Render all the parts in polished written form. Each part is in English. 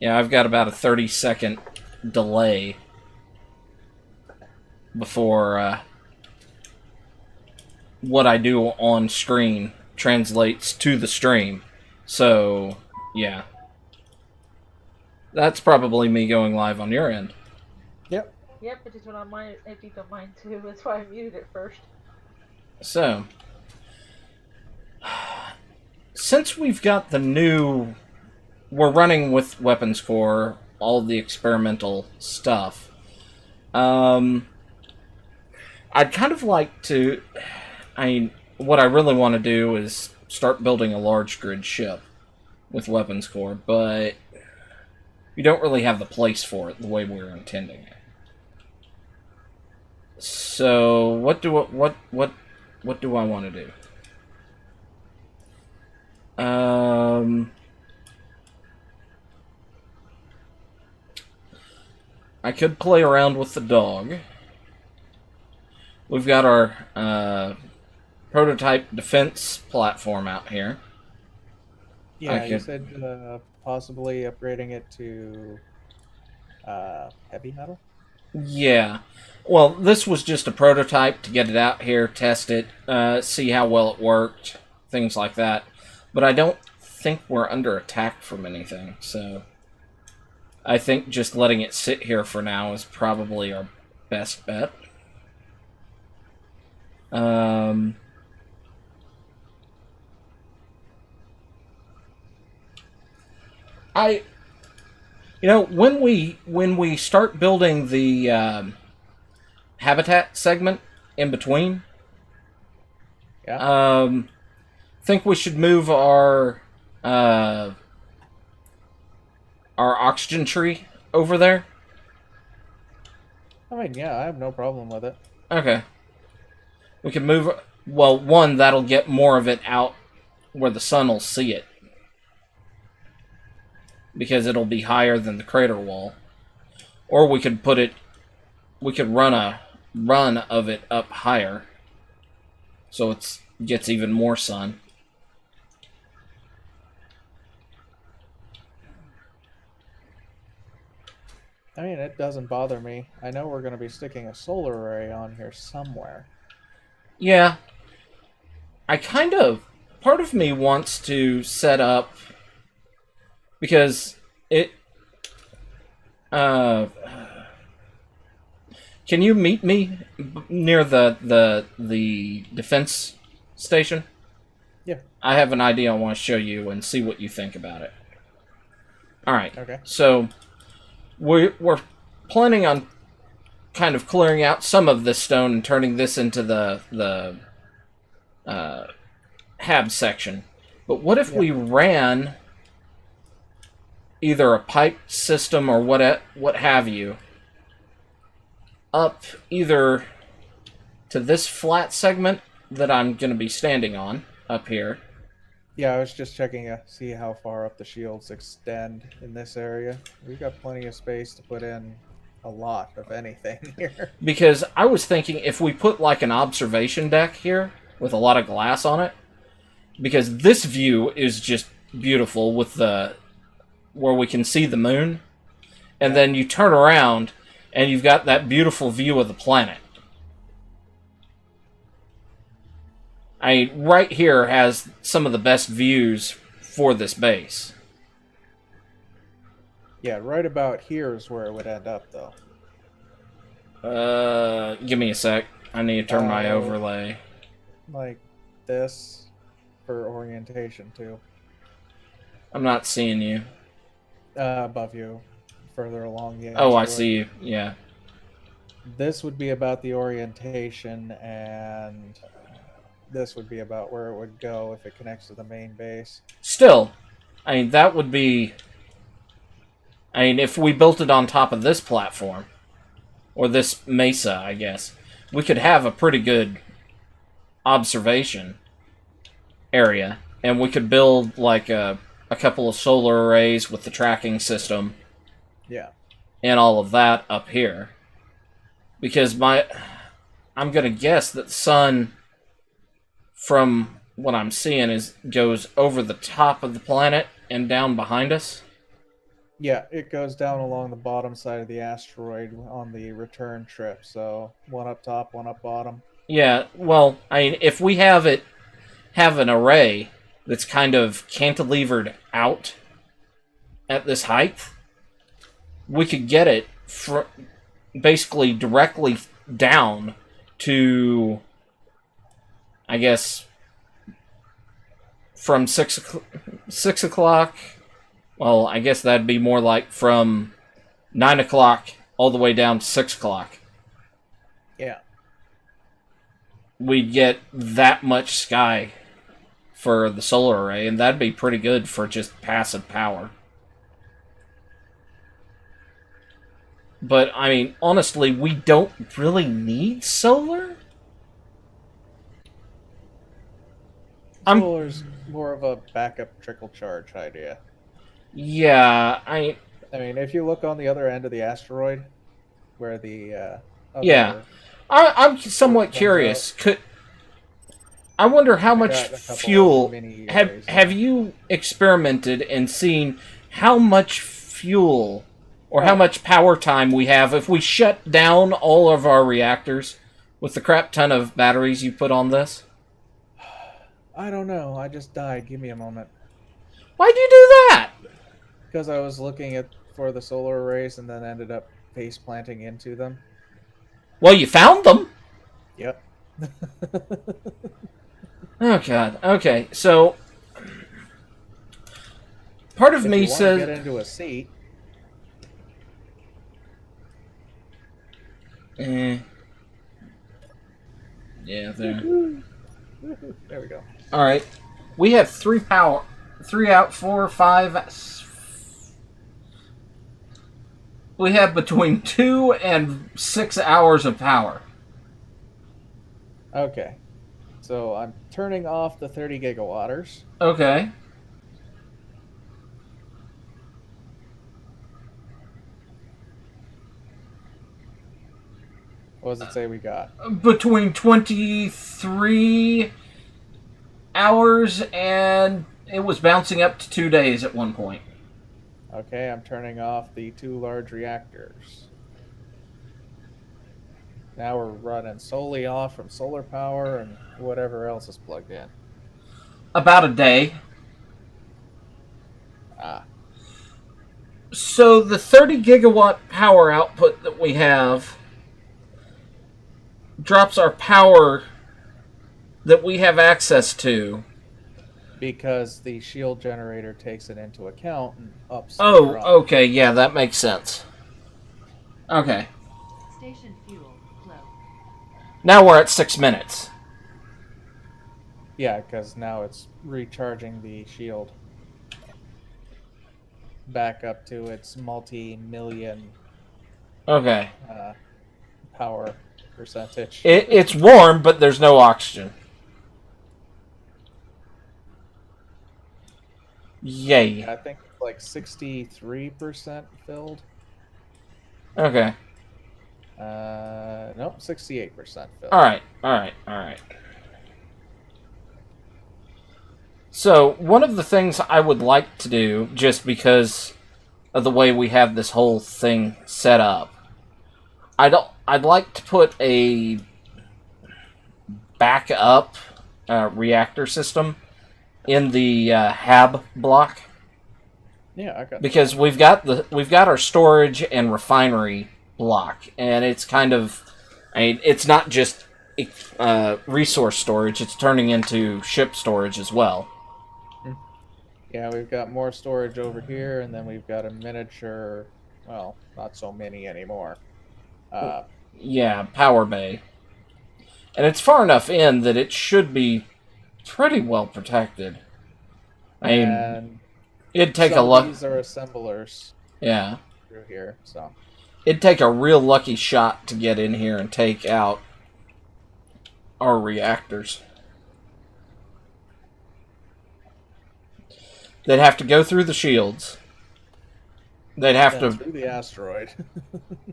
Yeah, I've got about a 30-second delay before what I do on screen translates to the stream. So, yeah. That's probably me going live on your end. Yep. Yep, it just went on mine. It beeped on mine too. That's why I muted it first. So, since we've got the new... We're running with Weapons Core, all the experimental stuff. I'd kind of like to... what I really want to do is start building a large grid ship with Weapons Core, but we don't really have the place for it the way we were intending it. So, what do I want to do? I could play around with the dog. We've got our prototype defense platform out here. Yeah, you said possibly upgrading it to heavy metal? Yeah. Well, this was just a prototype to get it out here, test it, see how well it worked, things like that. But I don't think we're under attack from anything, so I think just letting it sit here for now is probably our best bet. When we start building the habitat segment in between, yeah, think we should move our oxygen tree over there. I mean, yeah, I have no problem with it. Okay. We can move... Well, one, that'll get more of it out where the sun will see it. Because it'll be higher than the crater wall. Or we could put it... We could run a run of it up higher. So it gets even more sun. I mean, it doesn't bother me. I know we're going to be sticking a solar array on here somewhere. Yeah. I kind of... Part of me wants to set up... Because it... can you meet me near the defense station? Yeah. I have an idea I want to show you and see what you think about it. Alright. Okay. So... We're planning on kind of clearing out some of this stone and turning this into the hab section. But what if we ran either a pipe system or what have you up either to this flat segment that I'm going to be standing on up here? Yeah, I was just checking to see how far up the shields extend in this area. We've got plenty of space to put in a lot of anything here. Because I was thinking if we put like an observation deck here with a lot of glass on it, because this view is just beautiful with where we can see the moon, and then you turn around and you've got that beautiful view of the planet. Right here has some of the best views for this base. Yeah, right about here is where it would end up, though. Give me a sec. I need to turn my overlay. Like this for orientation, too. I'm not seeing you. Above you, further along. Yeah. Oh, I see you. Yeah. This would be about the orientation, and this would be about where it would go if it connects to the main base. Still, that would be... if we built it on top of this platform, or this mesa, I guess, we could have a pretty good observation area, and we could build, like, a couple of solar arrays with the tracking system. Yeah. And all of that up here. Because I'm going to guess that the sun, from what I'm seeing, goes over the top of the planet and down behind us. Yeah, it goes down along the bottom side of the asteroid on the return trip. So one up top, one up bottom. Yeah, well, I mean, if we have an array that's kind of cantilevered out at this height, we could get it basically directly down to, I guess, from 6 o'clock. Well, I guess that'd be more like from 9 o'clock all the way down to 6 o'clock. Yeah. We'd get that much sky for the solar array, and that'd be pretty good for just passive power. But, I mean, honestly, we don't really need solar? Solar's more of a backup trickle charge idea. Yeah, I mean, if you look on the other end of the asteroid, where the other yeah. I'm somewhat comes curious. I wonder how much got a couple fuel... mini Have arrays have you experimented and seen how much fuel or how much power time we have if we shut down all of our reactors with the crap ton of batteries you put on this? I don't know. I just died. Give me a moment. Why'd you do that? Because I was looking for the solar arrays and then ended up face planting into them. Well, you found them. Yep. Oh, God. Okay, so... Part of If me you want to says... get into a seat. Yeah, there. There we go. Alright. We have 3 power. 3 out, 4, 5... We have between 2 and 6 hours of power. Okay. So I'm turning off the 30 gigawatters. Okay. What does it say we got? Between 23 hours and it was bouncing up to 2 days at one point. Okay, I'm turning off the 2 large reactors. Now we're running solely off from solar power and whatever else is plugged in. About a day. Ah, So the 30 gigawatt power output that we have drops our power that we have access to. because the shield generator takes it into account and ups. the Oh, drop. okay, yeah, that makes sense. Okay. Station fuel low. Now we're at 6 minutes. Yeah, because now it's recharging the shield back up to its multi-million Okay. power percentage. It's warm, but there's no oxygen. Yay. I think it's like 63% filled. Okay. Nope, 68% filled. Alright. So, one of the things I would like to do, just because of the way we have this whole thing set up, I'd like to put a backup reactor system in the HAB block, Yeah, I got because we've got our storage and refinery block, and it's kind of, I mean, it's not just resource storage; it's turning into ship storage as well. Yeah, we've got more storage over here, and then we've got a miniature. Well, not so many anymore. Yeah, power bay, and it's far enough in that it should be pretty well protected. I mean, and it'd take a some of luck. these are assemblers Yeah, through here, so it'd take a real lucky shot to get in here and take out our reactors. They'd have to go through the shields. They'd have then to. through the asteroid.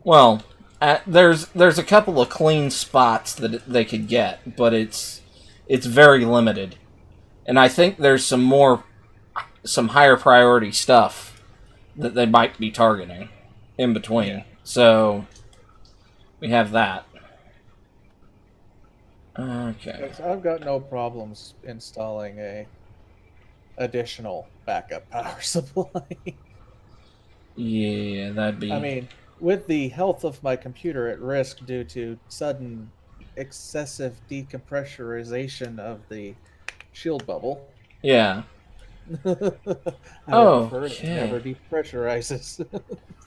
Well, there's a couple of clean spots that they could get, but it's very limited. And I think there's some higher priority stuff that they might be targeting in between. Yeah. So we have that. Okay. 'Cause I've got no problems installing a additional backup power supply. Yeah, that'd be. I mean, with the health of my computer at risk due to sudden excessive decompressurization of the shield bubble, Yeah. I would prefer it Okay. never depressurizes.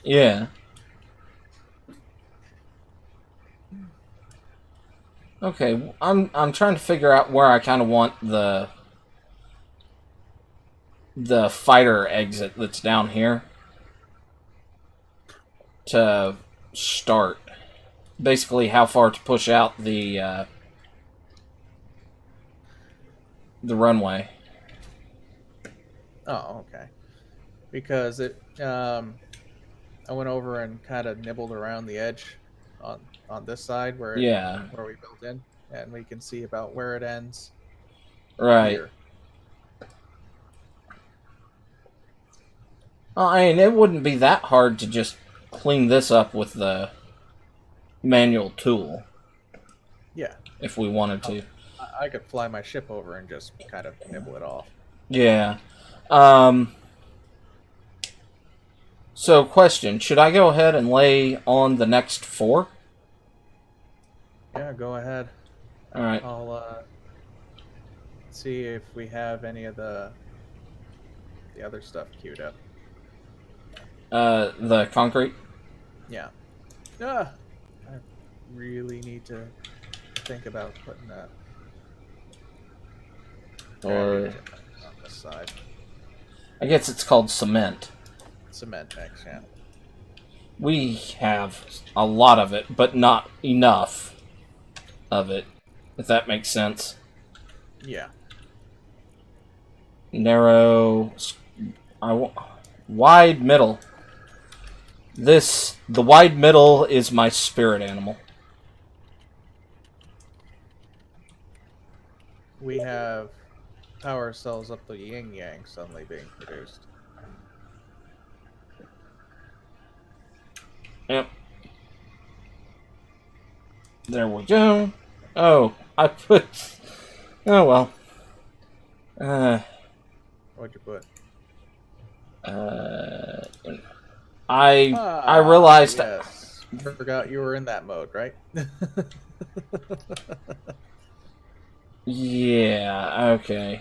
Yeah. Okay, I'm trying to figure out where I kind of want the fighter exit that's down here to start. Basically, how far to push out the runway. Oh, okay. Because I went over and kind of nibbled around the edge on this side where Yeah, where we built in, and we can see about where it ends right. here. Well, I mean, it wouldn't be that hard to just clean this up with the manual tool Yeah, if we wanted to. I could fly my ship over and just kind of nibble it off. Yeah. So, question: should I go ahead and lay on the next 4? Yeah, go ahead. All right. I'll see if we have any of the other stuff queued up. The concrete. Yeah. I really need to think about putting that Or on this side. I guess it's called cement. Cement mix, yeah. We have a lot of it, but not enough of it, if that makes sense. Yeah. Narrow, wide middle. The wide middle is my spirit animal. We have power cells up the yin yang suddenly being produced. Yep. There we go. Oh, I put. Oh well. What'd you put? I realized. Yes. Forgot you were in that mode, right? Yeah. Okay.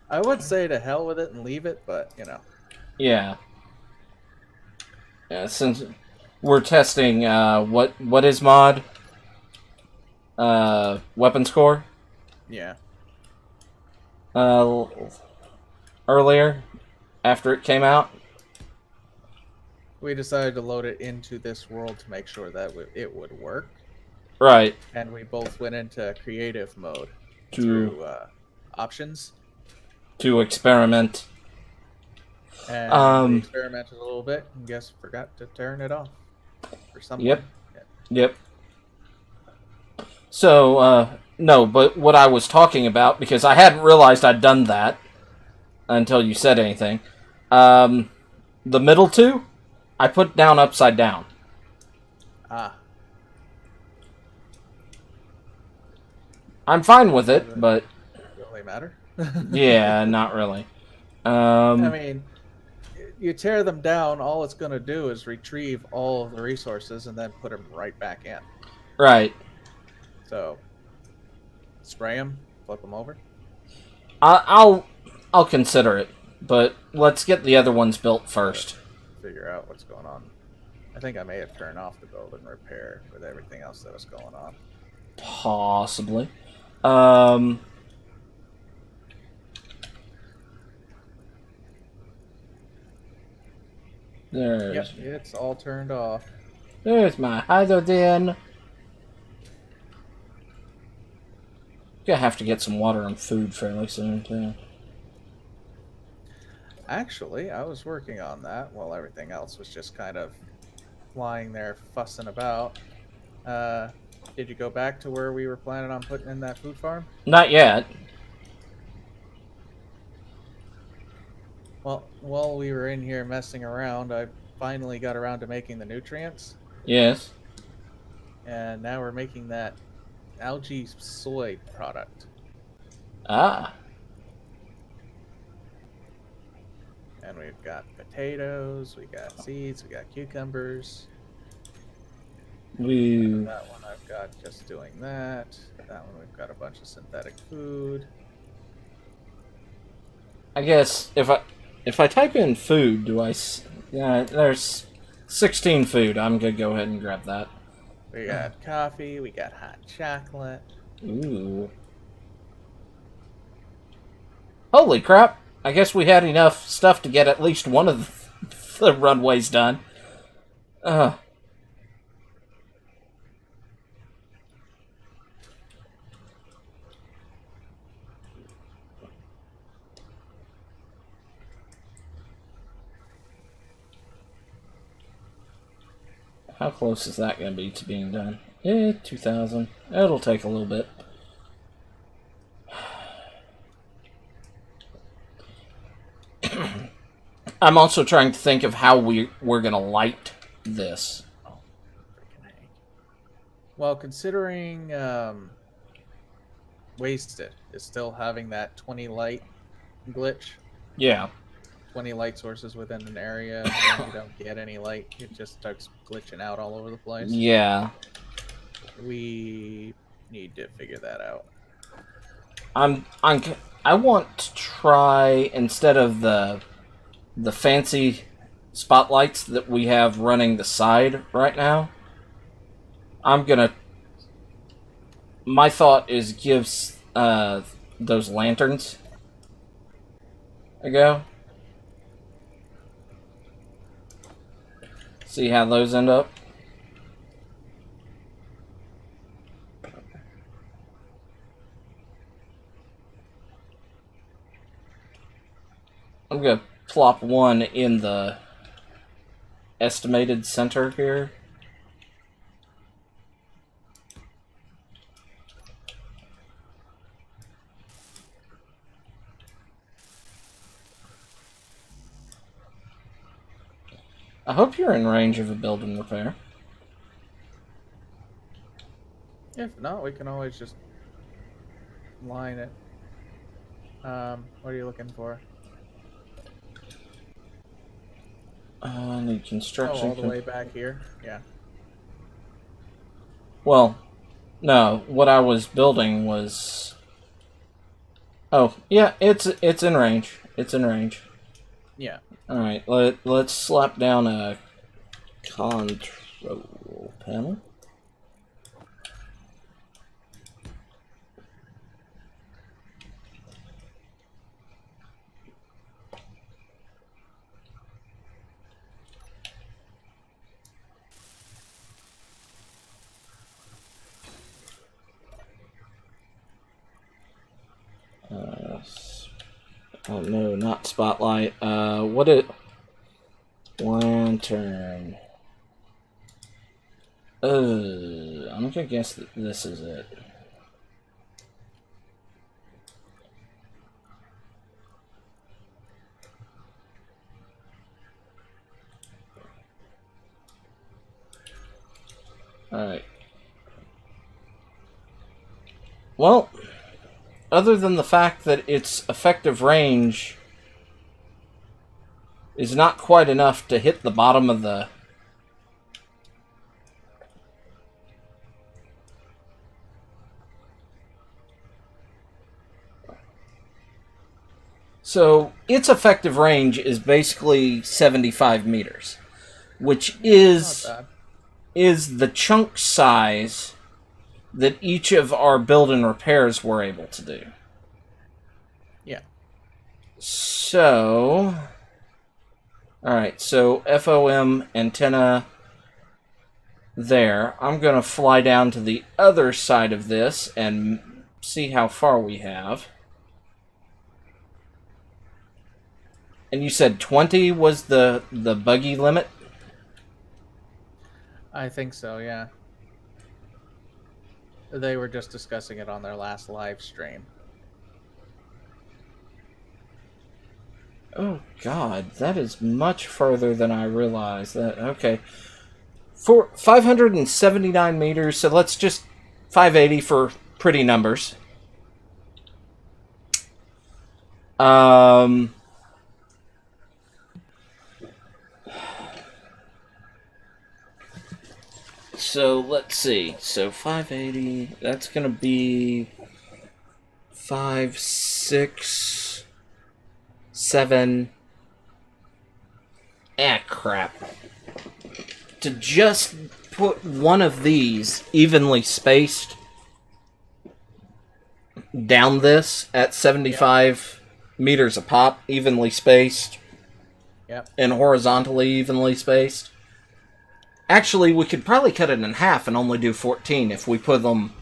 I would say to hell with it and leave it, but you know. Yeah. Yeah. Since we're testing, what is mod? Weapons core. Yeah. Earlier, after it came out. We decided to load it into this world to make sure that it would work. Right. And we both went into creative mode To through options. to experiment. And we experimented a little bit and guess forgot to turn it off for something. Yep. Yep. So, no, but what I was talking about, because I hadn't realized I'd done that until you said anything. The middle 2, I put down upside down. Ah. I'm fine with it, but Really matter? yeah, not really. I mean, you tear them down, all it's going to do is retrieve all of the resources and then put them right back in. Right. So, spray them, flip them over. I'll consider it, but let's get the other ones built first. Figure out what's going on. I think I may have turned off the build and repair with everything else that was going on. Possibly. There's Yep, it's all turned off. There's my hydrogen. Gonna have to get some water and food fairly soon too. Actually, I was working on that while everything else was just kind of lying there fussing about. Did you go back to where we were planning on putting in that food farm? Not yet. Well, while we were in here messing around, I finally got around to making the nutrients, Yes. and now we're making that algae soy product. Ah. And we've got potatoes, we got seeds, we got cucumbers. We. That one I've got just doing that. That one we've got a bunch of synthetic food. I guess if I type in food, do I? Yeah, there's 16 food. I'm gonna go ahead and grab that. We got coffee, we got hot chocolate. Ooh. Holy crap! I guess we had enough stuff to get at least one of the runways done. Uh. How close is that going to be to being done? 2,000. It'll take a little bit. I'm also trying to think of how we're going to light this. Freaking heck. Well, considering Wasted is still having that 20 light glitch, Yeah. 20 light sources within an area, and you don't get any light, it just starts glitching out all over the place. Yeah. We need to figure that out. I want to try, instead of the fancy spotlights that we have running the side right now, my thought is give those lanterns a go. See how those end up. I'm gonna plop one in the estimated center here. I hope you're in range of a build and repair. If not, we can always just line it. What are you looking for? I need Oh, construction. all the way back here? Yeah. Well, no. What I was building was. Oh, yeah. It's in range. It's in range. Yeah. All right. Let's slap down a control panel. Oh no, not spotlight. What it? Lantern. I'm gonna guess that this is it. Alright. Well, other than the fact that its effective range is not quite enough to hit the bottom of the... So, its effective range is basically 75 meters, which is Not bad. the chunk size that each of our build and repairs were able to do. Yeah. So... Alright, so FOM antenna there. I'm going to fly down to the other side of this and see how far we have. And you said 20 was the buggy limit? I think so, yeah. They were just discussing it on their last live stream. Oh God, that is much further than I realized. That okay, for 579 meters. So let's just 580 for pretty numbers. Um. So let's see. So 580. That's gonna be 5, 6, 7. Crap. To just put one of these evenly spaced down this at 75 meters a pop, evenly spaced, Yep. and horizontally evenly spaced. Actually, we could probably cut it in half and only do 14 if we put them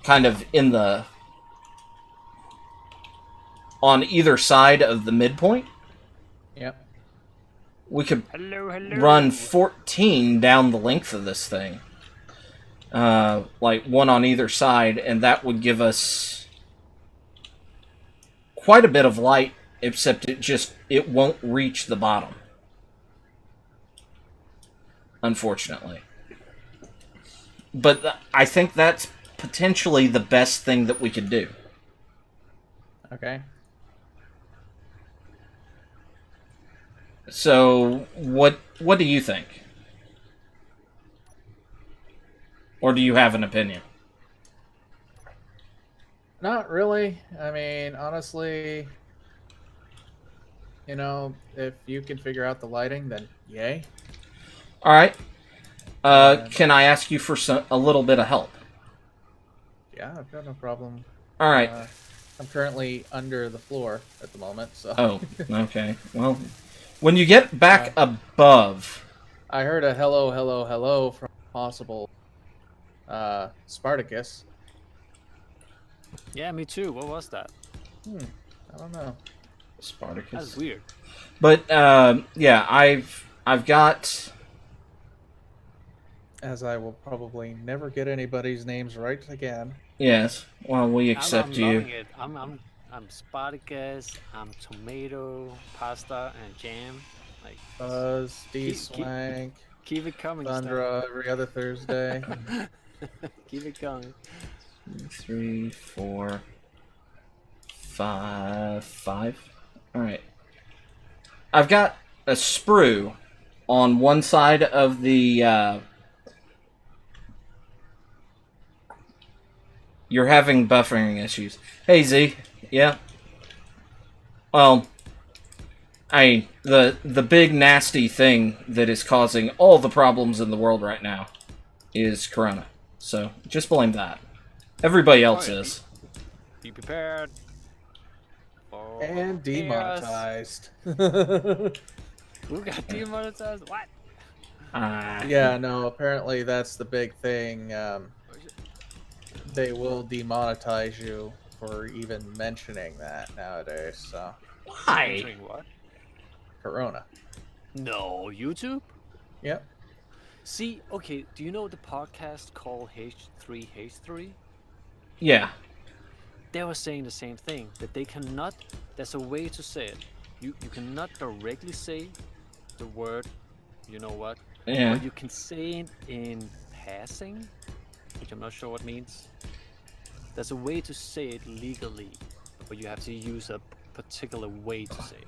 kind of in the... on either side of the midpoint. Yep. We could Hello. run 14 down the length of this thing. Like one on either side, and that would give us quite a bit of light, except it won't reach the bottom. Unfortunately. But I think that's potentially the best thing that we could do. Okay. So, what do you think? Or do you have an opinion? Not really. I mean, honestly, if you can figure out the lighting, then yay. All right. Can I ask you for a little bit of help? Yeah, I've got no problem. All right. I'm currently under the floor at the moment, so. Oh, okay. Well, when you get back above... I heard a hello from possible Spartacus. Yeah, me too. What was that? I don't know. Spartacus. That's weird. But, yeah, I've got... As I will probably never get anybody's names right again. Yes. Well, we accept I'm you. loving it. I'm Spartacus. I'm tomato, pasta, and jam. Like Buzz, D Keep- Swank, keep it coming. Thundra every other Thursday. Stan. Keep it coming. 3, 4, 5. All right. I've got a sprue on one side of the... You're having buffering issues. Hey, Z. Yeah? Well, the big nasty thing that is causing all the problems in the world right now is Corona. So, just blame that. Everybody else yeah. is. Be prepared. For And chaos. demonetized. Who got demonetized? What? Yeah, no, apparently that's the big thing. They will demonetize you for even mentioning that nowadays, so. Why? Entering what? Corona. No, YouTube? Yep. See, okay, do you know the podcast called H3H3? Yeah. They were saying the same thing, that they cannot, there's a way to say it. You cannot directly say the word, you know what? Yeah. But you can say it in passing, which I'm not sure what means. There's a way to say it legally, but you have to use a particular way to say it.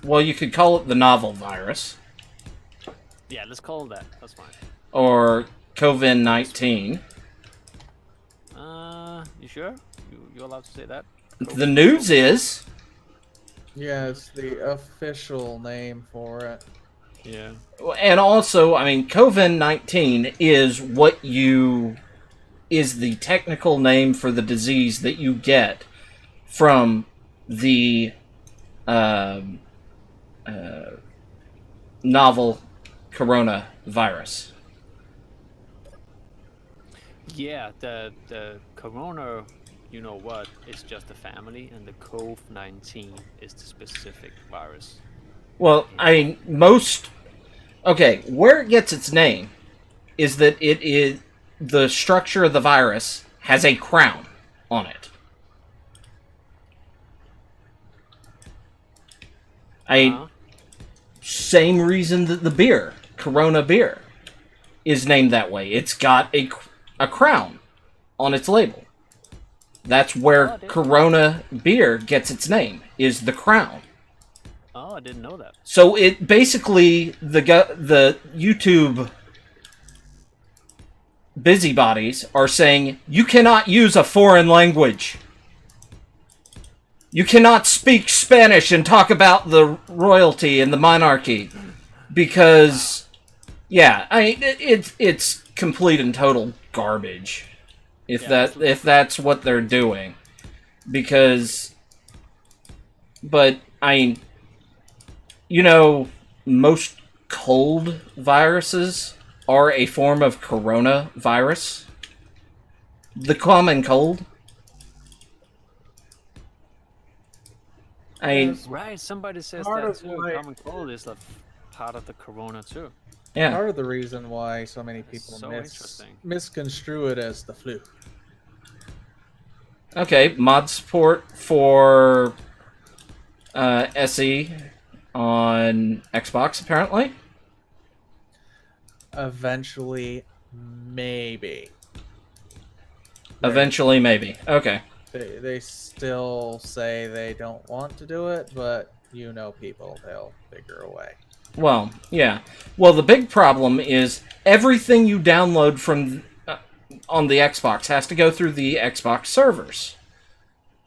Well, you could call it the novel virus. Yeah, let's call it that. That's fine. Or COVID-19. You sure? You allowed to say that? The news is... Yeah, it's the official name for it. Yeah. And also, I mean, COVID-19 is is the technical name for the disease that you get from the novel coronavirus. Yeah, the corona, you know what, is just a family, and the COVID-19 is the specific virus. Well, I mean, okay, where it gets its name is that it is the structure of the virus has a crown on it. Uh-huh. Same reason that the beer, Corona beer, is named that way. It's got a crown on its label. That's where Oh, Corona beer gets its name, is the crown. Oh, I didn't know that. So it basically, the YouTube busybodies are saying, you cannot use a foreign language. You cannot speak Spanish and talk about the royalty and the monarchy. Because, yeah, I mean, it's complete and total garbage. If that's what they're doing. Because, but, I mean, you know, most cold viruses are a form of coronavirus. The common cold. I mean, Right, somebody says Part that of too. why- Common cold is a part of the corona too. yeah. Part of the reason why so many people So interesting. misconstrue it as the flu. Okay, mod support for SE on Xbox, apparently. Eventually, maybe. Eventually, maybe. Okay. They still say they don't want to do it, but you know people, they'll figure a way. Well, yeah. Well, the big problem is everything you download from on the Xbox has to go through the Xbox servers.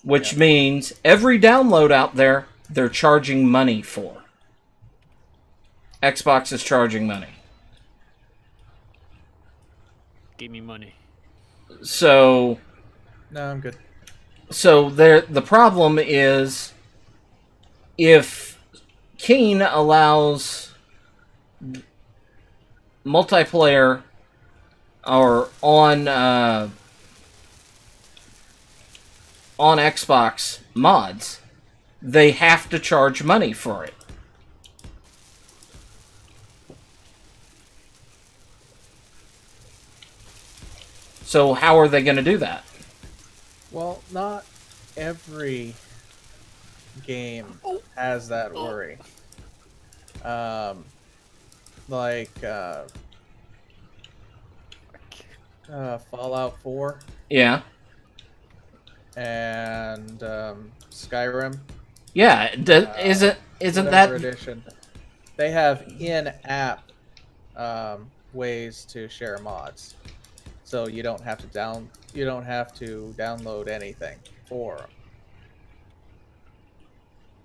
Which means every download out there, they're charging money for. Xbox is charging money. Give me money. So No, I'm good. the problem is if Keen allows multiplayer or on Xbox mods, they have to charge money for it. So how are they going to do that? Well, not every game has that worry. Like Fallout 4 Yeah. and Skyrim. Yeah, isn't whatever that edition? They have in-app ways to share mods, so you don't have to download anything for 'em.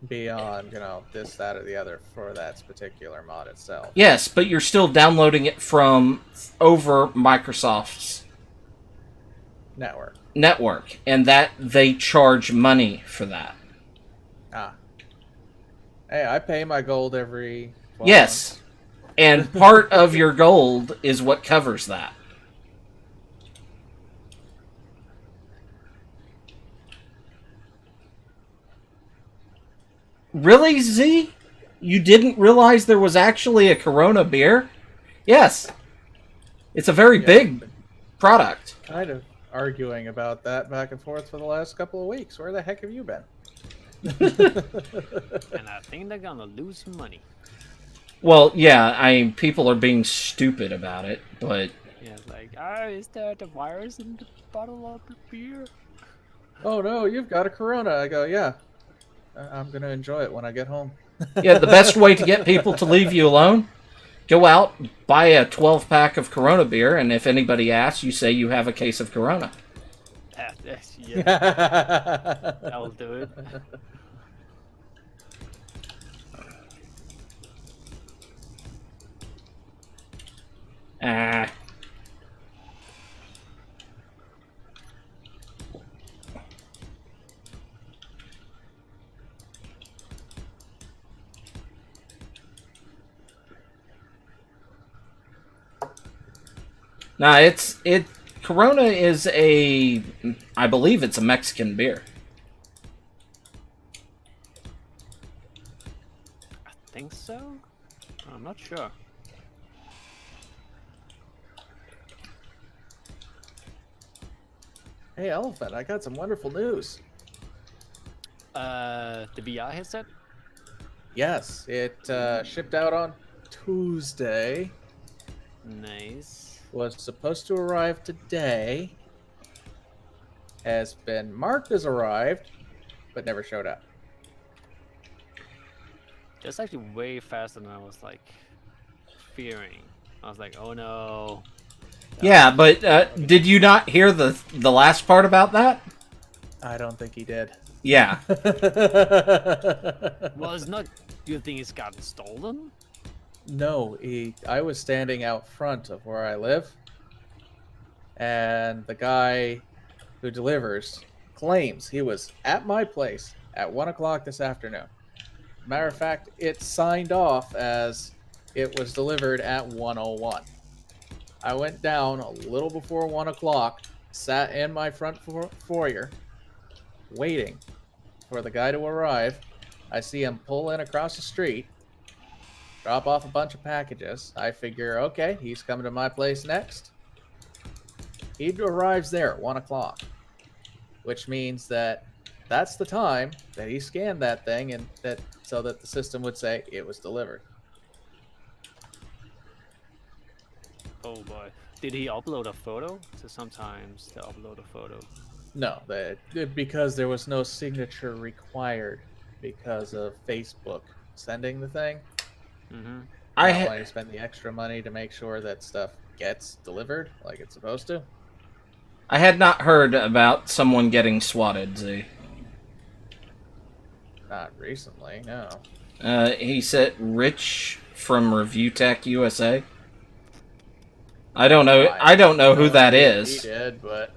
Beyond this, that, or the other for that particular mod itself. Yes, but you're still downloading it from over Microsoft's network, and that they charge money for that. Hey, I pay my gold every 12 Yes, months. and part of your gold is what covers that. Really, Z? You didn't realize there was actually a Corona beer? Yes. It's a very big product. Kind of arguing about that back and forth for the last couple of weeks. Where the heck have you been? And I think they're gonna lose money. Well, yeah, people are being stupid about it, but Yeah, like, is there the virus in the bottle of the beer? Oh no, you've got a Corona. I go, yeah. I'm gonna enjoy it when I get home. yeah, the best way to get people to leave you alone, go out, buy a 12-pack of Corona beer, and if anybody asks, you say you have a case of Corona. Yeah, that'll do it. Ah. Nah, Corona is I believe it's a Mexican beer. I think so. I'm not sure. Hey, Elephant, I got some wonderful news. The VR headset? Yes, it shipped out on Tuesday. Nice. Was supposed to arrive today. Has been marked as arrived, but never showed up. That's actually way faster than I was like fearing. I was like, oh no. Yeah, but did you not hear the last part about that? I don't think he did. Yeah. Well, it's not. Do you think it's gotten stolen? No, I was standing out front of where I live, and the guy who delivers claims he was at my place at 1 o'clock this afternoon. Matter of fact, it signed off as it was delivered at 1:01. I went down a little before 1 o'clock, sat in my front foyer, waiting for the guy to arrive. I see him pull in across the street, drop off a bunch of packages. I figure, okay, he's coming to my place next. He arrives there at 1 o'clock, which means that that's the time that he scanned that thing, and that so that the system would say it was delivered. Oh boy. Did he upload a photo? So sometimes they upload a photo. No, because there was no signature required because of Facebook sending the thing. Mm-hmm. I Not ha- wanting to spend the extra money to make sure that stuff gets delivered like it's supposed to. I had not heard about someone getting swatted, Z. Not recently, no. He said Rich from Review Tech USA. I don't know who that He is. did, but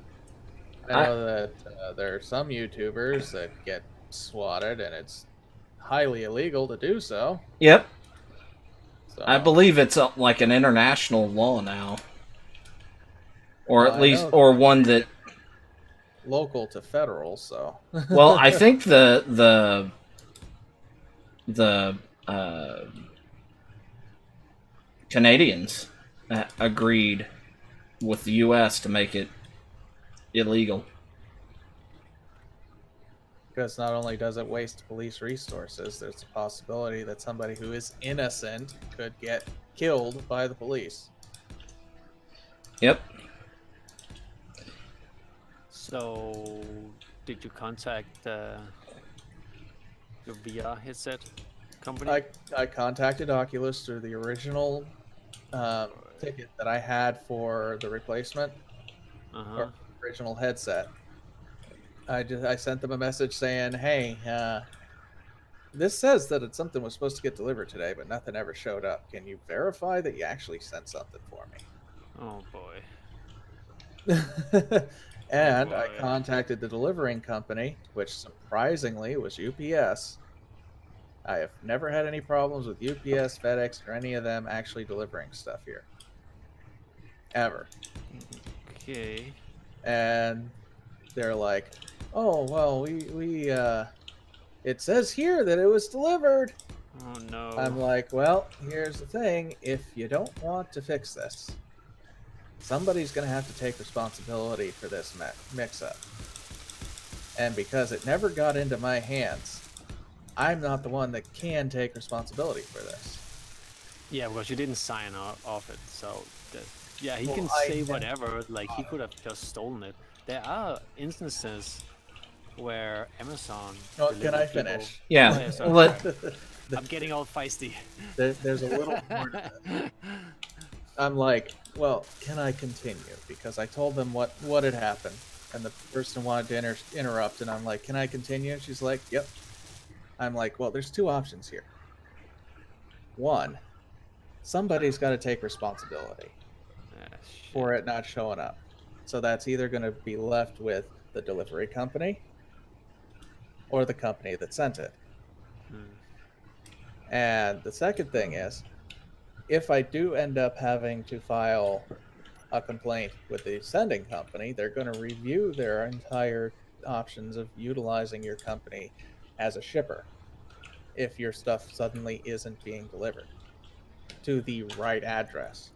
I know that there are some YouTubers that get swatted, and it's highly illegal to do so. Yep. So I believe it's like an international law now. Or Well, at I least, know- or one that, local to federal, so. well, I think the Canadians agreed with the U.S. to make it illegal. Because not only does it waste police resources, there's a possibility that somebody who is innocent could get killed by the police. Yep. So, did you contact your VR headset company? I contacted Oculus through the original ticket that I had for the replacement Uh-huh. or original headset. I sent them a message saying, "Hey, this says that something was supposed to get delivered today, but nothing ever showed up. Can you verify that you actually sent something for me?" Oh boy. And I Boy. contacted the delivering company, which surprisingly was UPS. I have never had any problems with UPS, FedEx, or any of them actually delivering stuff here. Ever. Okay. And they're like, "Oh, well, we it says here that it was delivered." Oh no. I'm like, "Well, here's the thing. If you don't want to fix this, somebody's going to have to take responsibility for this mix-up. And because it never got into my hands, I'm not the one that can take responsibility for this." Yeah, because you didn't sign off it, so yeah, he Well, can I say never whatever. Like he could have just stolen it. There are instances where Amazon. Oh, can deliver I people- finish? Yeah. Oh, yeah, sorry. Let- I'm getting all feisty. There's a little more to this. I'm like, "Well, can I continue?" Because I told them what had happened, and the person wanted to interrupt, and I'm like, "Can I continue?" She's like, "Yep." I'm like, "Well, there's two options here. One, somebody's got to take responsibility Ah, shit. for it not showing up. So that's either going to be left with the delivery company or the company that sent it. Hmm. And the second thing is, if I do end up having to file a complaint with the sending company, they're going to review their entire options of utilizing your company as a shipper if your stuff suddenly isn't being delivered to the right address.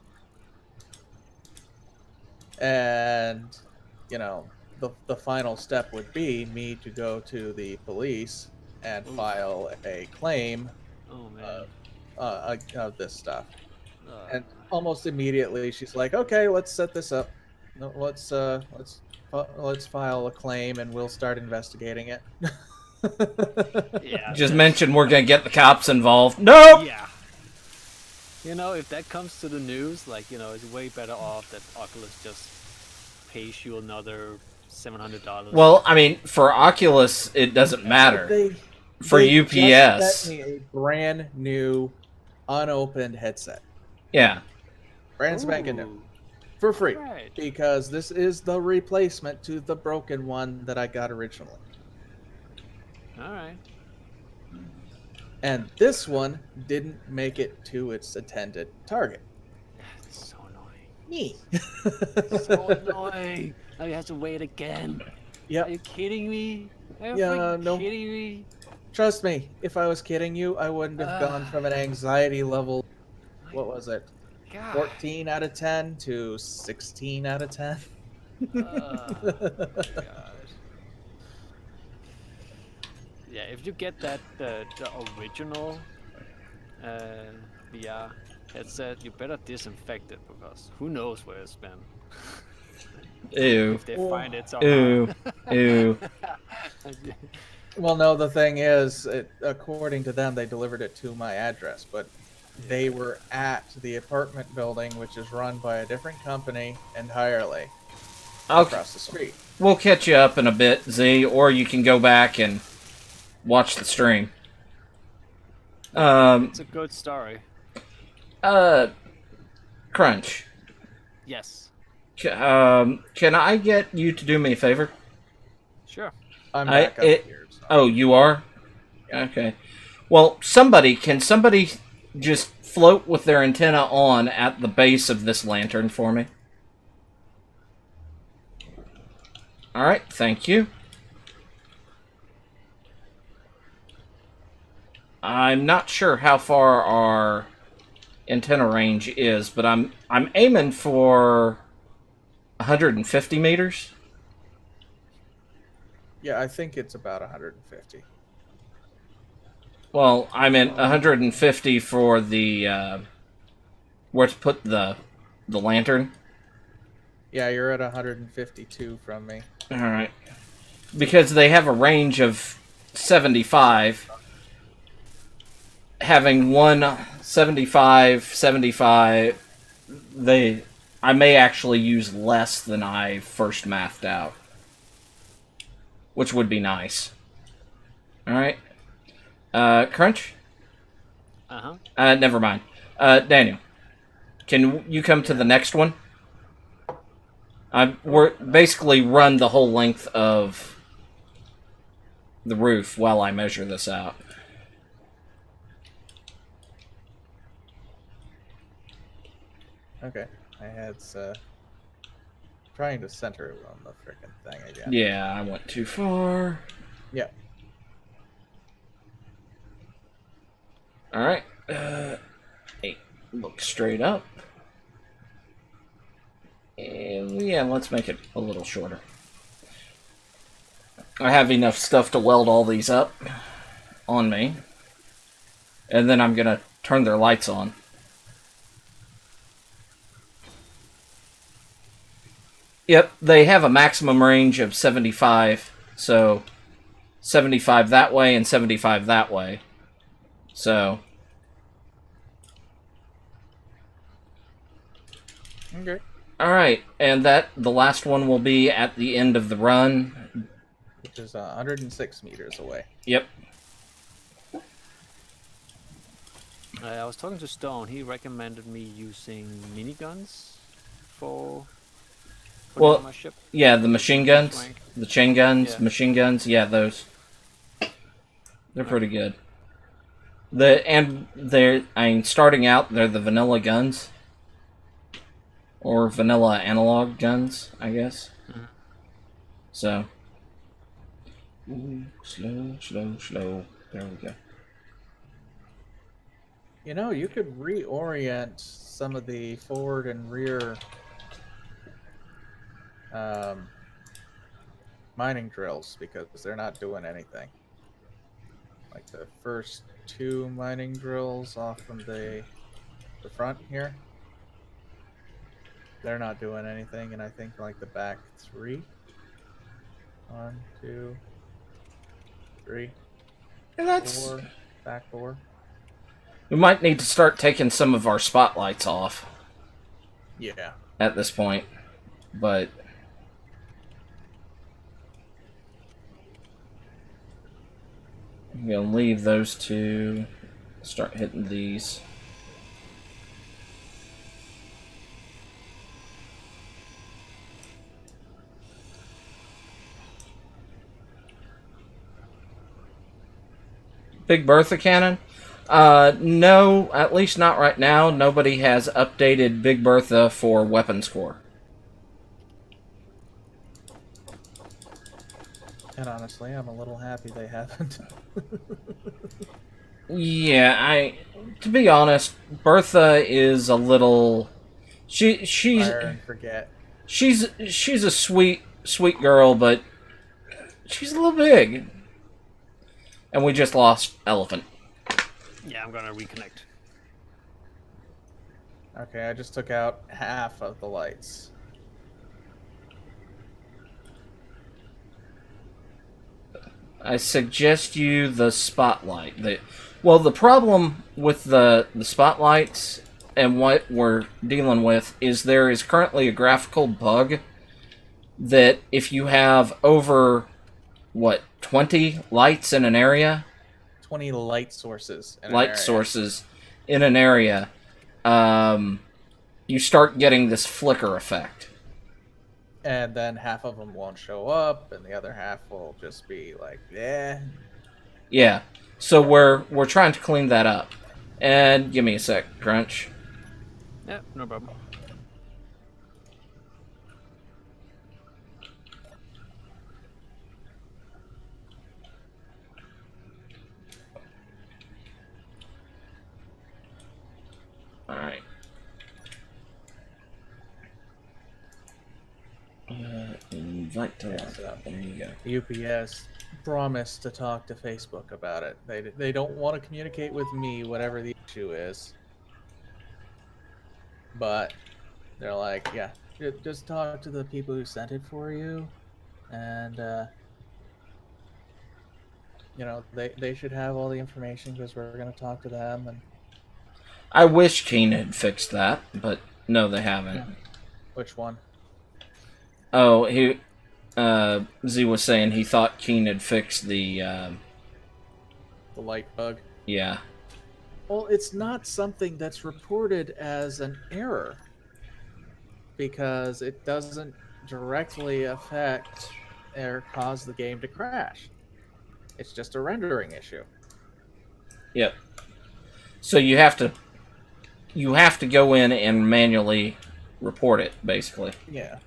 And, you know, the final step would be me to go to the police and Oof. file a claim Oh man. of this stuff. Uh, And almost immediately, she's like, "Okay, let's set this up. No, let's file a claim, and we'll start investigating it." yeah. Just mentioned we're gonna get the cops involved. Nope. Yeah. You know, if that comes to the news, like, you know, it's way better off that Oculus just pays you another $700. Well, I mean, for Oculus, it doesn't matter. For they UPS, just sent me a brand new, unopened headset, yeah. brand spanking new, Ooh, for free, right. because this is the replacement to the broken one that I got originally. All right. And this one didn't make it to its intended target. It's so annoying. Me. So annoying. Now you have to wait again. Are Yep. you kidding me? Are you Yeah, freaking no. kidding me? Trust me, if I was kidding you, I wouldn't have gone from an anxiety level, what was it, God. 14 out of 10 to 16 out of 10. Gosh. Yeah, if you get that the original VR headset, you better disinfect it because who knows where it's been. Ew. If they Oh. find it somehow. Ew. Ew. Well, no, the thing is, according to them, they delivered it to my address, but they were at the apartment building, which is run by a different company entirely, Okay. across the street. We'll catch you up in a bit, Z, or you can go back and watch the stream. It's a good story. Crunch. Yes. Can I get you to do me a favor? Sure. I'm back up here. So. Oh, you are? Okay. Well, can somebody just float with their antenna on at the base of this lantern for me? Alright, thank you. I'm not sure how far our antenna range is, but I'm aiming for 150 meters. Yeah, I think it's about 150. Well, I'm in 150 for the where to put the lantern. Yeah, you're at 152 from me. All right, because they have a range of 75. Having one 75, I may actually use less than I first mathed out, which would be nice. All right, Crunch. Never mind. Daniel, can you come to the next one? We're basically run the whole length of the roof while I measure this out. Okay, my head's trying to center it on the frickin' thing again. Yeah, I went too far. Yep. All right. Hey, look straight up. And yeah, let's make it a little shorter. I have enough stuff to weld all these up on me. And then I'm gonna turn their lights on. Yep, they have a maximum range of 75, so 75 that way and 75 that way. So Okay. alright, and the last one will be at the end of the run. Which is 106 meters away. Yep. I was talking to Stone. He recommended me using miniguns for Well, my ship. Yeah, the machine guns. Flank. The chain guns, Yeah. machine guns, yeah, those. They're pretty good. Starting out, they're the vanilla guns. Or vanilla analog guns, I guess. Mhm. So. Ooh, slow, slow, slow. There we go. You know, you could reorient some of the forward and rear mining drills because they're not doing anything. Like the first 2 mining drills off from the front here. They're not doing anything, and I think like the back 3. 1, 2, 3, And that's 4, back 4. we might need to start taking some of our spotlights off Yeah. at this point, but I'm gonna leave those two. Start hitting these. Big Bertha cannon? No, at least not right now. Nobody has updated Big Bertha for weapons core. And honestly, I'm a little happy they haven't. Yeah, to be honest, Bertha is a little she's Fire and forget. she's a sweet girl, but she's a little big. And we just lost Elephant. Yeah, I'm gonna reconnect. Okay, I just took out half of the lights. I suggest you the spotlight. The problem with the spotlights and what we're dealing with is there is currently a graphical bug that if you have over, 20 lights in an area? 20 light sources. In an Light area. sources in an area, you start getting this flicker effect. And then half of them won't show up, and the other half will just be like, eh. Yeah, so we're trying to clean that up. And give me a sec, Crunch. Yeah, no problem. Alright. Invite to there you go. UPS promised to talk to Facebook about it. They don't want to communicate with me, whatever the issue is. But they're like, yeah, just talk to the people who sent it for you, and they should have all the information because we're gonna talk to them. And I wish Keen had fixed that, but no, they haven't. which one? Oh, Z was saying he thought Keen had fixed the, The light bug. yeah. Well, it's not something that's reported as an error because it doesn't directly affect or cause the game to crash. It's just a rendering issue. Yep. So you have to go in and manually report it, basically. Yeah.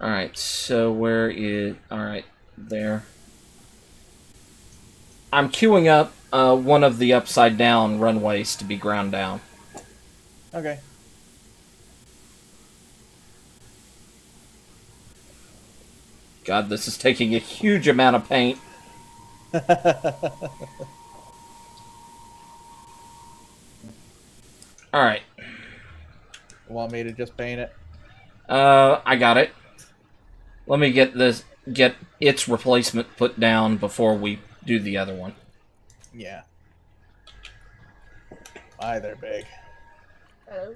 Alright, so where is... Alright, there. I'm queuing up one of the upside-down runways to be ground down. Okay. God, this is taking a huge amount of paint. Alright. Want me to just paint it? I got it. Let me get its replacement put down before we do the other one. Yeah. Hi there, Big. Hello.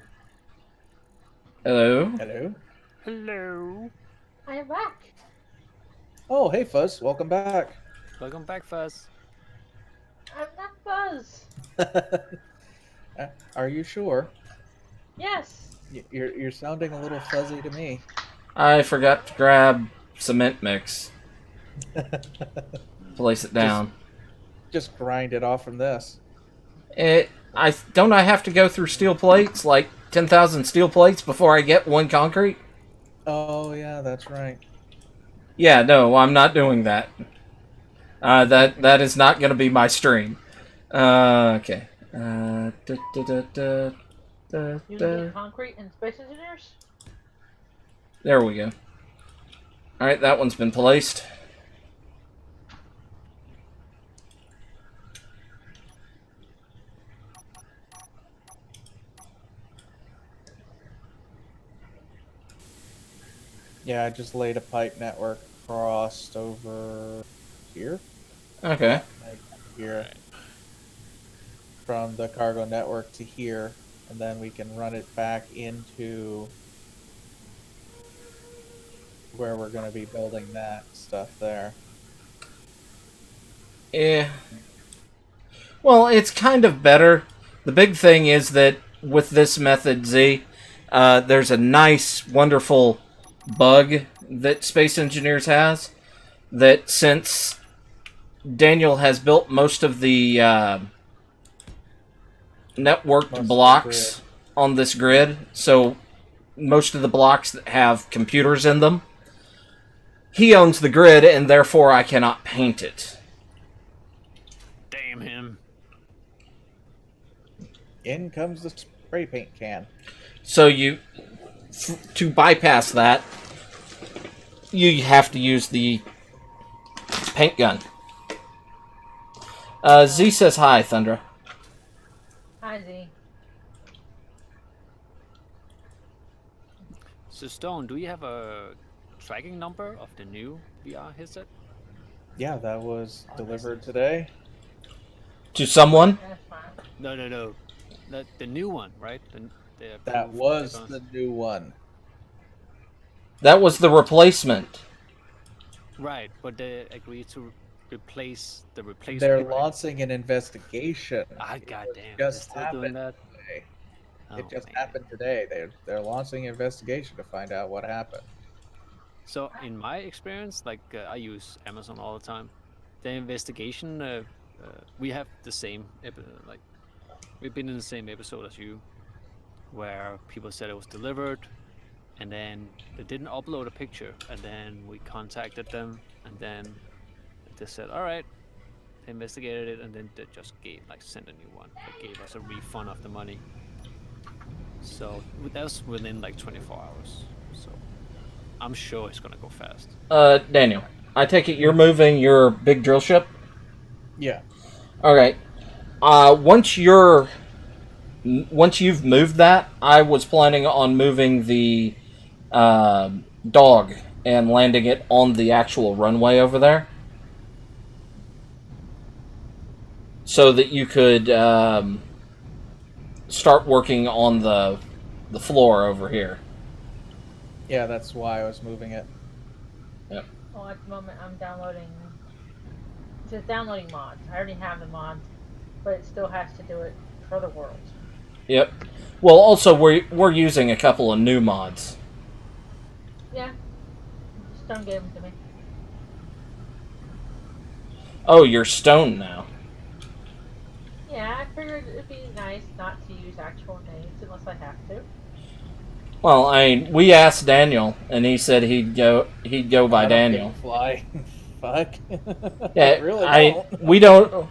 Hello? Hello. Hello. I am back. Oh, hey, Fuzz. Welcome back. Welcome back, Fuzz. I'm not Buzz. Are you sure? Yes. You're sounding a little fuzzy to me. I forgot to grab cement mix. Place it down. Just grind it off from this. I have to go through steel plates, like 10,000 steel plates before I get one concrete? Oh, yeah, that's right. Yeah, no, I'm not doing that. That is not going to be my stream. Okay. You need concrete and space engineers? There we go. Alright, that one's been placed. Yeah, I just laid a pipe network crossed over here. Okay. Like here. From the cargo network to here, and then we can run it back into where we're going to be building that stuff there. Yeah. Well, it's kind of better. The big thing is that with this method, Z, there's a nice, wonderful bug that Space Engineers has. That since Daniel has built most of the networked Most of the blocks on this grid, so most of the blocks that have computers in them, he owns the grid, and therefore I cannot paint it. Damn him. In comes the spray paint can. So to bypass that, you have to use the paint gun. Z says hi, Thundra. Hi, Z. So Stone, do you have a tracking number of the new VR headset? Yeah, that was Oh, delivered nice. today. To someone? That's fine. No. The new one, right? The That approved was advanced- the new one. That was the replacement. Right, but they agreed to replace the replacement. They're right? launching an investigation. Ah, It goddamn! They're just still doing happened that. today. Oh, It just man. happened today. They're launching an investigation to find out what happened. So in my experience, like I use Amazon all the time. The investigation, we have the same, like we've been in the same episode as you, where people said it was delivered, and then they didn't upload a picture, and then we contacted them, and then they said, all right, they investigated it, and then they just sent a new one. They gave us a refund of the money. So that was within like 24 hours. So I'm sure it's gonna go fast. Daniel, I take it you're moving your big drill ship? Yeah. Okay. Once you've moved that, I was planning on moving the dog and landing it on the actual runway over there, so that you could start working on the floor over here. Yeah, that's why I was moving it. Well, at the moment, I'm downloading. Just downloading mods. I already have the mods, but it still has to do it for the world. Yep. Well, also we're using a couple of new mods. Yeah. Just don't give them to me. Oh, you're Stone now. Yeah, I figured it'd be nice not to use actual names unless I have to. Well, we asked Daniel, and he said he'd go by I don't Daniel. give a fly. Fuck. Yeah, really don't.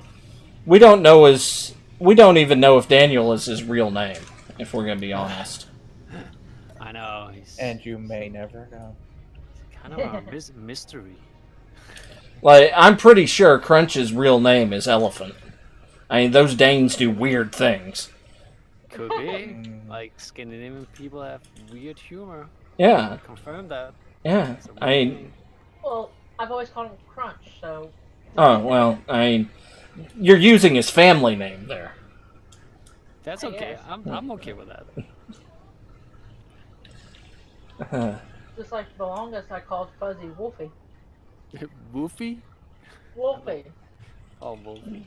we don't even know if Daniel is his real name, if we're gonna be honest. I know. He's And you may never know. kind of a mystery. Like, I'm pretty sure Crunch's real name is Elephant. I mean, those Danes do weird things. Could be. Like Scandinavian people have weird humor. Yeah, Confirm that. yeah. It's a weird I mean, thing. Well, I've always called him Crunch, so. oh well. I mean, you're using his family name there. That's I okay. guess. I'm okay with that. Just like the longest, I called Fuzzy Wolfie. Woofy? Wolfie. Oh, Wolfie.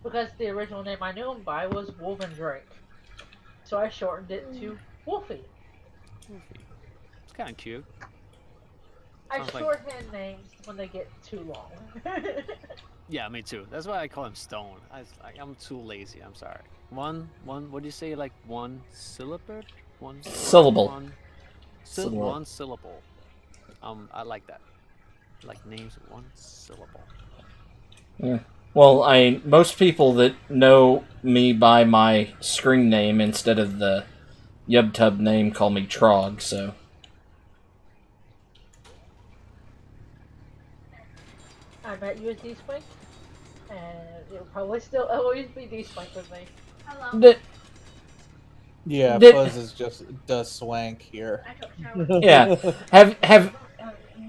Because the original name I knew him by was Wolven Drake. So I shortened it to Wolfie. Woofy. It's kind of cute. I Sounds like- shorthand names when they get too long. Yeah, me too. That's why I call him Stone. I'm too lazy. I'm sorry. One. What do you say? Like one syllable? One Syllable. Syllable. Syllable. One syllable. I like that. Like names with one syllable. Yeah. Well, most people that know me by my screen name instead of the YubTub name call me Trog. So I met you as D-Spink, and it'll probably still always be D-Spink with me. Hello. D- Yeah, Did- Fuzz is just does swank here. I took a shower. Yeah. Have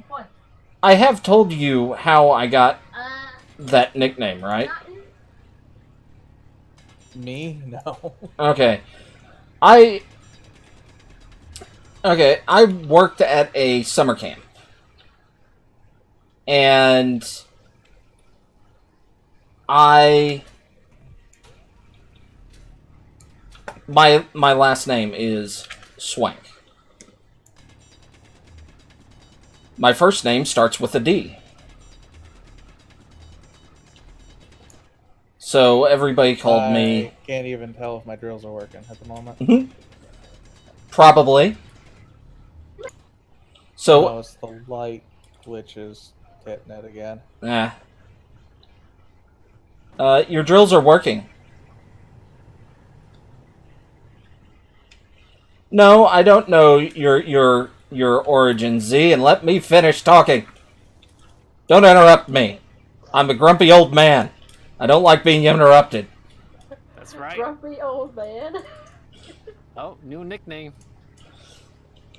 What? I have told you how I got Uh, that nickname, right? nothing. Me? No. Okay. I worked at a summer camp. And my last name is Swank. My first name starts with a D. So everybody called me I can't even tell if my drills are working at the moment. probably. So Oh, it's the light glitches hitting it again. your drills are working. No, I don't know your origin, Z, and let me finish talking. Don't interrupt me. I'm a grumpy old man. I don't like being interrupted. That's right. Grumpy old man. Oh, new nickname.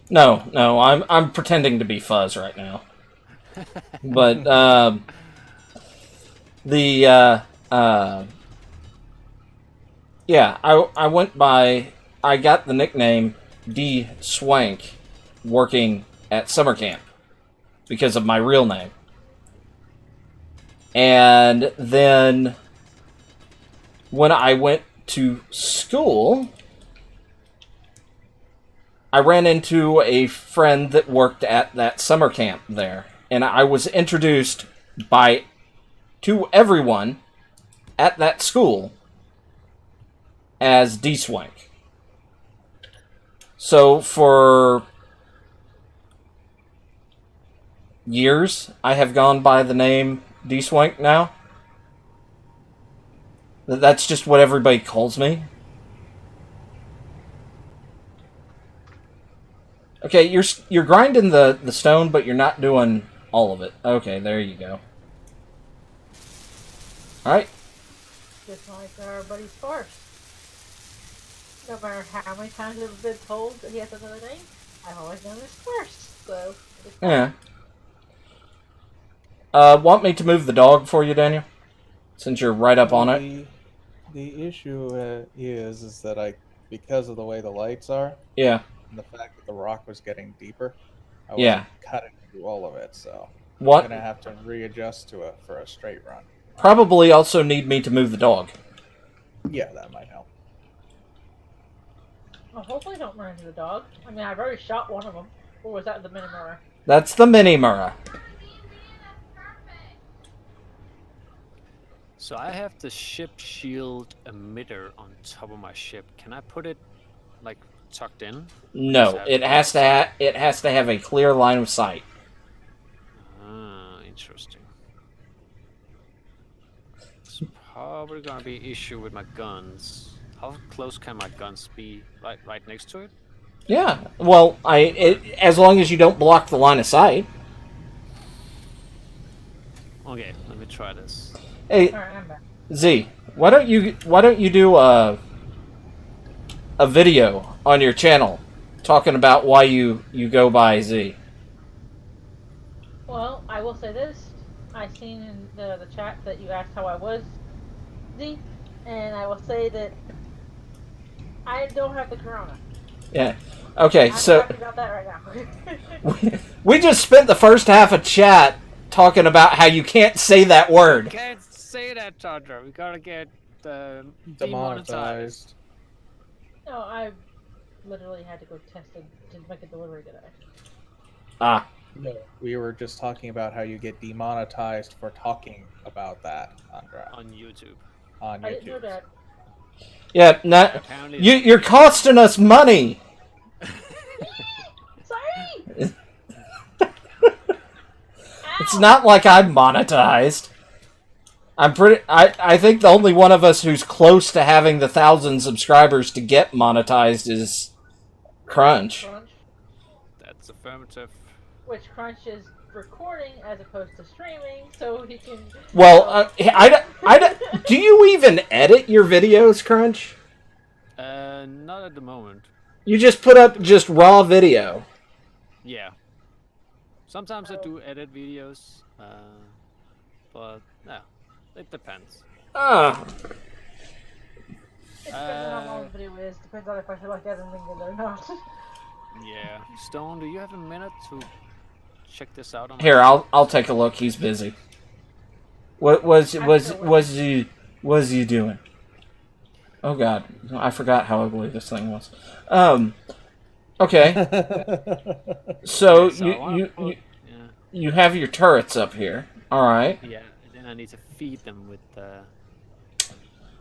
No, I'm pretending to be Fuzz right now. But yeah, I went by. I got the nickname D Swank working at summer camp because of my real name. And then when I went to school, I ran into a friend that worked at that summer camp there, and I was introduced to everyone at that school as D Swank. So for years, I have gone by the name D Swank now. That's just what everybody calls me. Okay, you're grinding the stone, but you're not doing all of it. Okay, there you go. Alright. Just like our buddy Sparse. No matter how many times I've been told that he has another name, I've always known him Sparse. So. Yeah. Want me to move the dog for you, Daniel? Since you're right up on it? The issue is that because of the way the lights are, Yeah. and the fact that the rock was getting deeper, I Yeah. wasn't cutting through all of it, so What? I'm gonna have to readjust to it for a straight run. Probably also need me to move the dog. Yeah, that might help. Well, hopefully don't run into the dog. I mean, I've already shot one of them. Or was that the Minimura? That's the Mini Murrah. So I have the ship shield emitter on top of my ship. Can I put it like tucked in? No, it has to have a clear line of sight. Ah, interesting. It's probably gonna be an issue with my guns. How close can my guns be? Right next to it? Yeah. Well, as long as you don't block the line of sight. Okay, let me try this. Hey, Alright, I'm back. Z, why don't you do a video on your channel talking about why you go by Z? Well, I will say this. I seen in the chat that you asked how I was, Z, and I will say that I don't have the corona. Yeah. Okay, I'm so happy about that right now. we just spent the first half of chat talking about how you can't say that word. Can't say that, Chandra. We gotta get demonetized. Demonetized. No, I literally had to go test it to make a delivery today. Ah, No, we were just talking about how you get demonetized for talking about that On YouTube. on I didn't know YouTube. that. yeah. Not Apparently, you're costing us money. Sorry! It's Ow! not like I'm monetized. I think the only one of us who's close to having the 1,000 subscribers to get monetized is Crunch. Crunch, that's affirmative. which Crunch is recording as opposed to streaming, so he can. Well, do you even edit your videos, Crunch? Not at the moment. You just put up just raw video. Yeah. Sometimes I do edit videos, but yeah, it depends. Ah, It depends on how long the video is. Depends on if I feel like editing it or not. Yeah. Stone, do you have a minute to check this out? On here, I'll take a look. He's busy. What was you doing? Oh God, I forgot how ugly this thing was. Okay. So Yeah. you have your turrets up here. All right. Yeah. And then I need to feed them with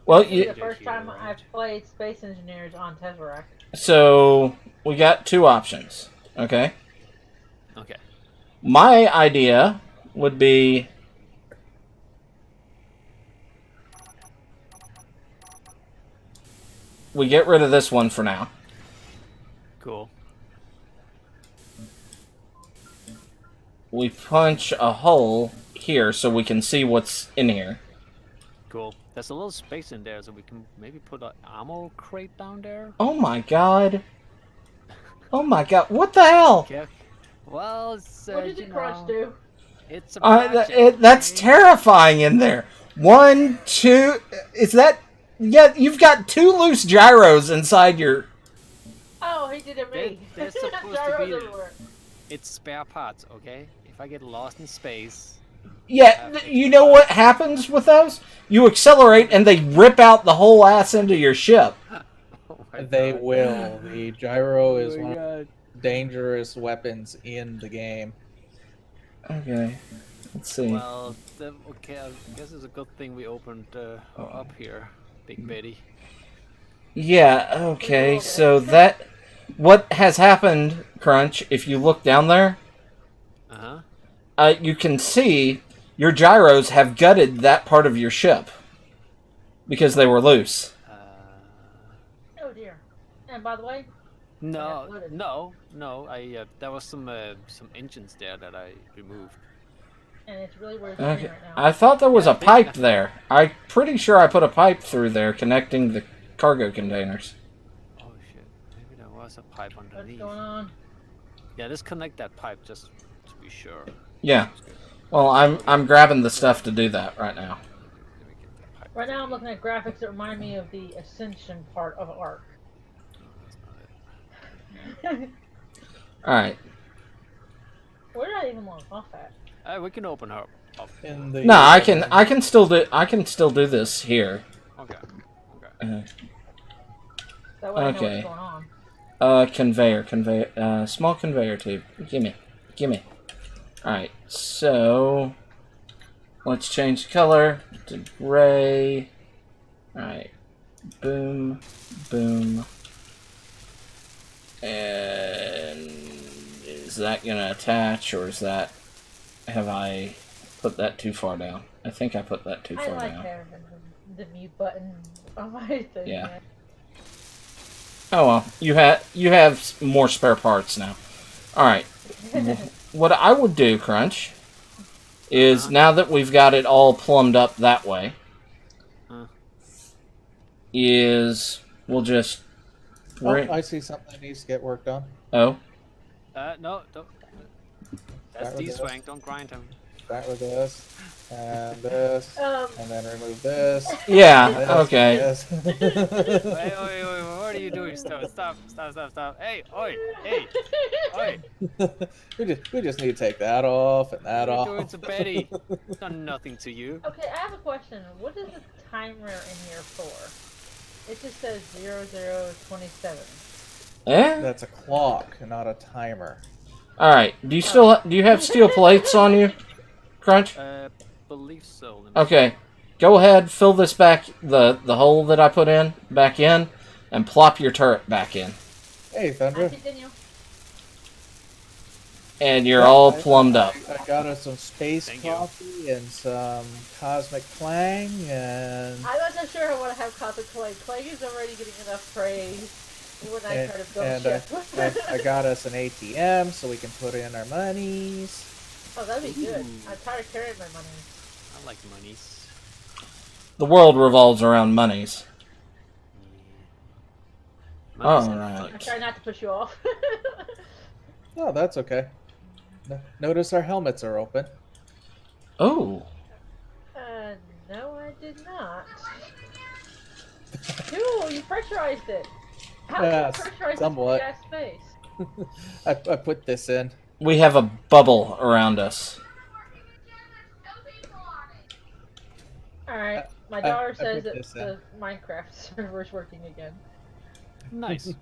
Well, This is you the first time I've played Space Engineers on Tesseract. so we got two options. Okay. Okay. My idea would be we get rid of this one for now. Cool. We punch a hole here so we can see what's in here. Cool. There's a little space in there, so we can maybe put an ammo crate down there. Oh my God. Oh my God. What the hell? Okay. Well, it's, What did the crunch do? It's a project, That's right? terrifying in there. 1, 2. Is that? Yeah, you've got 2 loose gyros inside your. Oh, he did it me. They're supposed to Gyros be- everywhere. It's spare parts, okay? If I get lost in space, Yeah, you know what happens with those? You accelerate and they rip out the whole ass into your ship. oh my They God. will. The gyro is Oh my one of God. the dangerous weapons in the game. Okay, let's see. Well, okay, I guess it's a good thing we opened up here, Big Betty. Yeah, okay, so that. What has happened, Crunch, if you look down there, you can see your gyros have gutted that part of your ship because they were loose. Oh dear. And by the way, No, loaded. no. There was some engines there that I removed. and it's really where it's Okay. right now. I thought there was a pipe there. I'm pretty sure I put a pipe through there connecting the cargo containers. Oh shit! Maybe there was a pipe What's underneath. going on? Yeah, disconnect that pipe just to be sure. Yeah. Well, I'm grabbing the stuff to do that right now. Let me get that pipe. Right now I'm looking at graphics that remind me of the Ascension part of Ark. No, that's not it. All right. Where did I even log off at? We can open her up. In the No, I can still do this here. Okay. That way I know Okay. what's going on. Conveyor, small conveyor tube. Gimme. Alright, so let's change color to gray. Alright, boom, boom. And is that gonna attach, or is that, have I put that too far down? I think I put that too I far like down. having the mute button on my thing. Yeah. Oh well, you have more spare parts now. Alright. What I would do, Crunch, is now that we've got it all plumbed up that way, is we'll just. Oh, I see something that needs to get worked on. Oh, No, don't. That's That was D-Swang, don't grind him. Start with this, and this, and then remove this. yeah, this, okay. this. Wait, what are you doing? Stop. Hey, oi, hey, oi. we just need to take that off and that What are off. you doing to Betty? It's done nothing to you. Okay, I have a question. What is the timer in here for? It just says 0027. Eh? That's a clock, not a timer. All right. Do you have steel plates on you, Crunch? Believe so. Let me Okay. Go ahead, fill this back the hole that I put in back in, and plop your turret back in, Hey, I Thunder. continue. and you're all plumbed up. I got us some space Thank you. coffee and some cosmic clang, and I'm not so sure I want to have Cosmic Clay. Clay is already getting enough praise when I And- try to build and ship. I got us an ATM so we can put in our monies. Oh, that'd be good. Ooh. I'm tired of carrying my money. I like monies. The world revolves around monies. Nice. Alright. I try not to push you off. Oh, that's okay. Notice our helmets are open. Oh. No, I did not. Cool, you pressurized it. How Yeah, did you pressurize somewhat. this big ass space? I put this in. We have a bubble around us. Alright, my I daughter put says that this in. the Minecraft server is working again. Nice.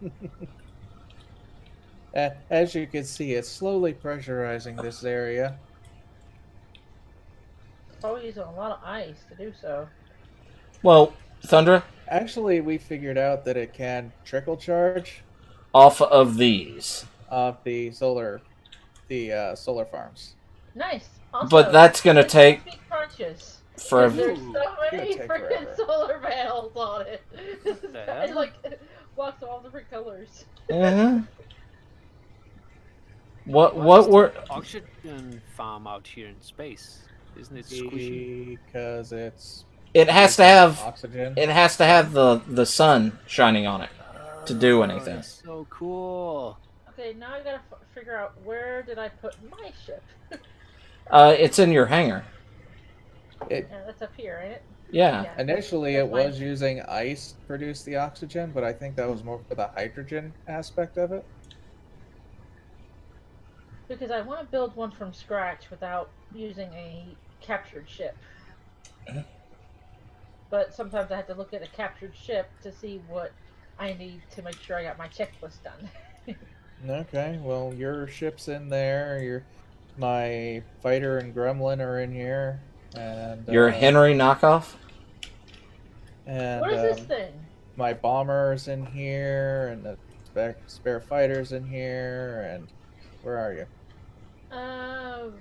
As you can see, it's slowly pressurizing this area. Probably using a lot of ice to do so. Well, Thundra, Actually, we figured out that it can trickle charge off of these. off the solar farms. Nice. Also, But that's gonna this take must be crunches. for There's Ooh, so many it'll take freaking forever. solar panels on it. This is The it's hell? like blocks of all different colors. uh What were oxygen farm out here in space? Isn't it squishy? Because it's it has to have oxygen. the sun shining on it to do Oh, anything. that's so cool. Okay, now I gotta figure out where did I put my ship. It's in your hangar. It That's up here, ain't it? Yeah. initially That's it was using ice to produce the oxygen, but I think that was more for the hydrogen aspect of it. Because I want to build one from scratch without using a captured ship. But sometimes I have to look at a captured ship to see what I need to make sure I got my checklist done. Okay, well your ship's in there. My fighter and gremlin are in here, and Your Henry knockoff? and What is this thing? my bomber's in here, and the spare fighter's in here, and where are you?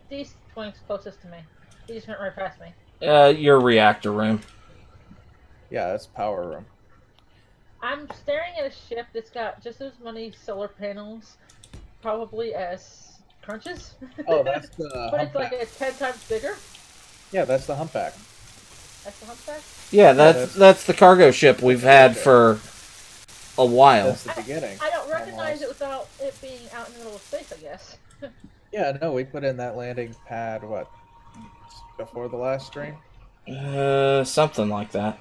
These points closest to me. He just went right past me. Your reactor room. Yeah, that's power room. I'm staring at a ship that's got just as many solar panels, probably as crunches. Oh, that's the But it's humpback. like 10 times bigger. Yeah, that's the humpback. That's the humpback. Yeah, that's- that's the cargo ship we've had for a while. That's the beginning. I don't recognize almost. it without it being out in the middle of space, I guess. Yeah, no, we put in that landing pad, what, before the last stream? Something like that.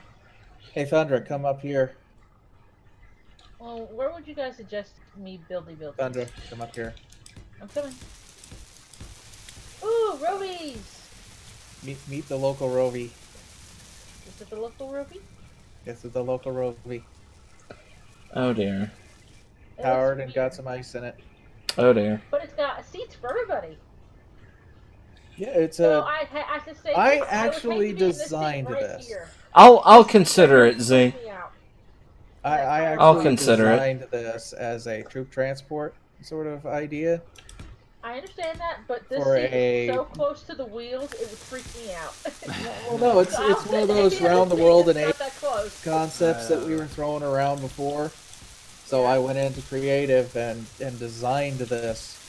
Hey, Thundra, come up here. Well, where would you guys suggest me build? Thundra, come up here. I'm coming. Ooh, rovies! Meet the local Rovie. Is it the local rovie? This is the local Rovie. Oh dear. It Powered looks and got weird, some ice in it. Oh dear. But it's got seats for everybody. Yeah, it's So a. I have to say, I would hate actually to be in this seat designed right this. here. I'll consider it, Z. Freak me out. I I'll actually consider it. designed this as a troop transport sort of idea. I understand that, but this For seat a- is so close to the wheels, it would freak me out. Well, no, it's I'll one of sit those in round the seat world in that's eight not that close. concepts that we were throwing around before. So I went into creative and designed this.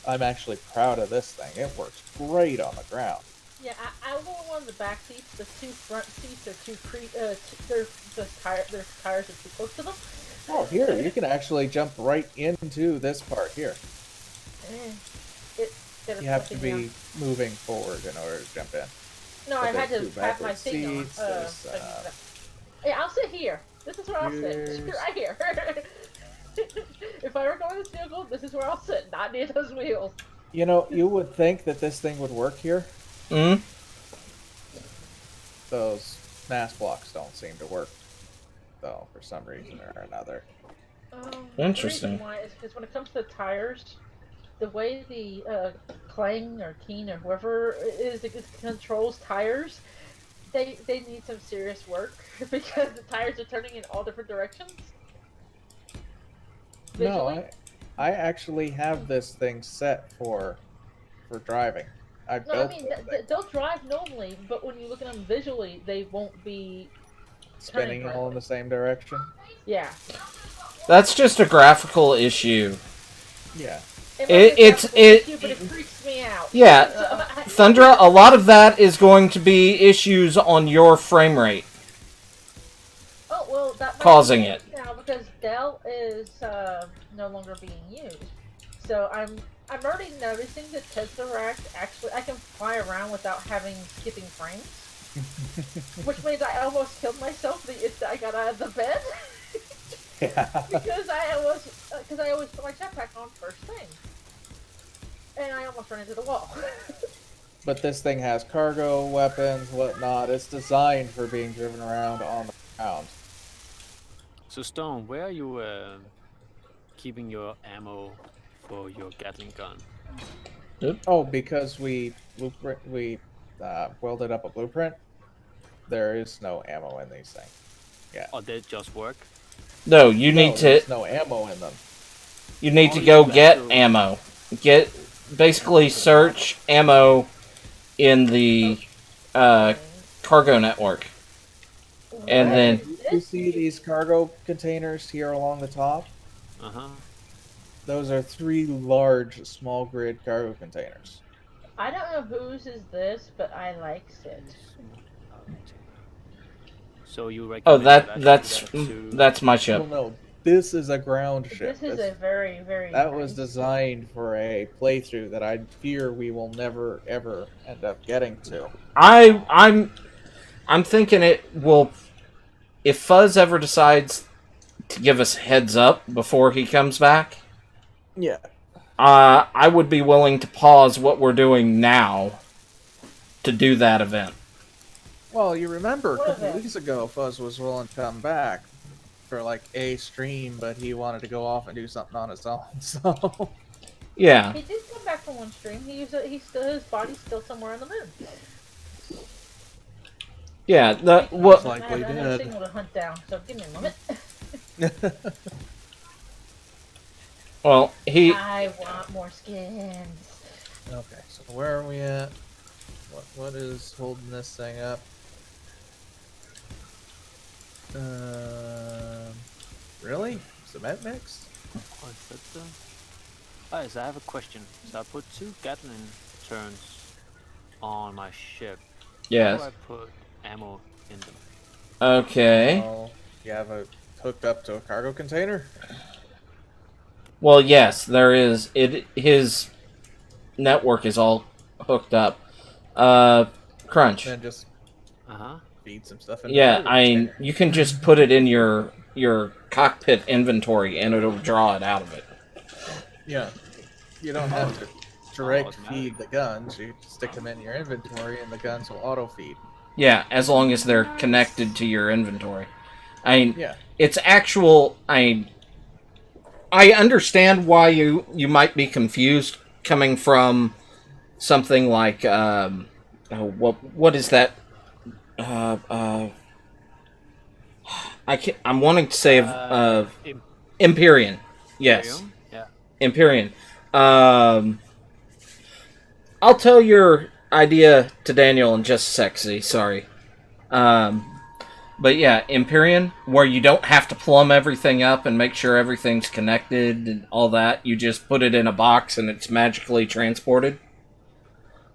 I'm actually proud of this thing. It works great on the ground. Yeah, I want one of the back seats. The two front seats are their tires are too close to them. Oh, here, you can actually jump right into this part here. You have to be moving forward in order to jump in. No, but I had there's to two have my backward thing on. seats, there's, Yeah, I'll sit here. This is where I'll sit. Here's- Right here. If I were going this vehicle, this is where I'll sit, not near those wheels. You know, you would think that this thing would work here. Hmm? Those mass blocks don't seem to work, though, for some reason or another. Interesting. The reason why is because when it comes to tires, the way the Clang or Keen or whoever it is that controls tires, they need some serious work because the tires are turning in all different directions. No, Visually. I actually have this thing set for driving. I No, I built mean this thing, they'll drive normally, but when you look at them visually, they won't be. spinning all in the same direction. Yeah. That's just a graphical issue. Yeah. It might be a It's- graphical issue, but it freaks me out. Yeah, So, Thundra, a lot of that is going to be issues on your frame rate. Oh well, that might causing be it. now because Citadel is no longer being used. So I'm already noticing the Tesseract actually I can fly around without having skipping frames, which means I almost killed myself the instant I got out of the bed Yeah. because I always put my jetpack on first thing, and I almost ran into the wall. But this thing has cargo, weapons, whatnot. It's designed for being driven around on the ground. So Stone, where are you keeping your ammo for your Gatling gun? Oh, because we welded up a blueprint. There is no ammo in these things. Or did it just work? No, you No, need to there's no ammo in them. you need Oh, to you go have get to- ammo. Basically search ammo in the cargo network. And What then- is You this? see these cargo containers here along the top? Uh-huh. Those are 3 large small grid cargo containers. I don't know whose is this, but I likes it. So you Oh, recommend that's my Oh ship. no, this is a ground ship. This is a very, very That was nice- designed for a playthrough that I fear we will never ever end up getting to. I'm thinking it will. If Fuzz ever decides to give us heads up before he comes back, Yeah. I would be willing to pause what we're doing now to do that event. Well, you remember a What couple event? weeks ago, Fuzz was willing to come back for like a stream, but he wanted to go off and do something on his own. So Yeah, He did come back from one stream. His body's still somewhere on the moon. yeah. Most What? likely I have a did. signal to hunt down, so give me a moment. Well, he. I want more skins. Okay, so where are we at? What is holding this thing up? Really? Cement mix? What's that? Oh, so I have a question. So I put 2 Gatling turns on my ship. How Yes. do I put ammo in them? Okay. Well, you have it hooked up to a cargo container? Well, yes, there is. His network is all hooked up. Crunch. Then just Uh-huh. feed some stuff in Yeah, the cargo I mean, container. you can just put it in your cockpit inventory, and it'll draw it out of it. Yeah. You don't have to direct automatic. feed the guns. You stick them in your inventory and the guns will auto feed. Yeah, as long as they're connected to your inventory. I mean, Yeah. it's actual. I understand why you might be confused coming from something like what is that? I'm wanting to say Empyrean. Yes, Imperium? Yeah. Empyrean. I'll tell your idea to Daniel in just a sec. Sorry. But yeah, Empyrean, where you don't have to plumb everything up and make sure everything's connected and all that. You just put it in a box and it's magically transported.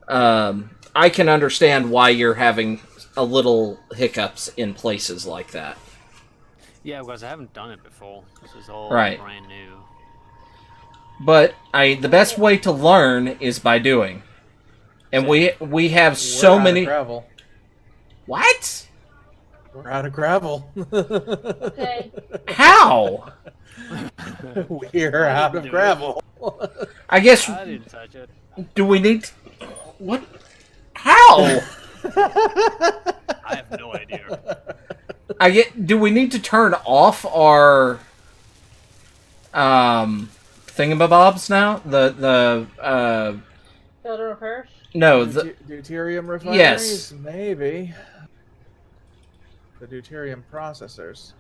I can understand why you're having a little hiccups in places like that. Yeah, because I haven't done it before. This is all Right. brand new. But the best way to learn is by doing. And we have so We're out many. of gravel. What? We're out of gravel. Okay. How? We're out of do it. gravel. I guess. I didn't touch it. Do we need? What? How? I have no idea. Do we need to turn off our thingamabobs now? Filter repairs. No, the Deuterium refineries? Yes. Maybe. The deuterium processors.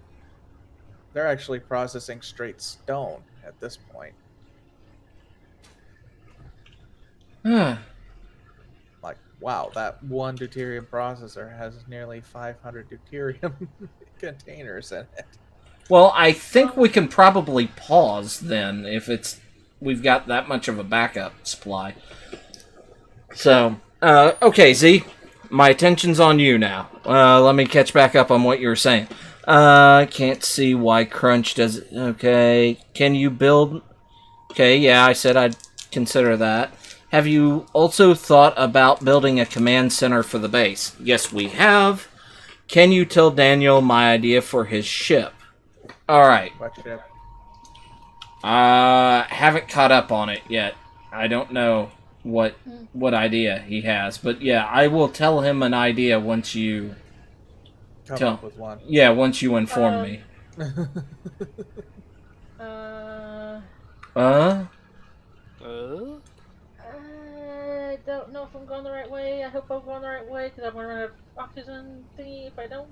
They're actually processing straight stone at this point. Like, wow, that one deuterium processor has nearly 500 deuterium containers in it. Well, I think we can probably pause then if we've got that much of a backup supply. So, okay, Z, my attention's on you now. Let me catch back up on what you were saying. Can't see why Crunch does it. Okay. Can you build... Okay, yeah, I said I'd consider that. Have you also thought about building a command center for the base? Yes, we have. Can you tell Daniel my idea for his ship? Alright. What ship? Haven't caught up on it yet. I don't know what idea he has. But yeah, I will tell him an idea once you... Come Tell- up with one. Yeah, once you inform me. Uh, Uh, I don't know if I'm going the right way. I hope I'm going the right way because I'm gonna run out of oxygen thingy if I don't.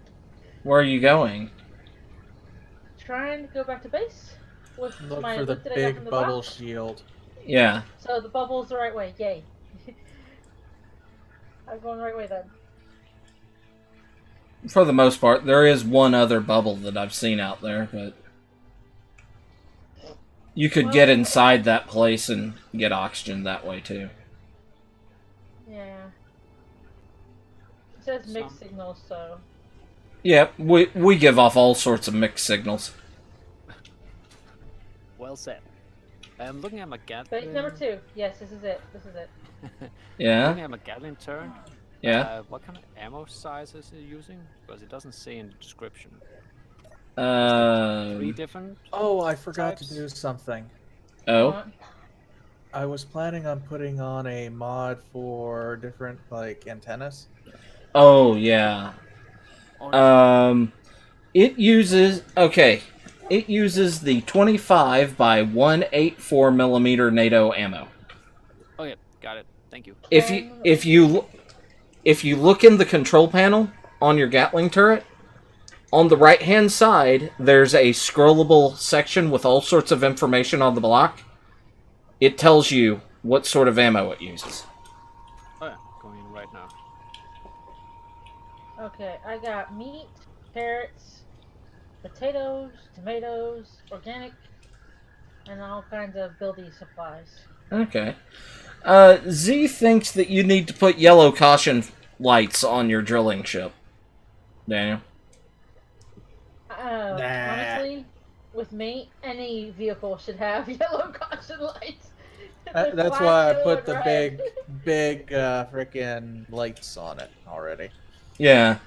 Where are you going? Trying to go back to base with Look my for the loot that I got big from the bubble box. shield. Yeah. So the bubble's the right way. Yay. I'm going the right way then. For the most part, there is one other bubble that I've seen out there, but you could get inside that place and get oxygen that way too. Yeah. It says mixed Some- signals, so. Yeah, we give off all sorts of mixed signals. well said. I'm looking at my Base Gatling. number 2. Yes, this is it. This is it. Yeah, Looking at my Gatling turret. yeah. What kind of ammo size is it using? Because it doesn't say in the description. 3 Um. different. Oh, I forgot to Types? do something. Oh. I was planning on putting on a mod for different like antennas. Oh yeah. It uses It uses the 25 by 184 millimeter NATO ammo. Okay, got it. Thank you. If you look in the control panel on your Gatling turret, on the right hand side, there's a scrollable section with all sorts of information on the block. It tells you what sort of ammo it uses. Oh yeah, going in right now. Okay, I got meat, carrots, potatoes, tomatoes, organic, and all kinds of building supplies. Okay. Z thinks that you need to put yellow caution lights on your drilling ship. Daniel? Honestly, with me, any vehicle should have yellow caution lights. They're That's black, why I yellow, put and the red. big frickin' lights on it already. Yeah.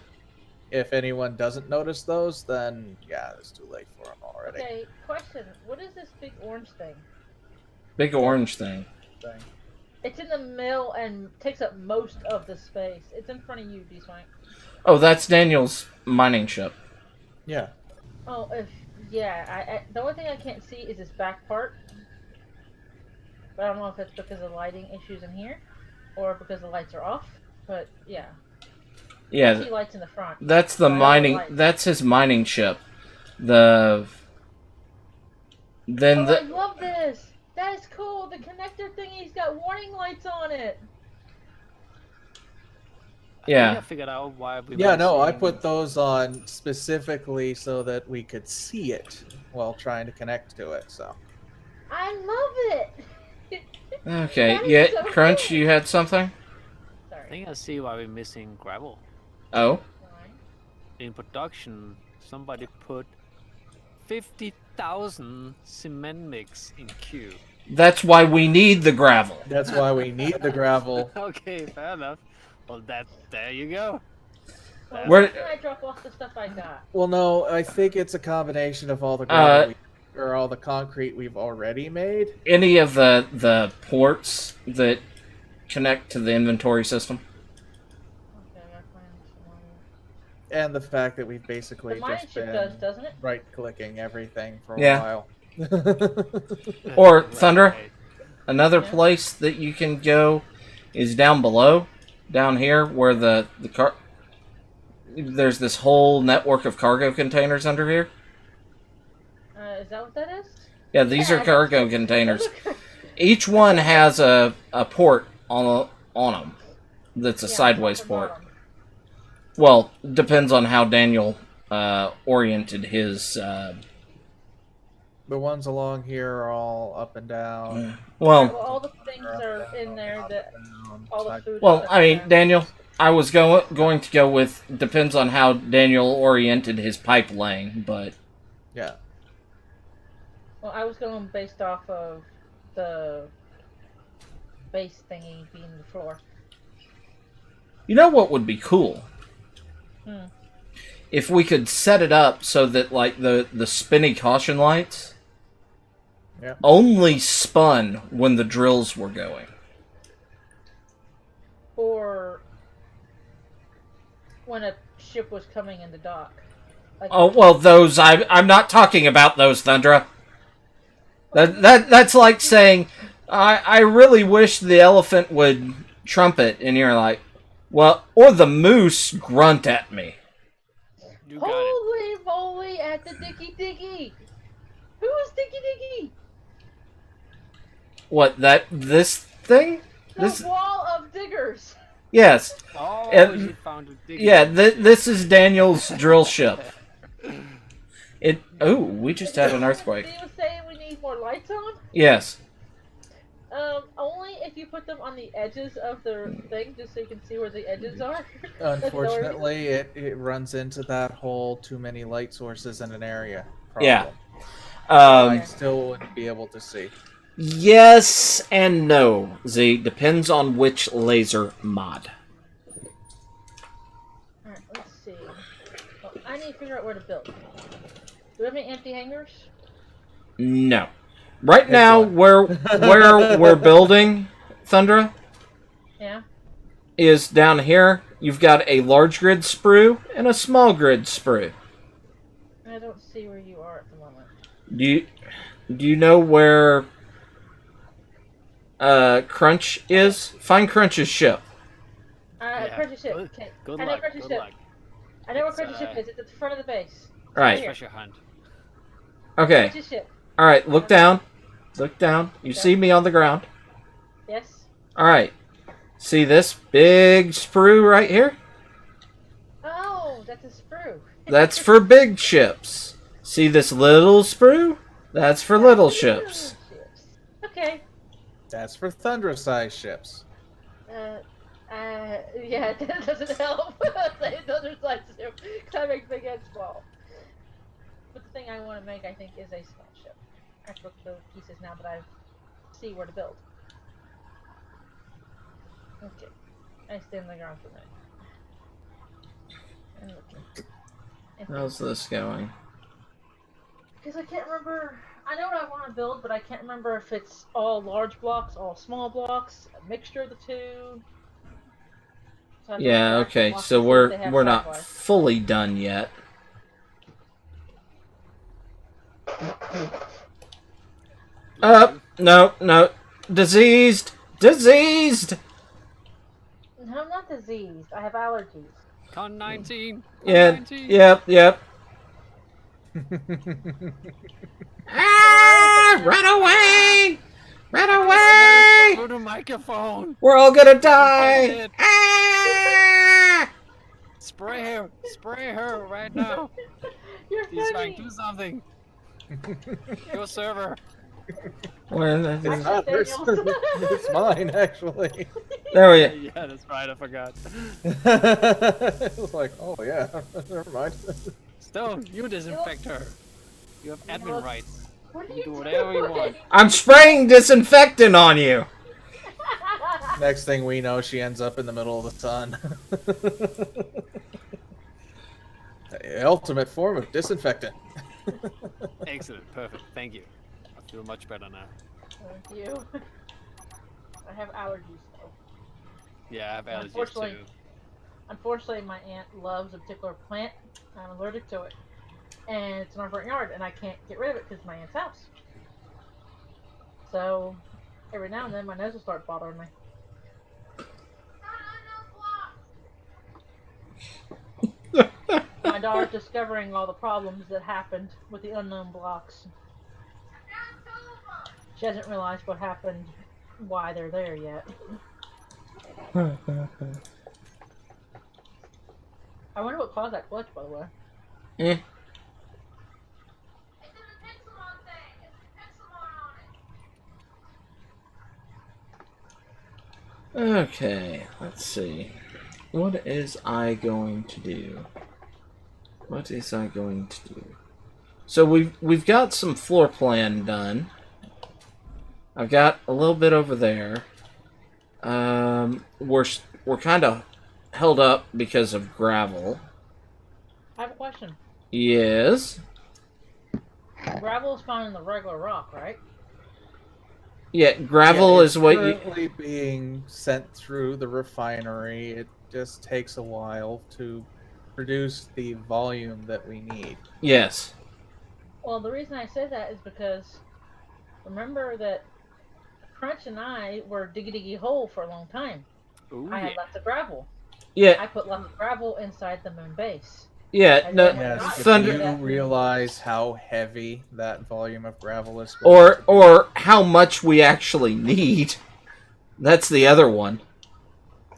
If anyone doesn't notice those, then yeah, it's too late for them already. Okay, question. What is this big orange thing? Big orange thing. Thing. It's in the middle and takes up most of the space. It's in front of you, D-Swank. Oh, that's Daniel's mining ship. Yeah. Oh, I the only thing I can't see is this back part. But I don't know if it's because of lighting issues in here, or because the lights are off. But yeah, I Yeah, see lights in the front. that's the I don't mining. like- That's his mining ship. Then I the love this. That is cool. The connector thingy's got warning lights on it. I think Yeah. I figured out why we. Yeah, weren't no, I seeing- put those on specifically so that we could see it while trying to connect to it. So I love it. okay. That is Yeah, so Crunch, cool. you had something? I Sorry. think I see why we're missing gravel. Oh, In production, somebody put 50,000 cement mix in queue. that's why we need the gravel. that's why we need the gravel. Okay, fair enough. Well, there you go. Well, Where- where can I drop off the stuff I got? Well, no, I think it's a combination of all the gravel or all the concrete we've already made. Any of the ports that connect to the inventory system? Okay, I got plans for mine. And the fact that we've basically The mining just ship been does, doesn't it? right-clicking everything for a Yeah. while. Or Thunder? Right. Another Yeah. place that you can go is down below, down here where the car. There's this whole network of cargo containers under here. Is that what that is? Yeah, these are Yeah. cargo containers. Each one has a port on them. That's a Yeah, sideways top and port. bottom. Well, depends on how Daniel oriented his. The ones along here are all up and down. Well, Well, all the things are in there that all the food. well, and I mean, stuff. Daniel, I was going to go with depends on how Daniel oriented his pipe laying, but Yeah. Well, I was going based off of the base thingy being the floor. you know what would be cool? Hmm. If we could set it up so that like the spinny caution lights Yeah. only spun when the drills were going. Or when a ship was coming into dock. Like, Oh well, those I'm not talking about those, Thundra. That's like saying I really wish the elephant would trumpet, and you're like, well, or the moose grunt at me. You got it. holy moly at the Dicky Dicky! Who is Dicky Dicky? What this thing? The This wall of diggers! yes, Oh, It- you found it. yeah. This is Daniel's drill ship. It. Oh, we just had an earthquake. He was saying we need more lights on? Yes. Only if you put them on the edges of the thing, just so you can see where the edges are. Unfortunately, it runs into that whole too many light sources in an area problem. Yeah. I still wouldn't be able to see. Yes and no. Z depends on which laser mod. Alright, let's see. Well, I need to figure out where to build. Do we have any empty hangars? No. Right now, where we're building, Thundra, Yeah. is down here. You've got a large grid sprue and a small grid sprue. I don't see where you are at the moment. Do you know where Crunch is? Find Crunch's ship. Yeah, Crunch's ship. good- Okay. Good I know luck. Crunch's Good ship. luck. I know where It's, Crunch's ship is. It's at the front of the base. Right. Here. Treasure hunt. Okay. Crunch's ship. All right. Look down. Look down. You see me on the ground. Yes. All right. See this big sprue right here? Oh, that's a sprue. That's for big ships. See this little sprue? That's for little ships. Okay. That's for Thundra-sized ships. Yeah, that doesn't help. Say another size ship, because I make big and small. But the thing I want to make, I think, is a small ship. I have to look at the pieces now that I see where to build. Okay. I stay on the ground for a minute. And looking. How's this going? Because I can't remember. I know what I want to build, but I can't remember if it's all large blocks, all small blocks, a mixture of the two. So I Yeah, looked back okay. and watched So to see we're if they have we're not Firefly. fully done yet. No. Diseased. Diseased. No, I'm not diseased. I have allergies. Con 19. Con Yeah. 19. Yep. Ah! Run away! Run away! Go to microphone. We're all gonna die! It. Ah! Spray her right now. You're He's funny. trying to do something. Your server. Well, It's not hers. It's mine, actually. there we go. Yeah, that's right. I forgot. It was like, oh yeah, never mind. Stone, you disinfect her. You have admin rights. What are You you do whatever you doing? want. I'm spraying disinfectant on you. Next thing we know, she ends up in the middle of the sun. The ultimate form of disinfectant. Excellent. Perfect. Thank you. I feel much better now. Thank you. I have allergies though. Yeah, I have allergies Unfortunately- too. Unfortunately, my aunt loves a particular plant. I'm allergic to it. And it's in our front yard, and I can't get rid of it because it's my aunt's house. So, every now and then, my nose will start bothering me. My daughter's discovering all the problems that happened with the unknown blocks. She hasn't realized what happened, why they're there yet. I wonder what caused that glitch, by the way. Eh. Okay, let's see. What is I going to do? What is I going to do? So we've got some floor plan done. I've got a little bit over there. We're kind of held up because of gravel. I have a question. Yes. Gravel is found in the regular rock, right? Yeah, gravel it's is what you. currently being sent through the refinery. It just takes a while to produce the volume that we need. Yes. Well, the reason I say that is because remember that Crunch and I were diggy hole for a long time. Ooh, I yeah. had lots of gravel. Yeah. I put lots of gravel inside the moon base. Yeah. And No. then- Yes, Thunder. if you realize how heavy that volume of gravel is going to be. Or how much we actually need. That's the other one.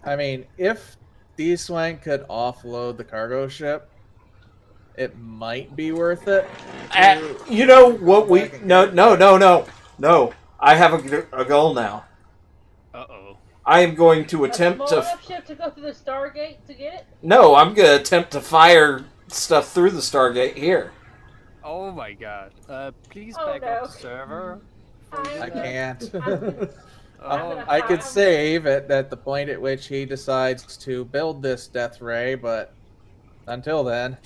I mean, if D-Swank could offload the cargo ship, it might be worth it. You know what we? No. I have a goal now. Uh-oh. I am going to A attempt small to. enough ship to go through the Stargate to get it? No, I'm going to attempt to fire stuff through the Stargate here. Oh my god. Please Oh, back up no. the server. I can't. Oh, I could save at the point at which he decides to build this death ray, but until then.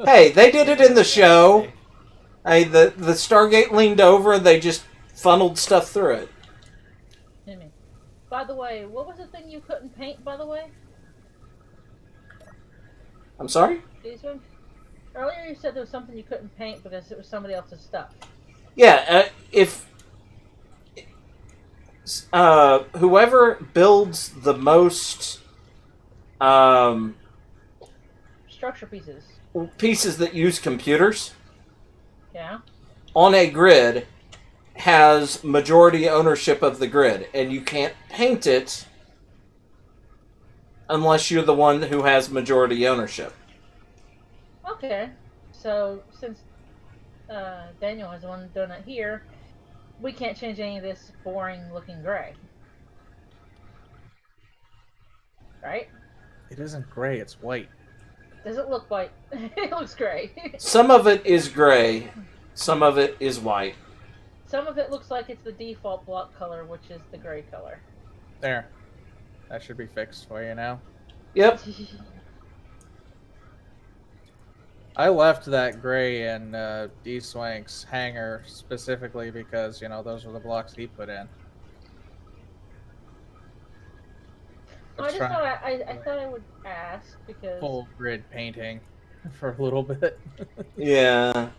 Hey, they did it in the show. Hey, the Stargate leaned over and they just funneled stuff through it. Excuse me. By the way, what was the thing you couldn't paint, by the way? I'm sorry? These ones? Earlier you said there was something you couldn't paint because it was somebody else's stuff. Yeah, if whoever builds the most Structure pieces. pieces that use computers Yeah? on a grid has majority ownership of the grid, and you can't paint it unless you're the one who has majority ownership. Okay. So, since Daniel is the one doing it here, we can't change any of this boring looking gray. Right? It isn't gray, it's white. Does it look white? It looks gray. Some of it is gray, some of it is white. Some of it looks like it's the default block color, which is the gray color. There. That should be fixed for you now. Yep. I left that gray in D-Swank's hangar specifically because, those were the blocks he put in. I just thought I thought I would ask because Full grid painting for a little bit. Yeah.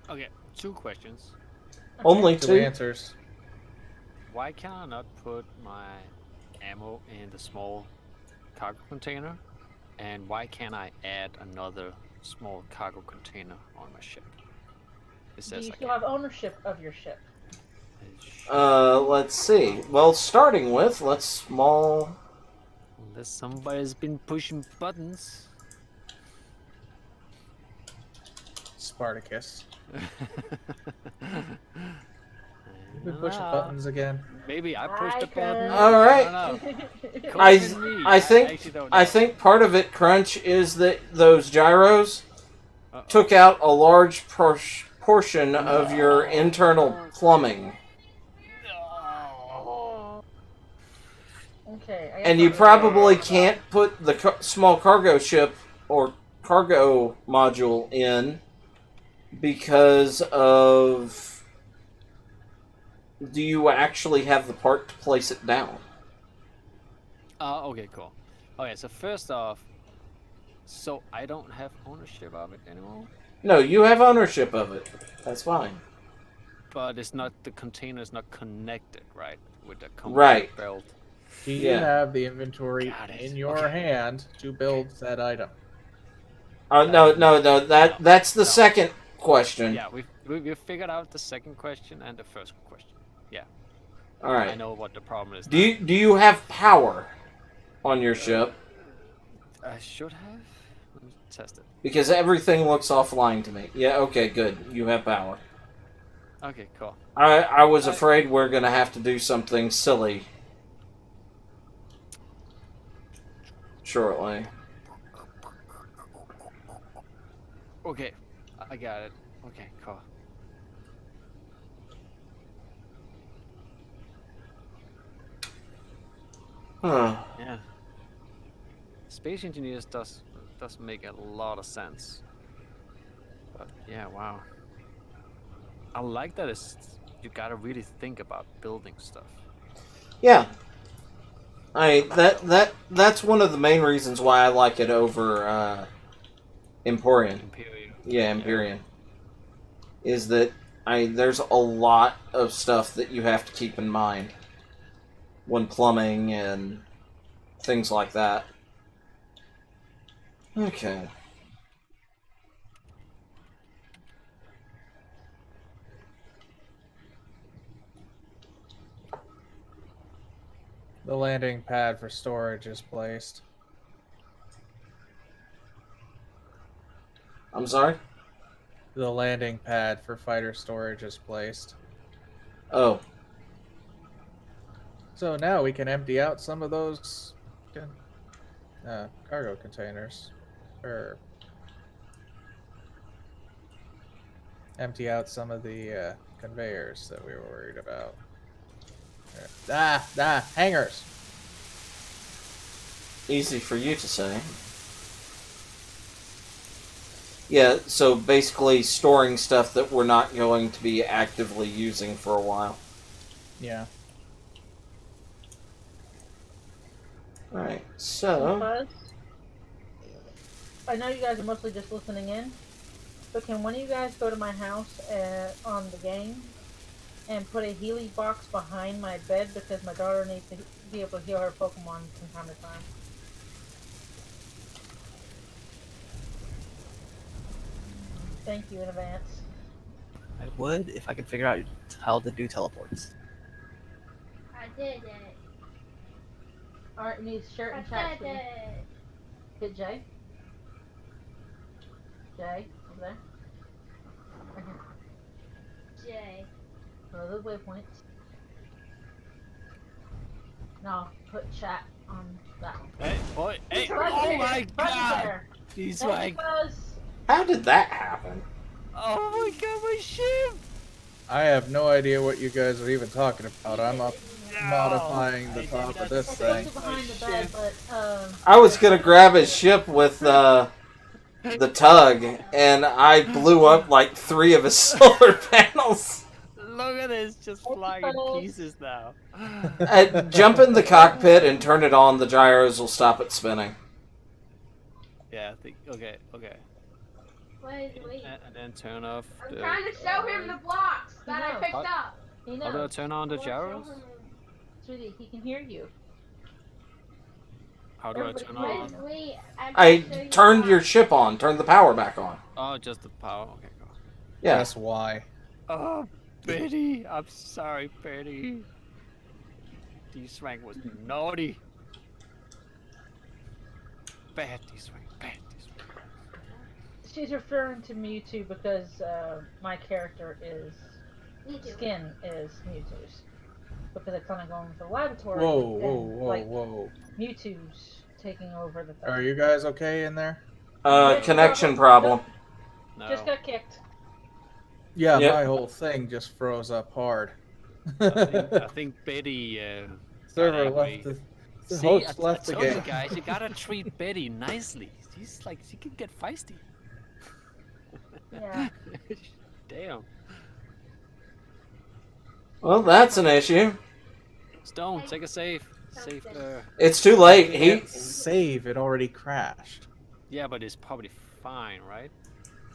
okay, 2 questions. Only Two two. answers. Why can I not put my ammo in the small cargo container? And why can't I add another small cargo container on my ship? It do says you I still can. have ownership of your ship? Let's see. Well, starting with, let's small. Unless somebody's been pushing buttons. Spartacus. You've been pushing buttons again. Maybe I pushed a I button. can- All right. I don't know. Could I have been me. actually don't know. think part of it, Crunch, is that those gyros Uh-oh. took out a large portion of your internal plumbing, Okay. I and you probably can't put the small cargo ship or cargo module in because of. Do you actually have the part to place it down? Okay, cool. Okay, so first off, so I don't have ownership of it anymore, No, you have ownership of it. That's fine. but it's not the container is not connected, right, with the conveyor Right. belt. Do you Yeah. have the inventory Got it. in your Okay. hand to build that item? No. That's the No. second question. Yeah, we've figured out the second question and the first question. All I right. know what the problem is. Do you have power on your ship? I should have. Let me test it. Because everything looks offline to me. Yeah. Okay. Good. You have power. Okay, cool. I was afraid we're gonna have to do something silly. shortly. Okay, I got it. Okay, cool. Huh. Yeah. Space engineers does make a lot of sense. But yeah, wow. I like that you gotta really think about building stuff. Yeah. That's one of the main reasons why I like it over Emporion. Imperial. Yeah, Empyrean. Is that there's a lot of stuff that you have to keep in mind when plumbing and things like that. Okay. The landing pad for storage is placed. I'm sorry? The landing pad for fighter storage is placed. Oh. So now we can empty out some of those cargo containers. Or empty out some of the conveyors that we were worried about. Hangars! Easy for you to say. Yeah, so basically storing stuff that we're not going to be actively using for a while. Yeah. Alright, so... Buzz, I know you guys are mostly just listening in, but can one of you guys go to my house on the game and put a Healy box behind my bed because my daughter needs to be able to heal her Pokemon from time to time? Thank you in advance. I would if I could figure out how to do teleports. I did it. Alright, needs shirt I and chat did screen. it. Hit Jay. Jay, over there. Right here. Jay. Go to the waypoints. No, put chat on that one. Hey, boy, hey! Right Oh there, my right god! there. He's Thank like, you, Buzz. How did that happen? oh my god, my ship! I have no idea what you guys are even talking about. I'm up No. modifying the I top did of this It's thing. also behind the bed, but I was gonna grab his ship with the tug, and I blew up like 3 of his solar panels. Look at this, just flying in Buzz. pieces now. Jump in the cockpit and turn it on, the gyros will stop it spinning. Yeah, I think, okay. Wait. And then turn off I'm the... trying to show him the blocks that I No. picked What? up. he How do I knows. turn on the Go show gyros? him. Sweetie, he can hear you. How do I Everybody turn wait. on? Wait. I gotta show you turned the your blocks. ship on, turned the power back on. Oh, just the power. Okay, go. Yeah. That's why. Oh, Betty, I'm sorry, Betty. D-Swank was naughty. Bad D-Swank, bad D-Swank. She's referring to Mewtwo because my character is Me too. skin is Mewtwo's. Because I kind of going with the laboratory. Whoa, and, like, whoa. Mewtwo's taking over the thing. Are you guys okay in there? Connection problem. No. Just got kicked. Yeah, Yep. my whole thing just froze up hard. I think Betty Server got angry. left the See, host I left the told you game. guys, you gotta treat Betty nicely. She can get feisty. Yeah. Damn. Well, that's an issue. Stone, take a save. Save. It's too late. Can't save, it already crashed. Yeah, but it's probably fine, right?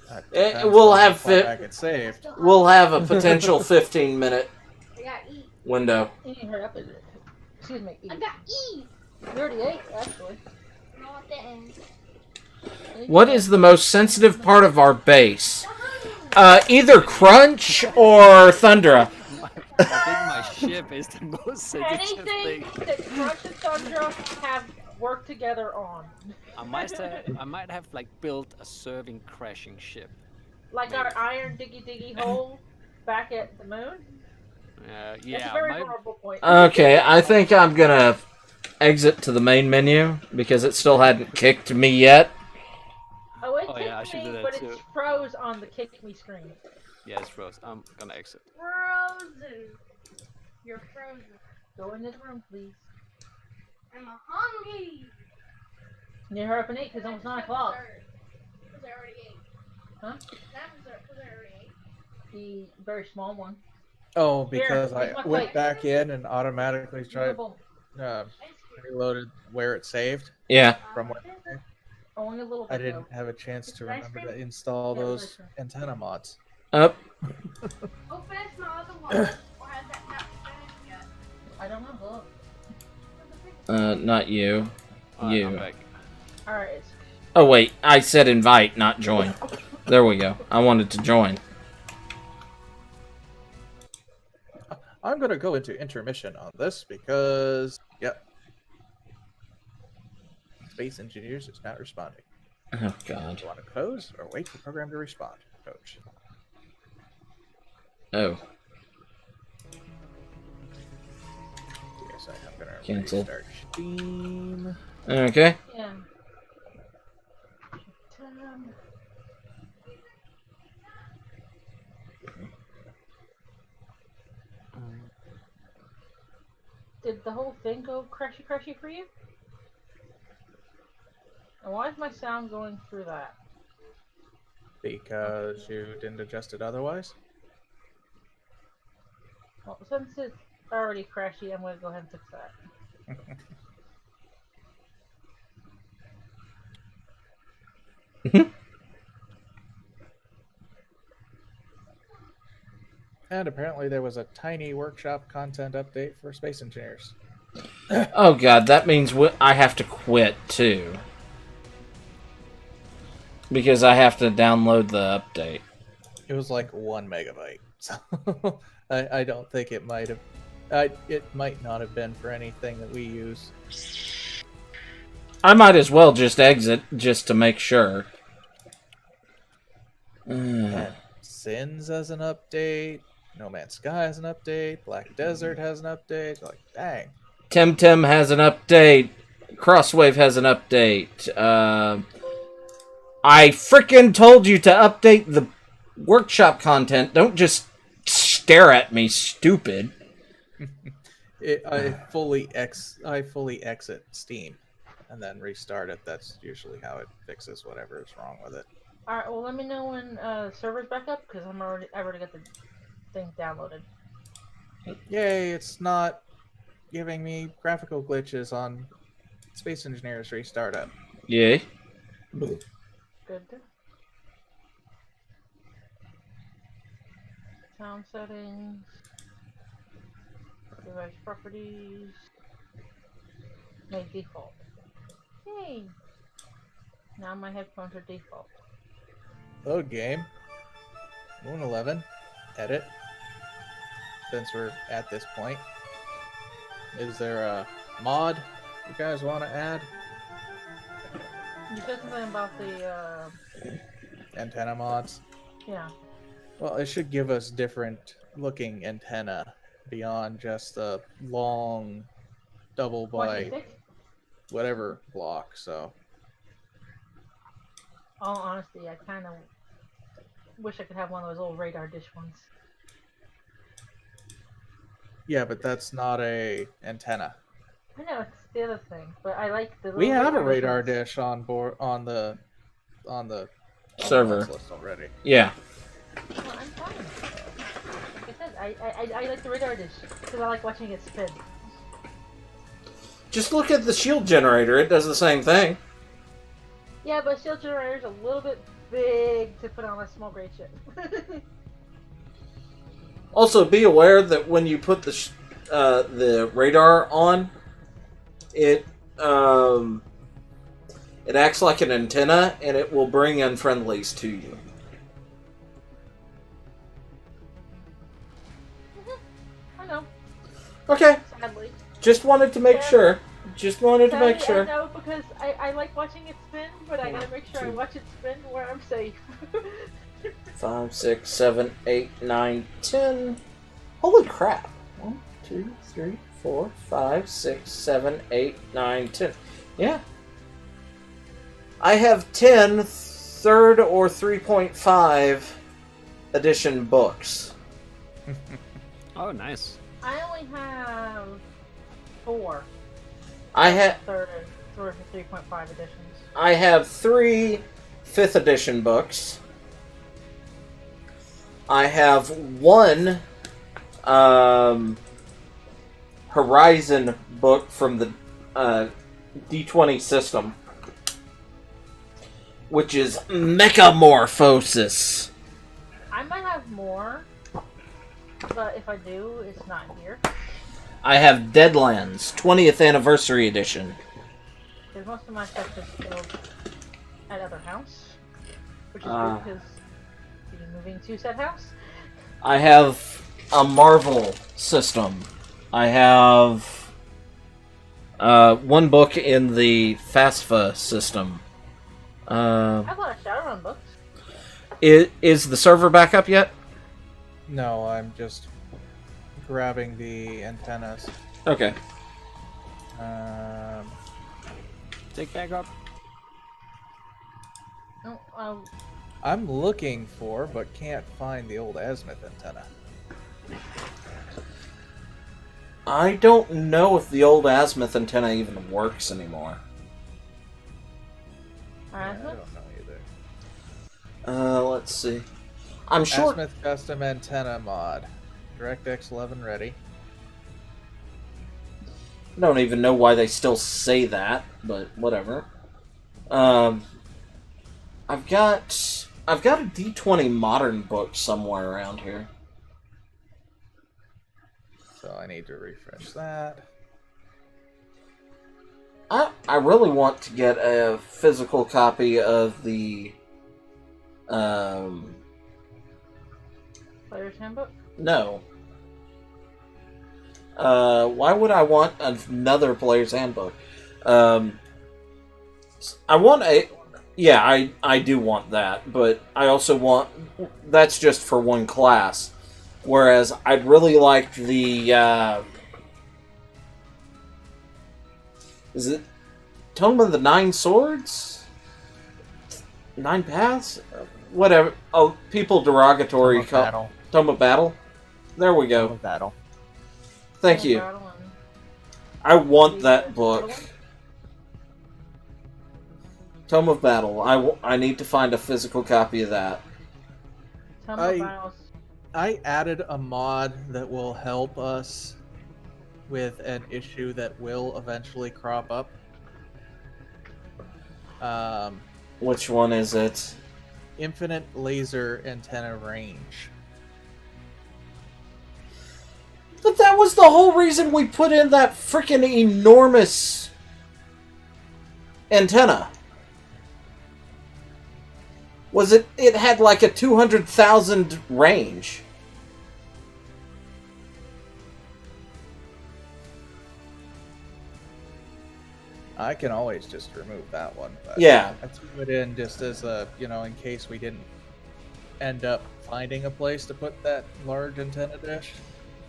That It depends will on have how far fit- back it saved. We'll have a potential 15-minute I got E. window. You need to hurry up. Excuse me. I got E. You already ate, actually. No, I didn't. What is the most sensitive part of our base? Either Crunch or Thundra. I think my ship is the most sensitive Anything thing. that Crunch and Thundra have worked together on? I might have like built a serving crashing ship. Like our iron diggy hole back at the moon? That's a Yeah, very my, vulnerable point. Okay, I think I'm gonna exit to the main menu because it still hadn't kicked me yet. Oh, it Oh, kicked yeah, I should me, do that but too. it's froze on the kick me screen. Yeah, it's froze. I'm gonna exit. Frozen. You're frozen. Go into the room, please. I'm hungry. You hurry up and eat, because it's almost 9 o'clock. Was I already ate? Huh? Was I already ate? The very small one. Oh, because here's my I went plate. back in and automatically tried Boom. uh, Ice cream. reloaded where it saved Yeah. from what Only a little bit. I didn't though. have a chance to Ice remember cream? to install Yeah, those ice cream. antenna mods. Up. Open my other one. Or has that not finished yet? I don't know. Look. Not you. Alright, You. I'm back. Alright. Oh wait, I said invite, not join. There we go. I wanted to join. I'm gonna go into intermission on this because, yep, Space Engineers is not responding. Oh god. Do you want to close or wait for the program to respond, Coach? Oh. Yes, I'm gonna Cancel. restart Steam. Okay. Yeah. Did the whole thing go crashy for you? And why is my sound going through that? Because you didn't adjust it otherwise? Well, since it's already crashy, I'm going to go ahead and fix that. And apparently there was a tiny workshop content update for Space Engineers. Oh god, that means I have to quit too. Because I have to download the update. It was like 1 megabyte. So I don't think it might have. It might not have been for anything that we use. I might as well just exit just to make sure. And Sins has an update. No Man's Sky has an update. Black Desert has an update. Like, dang. Temtem has an update. Crosswave has an update. I frickin' told you to update the workshop content. Don't just stare at me, stupid. I fully exit Steam and then restart it. That's usually how it fixes whatever is wrong with it. Alright, well let me know when the server's back up, because I already got the thing downloaded. Yay, it's not giving me graphical glitches on Space Engineers Restartup. Yay. Good. Sound settings. Device properties. Make default. Yay! Now my headphones are default. Load game. Moon 11. Edit. Since we're at this point. Is there a mod you guys want to add? You said something about the, Antenna mods? yeah. Well, it should give us different looking antenna beyond just the long double by Stick? whatever block, so. All honesty, I kind of wish I could have one of those little radar dish ones. Yeah, but that's not a antenna. I know, it's the other thing, but I like the We little have a radar ones. dish on board on the Server. list already. Yeah. Well, I'm fine. Like I said, I like the radar dish, because I like watching it spin. Just look at the shield generator. It does the same thing. Yeah, but shield generator's a little bit big to put on a small grade ship. Also, be aware that when you put the radar on, it acts like an antenna, and it will bring unfriendlies to you. I know, Okay, sadly. just wanted to make Yeah. sure. Just wanted to make Sadly, I sure. know because I like watching it spin, but I gotta make sure I watch it spin where I'm safe. 5, 6, 7, 8, 9, 10. Holy crap. 1, 2, 3, 4, 5, 6, 7, 8, 9, 10. Yeah. I have 10 third or 3.5 edition books. Oh, nice. I only have 4 I have third or 3.5 editions. I have 3 5th edition books. I have 1 Horizon book from the D20 system, which is Mechamorphosis. I might have more, but if I do, it's not here. I have Deadlands 20th Anniversary Edition. Because most of my stuff is still at other house, which is weird because you're moving to said house. I have a Marvel system. I have 1 book in the FASFA system. I have a lot of Shadowrun books. Is the server back up yet? No, I'm just grabbing the antennas. Okay. Take back up. No, I'm looking for, but can't find the old azimuth antenna. I don't know if the old azimuth antenna even works anymore. I Azimuth? don't know either. Let's see. I'm sure. Azimuth custom antenna mod. DirectX 11 ready. Don't even know why they still say that, but whatever. I've got a D20 modern book somewhere around here. So I need to refresh that. I really want to get a physical copy of the Player's Handbook? no. Why would I want another player's handbook? I want a... Yeah, I do want that, but I also want... That's just for one class. Whereas I'd really like the... is it Tome of the Nine Swords? 9 Paths? Whatever. Oh, people derogatory Tome of call... Battle. Tome of Battle? There we Tome go. of Battle. Thank you. I want that book. Tome of Battle. I need to find a physical copy of that. Tome of Battles. I added a mod that will help us with an issue that will eventually crop up. Which one is it? Infinite laser antenna range. But that was the whole reason we put in that freaking enormous antenna. Was it had like a 200,000 range. I can always just remove that one. But Yeah. I threw it in just as a, in case we didn't end up finding a place to put that large antenna dish.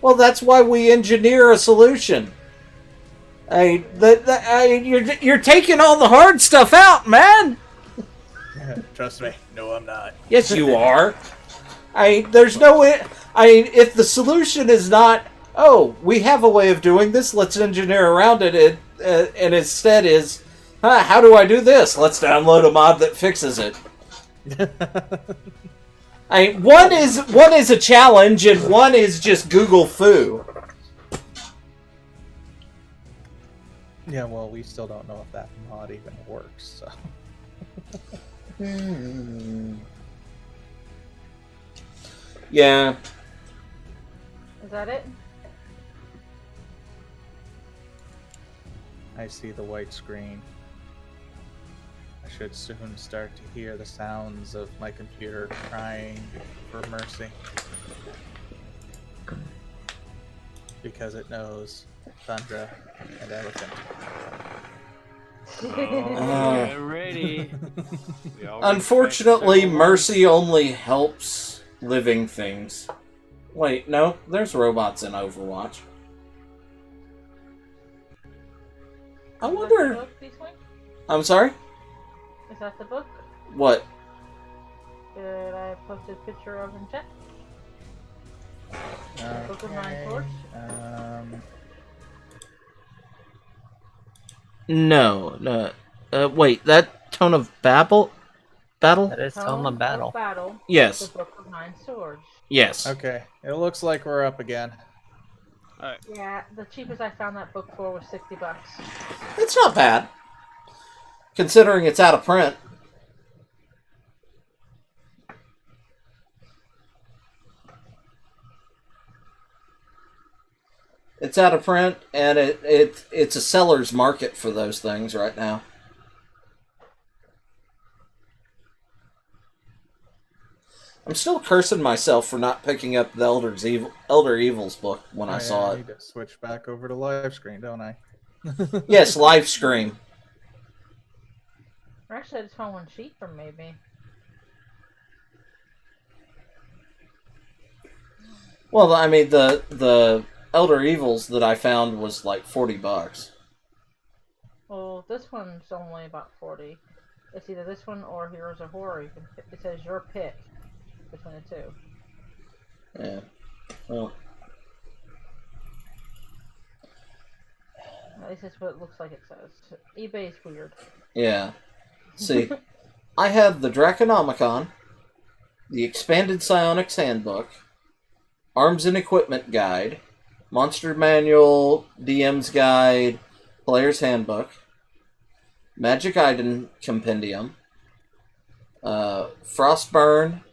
Well, that's why we engineer a solution. You're taking all the hard stuff out, man. Trust me. No, I'm not. Yes, you are. There's no way. If the solution is not, oh, we have a way of doing this, let's engineer around it, and instead is, how do I do this? Let's download a mod that fixes it. One is a challenge, and one is just Google foo. Yeah, well, we still don't know if that mod even works, so. Yeah. Is that it? I see the white screen. I should soon start to hear the sounds of my computer crying for mercy. Because it knows Thundra and Elephant. Oh, get ready. We all Unfortunately, refreshed mercy only helps living things. Wait, no, there's robots in Overwatch. I Is that the wonder. book, Beastwing? I'm sorry. Is that the book? What? Did I post a picture of in chat? Book of Nine Swords? No, no. Wait, that Tone of Battle? That is Tome Tome of Battle. The Yes. Book of Nine Swords. Yes. Okay, it looks like we're up again. Alright. Yeah, the cheapest I found that book for was $60. It's not bad, considering it's out of print. It's out of print, and it's a seller's market for those things right now. I'm still cursing myself for not picking up the Elder Evils book when I saw I it. need to switch back over to live screen, don't I? Yes, live stream. Or actually, I just found one sheet from maybe. Well, I mean, the Elder Evils that I found was like $40. Well, this one's only about 40. It's either this one or Heroes of Horror. You can pick, it says your pick between the two. Yeah. Well, At least that's what it looks like it says. eBay is weird. yeah. See, I have the Draconomicon, the Expanded Psionics Handbook, Arms and Equipment Guide, Monster Manual, DM's Guide, Player's Handbook, Magic Item Compendium, Frostburn,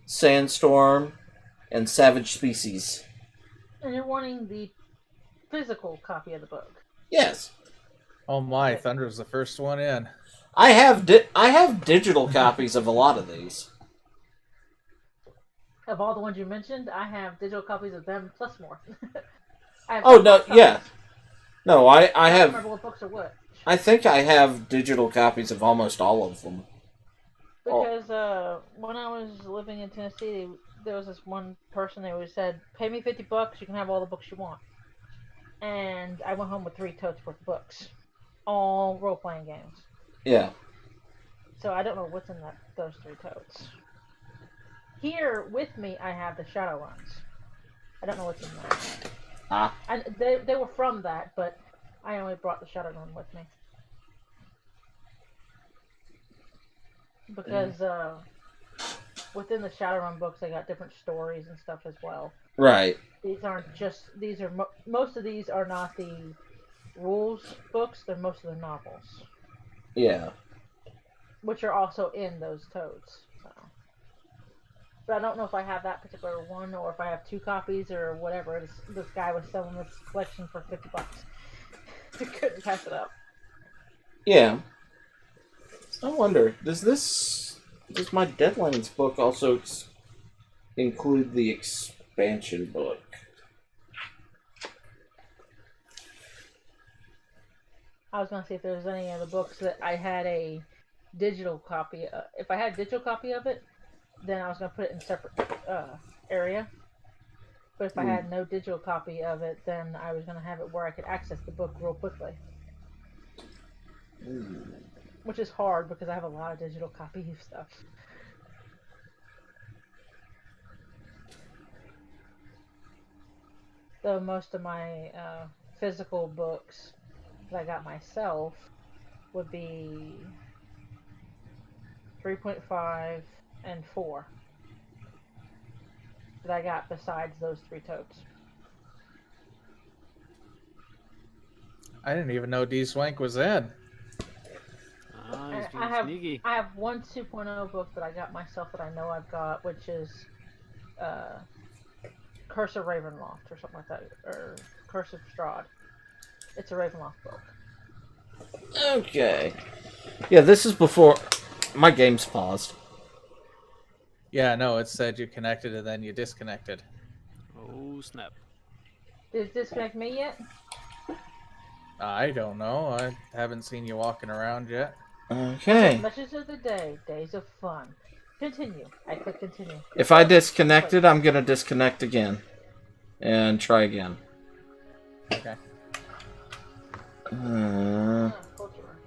Sandstorm, and Savage Species. And you're wanting the physical copy of the book. Yes. Oh my, Thunder's the first one in. I have digital copies of a lot of these. Of all the ones you mentioned, I have digital copies of them plus more. I have Oh no, copies. yeah. No, I I don't have remember what books are what. I think I have digital copies of almost all of them. Because when I was living in Tennessee, there was this one person who said, "Pay me $50, you can have all the books you want." And I went home with 3 totes worth of books, all role playing games. Yeah. So I don't know what's in those 3 totes. Here with me, I have the Shadowruns. I don't know what's in there. Ah. And they were from that, but I only brought the Shadowrun with me. Because within the Shadowrun books, I got different stories and stuff as well. Right. These aren't just, these are, most of these are not the rules books, they're most of the novels. Yeah. Which are also in those totes. So. But I don't know if I have that particular one or if I have 2 copies or whatever. This guy was selling this collection for $50. I couldn't pass it up. Yeah. I wonder, does my Deadlands book also include the expansion book? I was going to see if there was any of the books that I had a digital copy of. If I had a digital copy of it, then I was going to put it in a separate area. But if I had no digital copy of it, then I was going to have it where I could access the book real quickly. Which is hard because I have a lot of digital copies of stuff. Though most of my physical books that I got myself would be 3.5 and 4 that I got besides those 3 totes. I didn't even know D Swank was in. Ah, he's being I have sneaky. I have one 2.0 book that I got myself that I know I've got, which is Curse of Ravenloft or something like that, or Curse of Strahd. It's a Ravenloft book. Okay. Yeah, this is before my game's paused. Yeah, no, it said you connected and then you disconnected. Oh, snap. Did it disconnect me yet? I don't know. I haven't seen you walking around yet. Okay. Messages of the day, days of fun. Continue. I click continue. If I disconnected, I'm gonna disconnect again. And try again. Okay. Culture.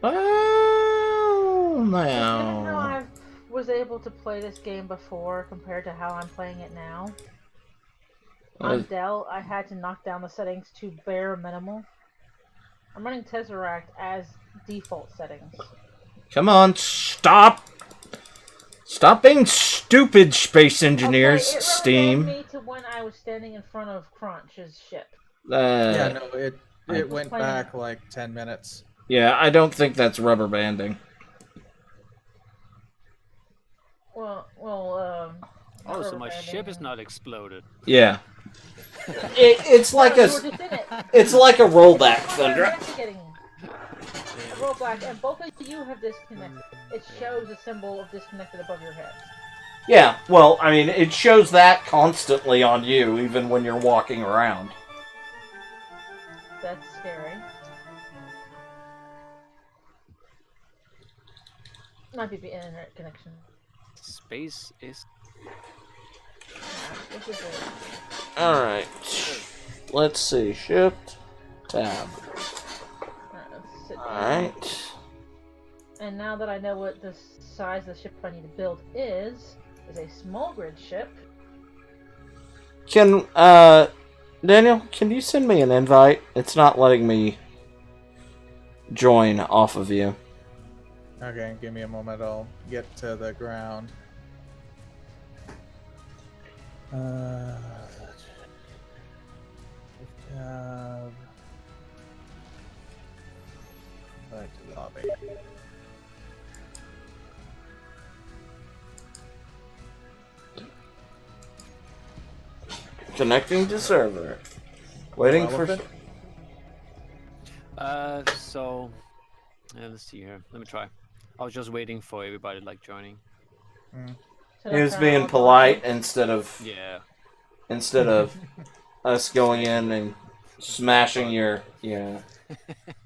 Oh, Given how no. I was able to play this game before compared to how I'm playing it now, on Dell, I had to knock down the settings to bare minimal. I'm running Tesseract as default settings. Come on, stop! Stop being stupid, space engineers, Okay, it Steam. relegated me to when I was standing in front of Crunch's ship. Yeah, no, it I- went back like 10 minutes. Yeah, I don't think that's rubber banding. Well, not Oh, so rubber my banding. ship is not exploded. Yeah. It's like You a were just in it. it's like a rollback We're thunder. investigating. A rollback, and both of you have disconnected. It shows a symbol of disconnected above your heads. Yeah, well, I mean, it shows that constantly on you, even when you're walking around. That's scary. Might be the internet connection. Space is. This is it. Alright. Let's see. Shift. Tab. Alright, let's sit down. Alright. And now that I know what the size of the ship I need to build is a small grid ship. Can, Daniel, can you send me an invite? It's not letting me join off of you. Okay, give me a moment. I'll get to the ground. Back to the lobby. Connecting to server. Waiting for... Elephant? So. Let's see here. Let me try. I was just waiting for everybody like joining. So He was that's being all polite done. instead of us going in and smashing your,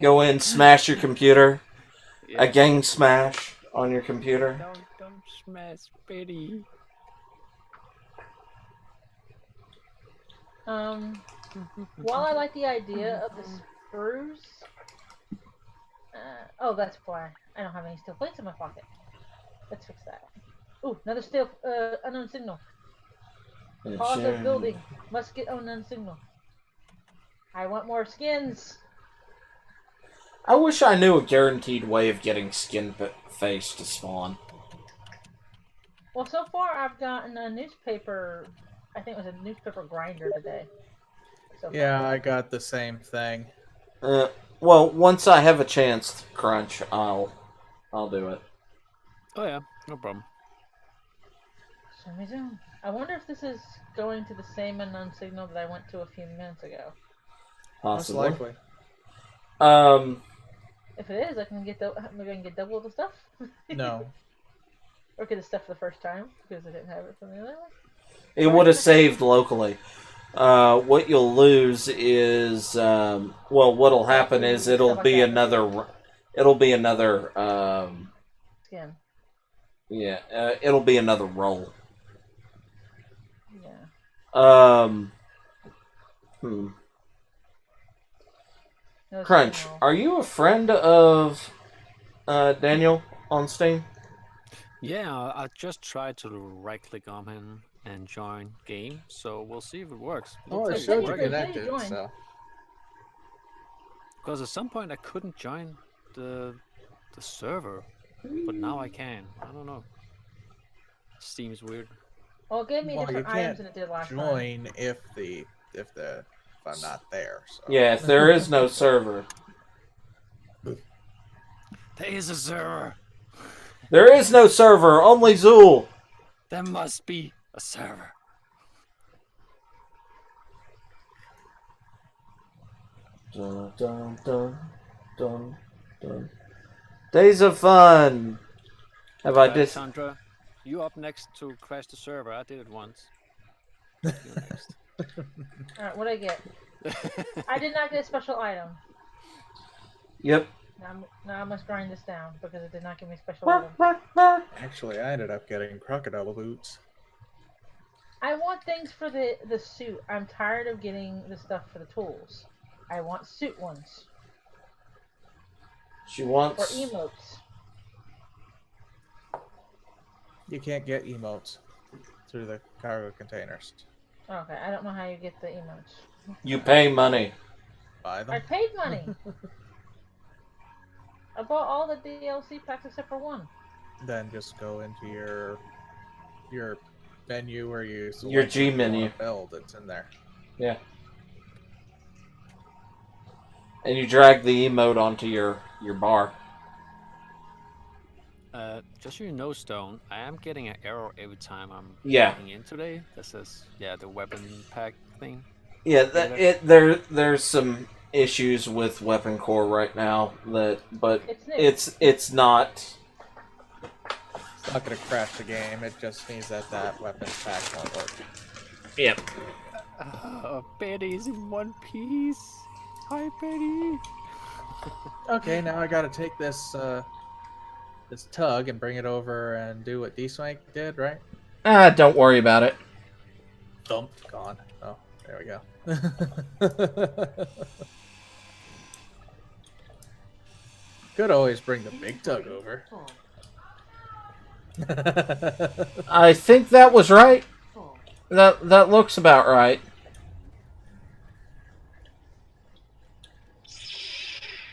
go in, smash your computer, a gang smash on your computer. Don't smash Betty. While I like the idea of the sprues, oh, that's why I don't have any steel plates in my pocket. Let's fix that. Ooh, another steel unknown signal. Pause of building. Must get unknown signal. I want more skins. I wish I knew a guaranteed way of getting skin face to spawn. Well, so far I've gotten a newspaper. I think it was a newspaper grinder today. So Yeah, far. I got the same thing. Well, once I have a chance to crunch, I'll do it. Oh yeah, no problem. Show me zoom. I wonder if this is going to the same unknown signal that I went to a few minutes ago. Most Possibly. likely. If it is, I can get maybe I can get double the stuff. No. Or get the stuff for the first time because I didn't have it from the other one. It would have saved locally. What you'll lose is, well, what'll happen is it'll be another, Skin. yeah, it'll be another roll. Yeah. No Crunch, signal. are you a friend of Daniel on Steam? Yeah, I just tried to right click on him and join game, so we'll see if it works. Oh, it Looks showed like you it's working. connected, join. so. Because at some point I couldn't join the server, but now I can. I don't know. Seems weird. Well, it gave me Well, different you items can't than it did last time. join if I'm not there. So. Yeah, if there is no server. There is a server. There is no server, only Zool. There must be a server. Dun, dun, dun, dun, dun. Days of fun. Have I just? Sandra, you up next to crash the server? I did it once. You're next. Alright, what'd I get? I did not get a special item. Yep. Now I must grind this down because it did not give me a special item. Actually, I ended up getting crocodile boots. I want things for the suit. I'm tired of getting the stuff for the tools. I want suit ones. She Or wants. emotes. You can't get emotes through the cargo containers. Okay, I don't know how you get the emotes. You pay money. Buy I them. paid money. I bought all the DLC packs except for one. Then just go into your menu where you select Your what G you wanna menu. build. It's in there. Yeah. And you drag the emote onto your bar. Just so you know, Stone, I am getting an error every time I'm Yeah. logging in today. That says, yeah, the weapon pack thing. Yeah, Data. there's some issues with Weapon Core right now but It's new. it's not. It's not going to crash the game. It just means that weapons pack won't work. Yep. Betty's in one piece. Hi, Betty. Okay, now I got to take this this tug and bring it over and do what D-Swank did, right? Don't worry about it. Thump, gone. Oh, there we go. Could always bring the big tug over. Full. I think that was right. Full. That looks about right.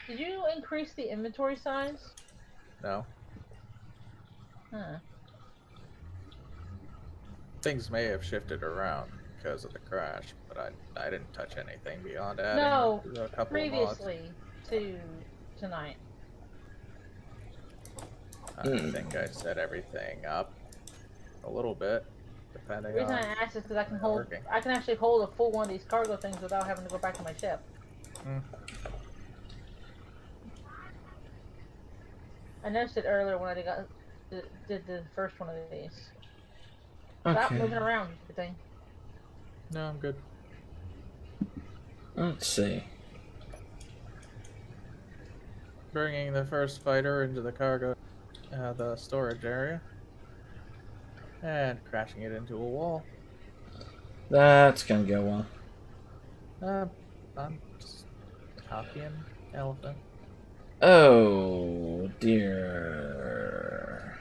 Did you increase the inventory size? No. Huh. Things may have shifted around because of the crash, but I didn't touch anything beyond adding No, a couple of mods. previously to tonight. I think I set everything up a little bit, depending The reason on. I asked is because I can hold, working. I can actually hold a full one of these cargo things without having to go back to my ship. Hmm. I noticed it earlier when I did the first one of these. Stop Okay. moving around, stupid thing. No, I'm good. Let's see. Bringing the first fighter into the cargo, the storage area, and crashing it into a wall. That's gonna go well. I'm just copying elephant. Oh dear.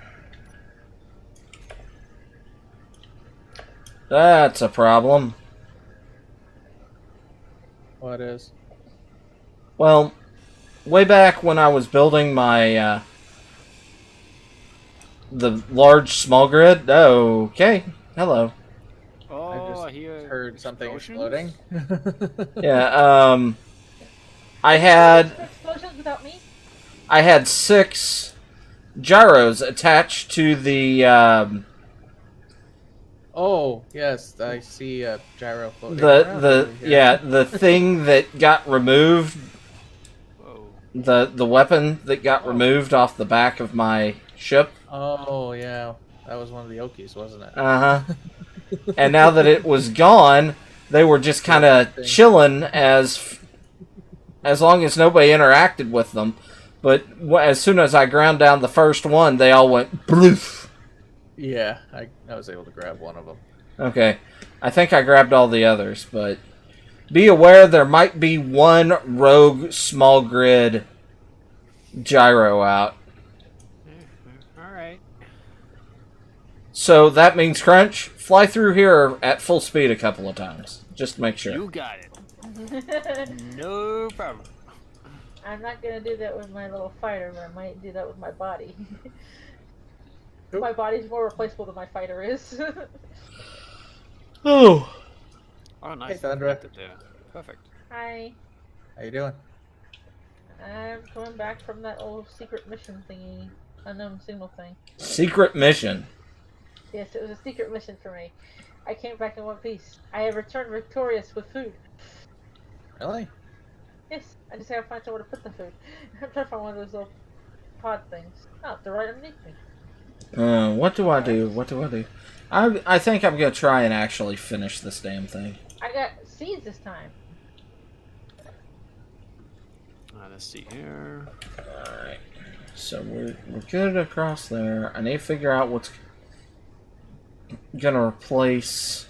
That's a problem. What is? Well, way back when I was building my the large small grid. Okay, hello. Oh, I I hear Heard something explosions? exploding. Yeah. I had Explosions without me? 6 gyros attached to the Oh yes, I see a gyro floating around over here. the thing that got removed, Whoa. the weapon that got Oh. removed off the back of my ship. Oh yeah, that was one of the Okies, wasn't it? Uh-huh. And now that it was gone, they were just kind of chilling as long as nobody interacted with them. But as soon as I ground down the first one, they all went bloof. Yeah, I was able to grab one of them. Okay. I think I grabbed all the others, but be aware there might be one rogue small grid gyro out. All right. So that means, Crunch, fly through here at full speed a couple of times. Just to make sure. You got it. No problem. I'm not gonna do that with my little fighter, but I might do that with my body. Oop. My body's more replaceable than my fighter is. Oh. Oh, nice. Hey, Sandra. Connected there. Perfect. Hi. How you doing? I'm coming back from that old secret mission thingy. Unknown signal thing. Secret mission. Yes, it was a secret mission for me. I came back in one piece. I have returned victorious with food. Really? Yes, I just gotta find somewhere to put the food. I'm trying to find one of those little pod things. Oh, they're right underneath me. What do I do? What do I do? I think I'm gonna try and actually finish this damn thing. I got seeds this time. Let's see here. Alright. So we're good across there. I need to figure out what's gonna replace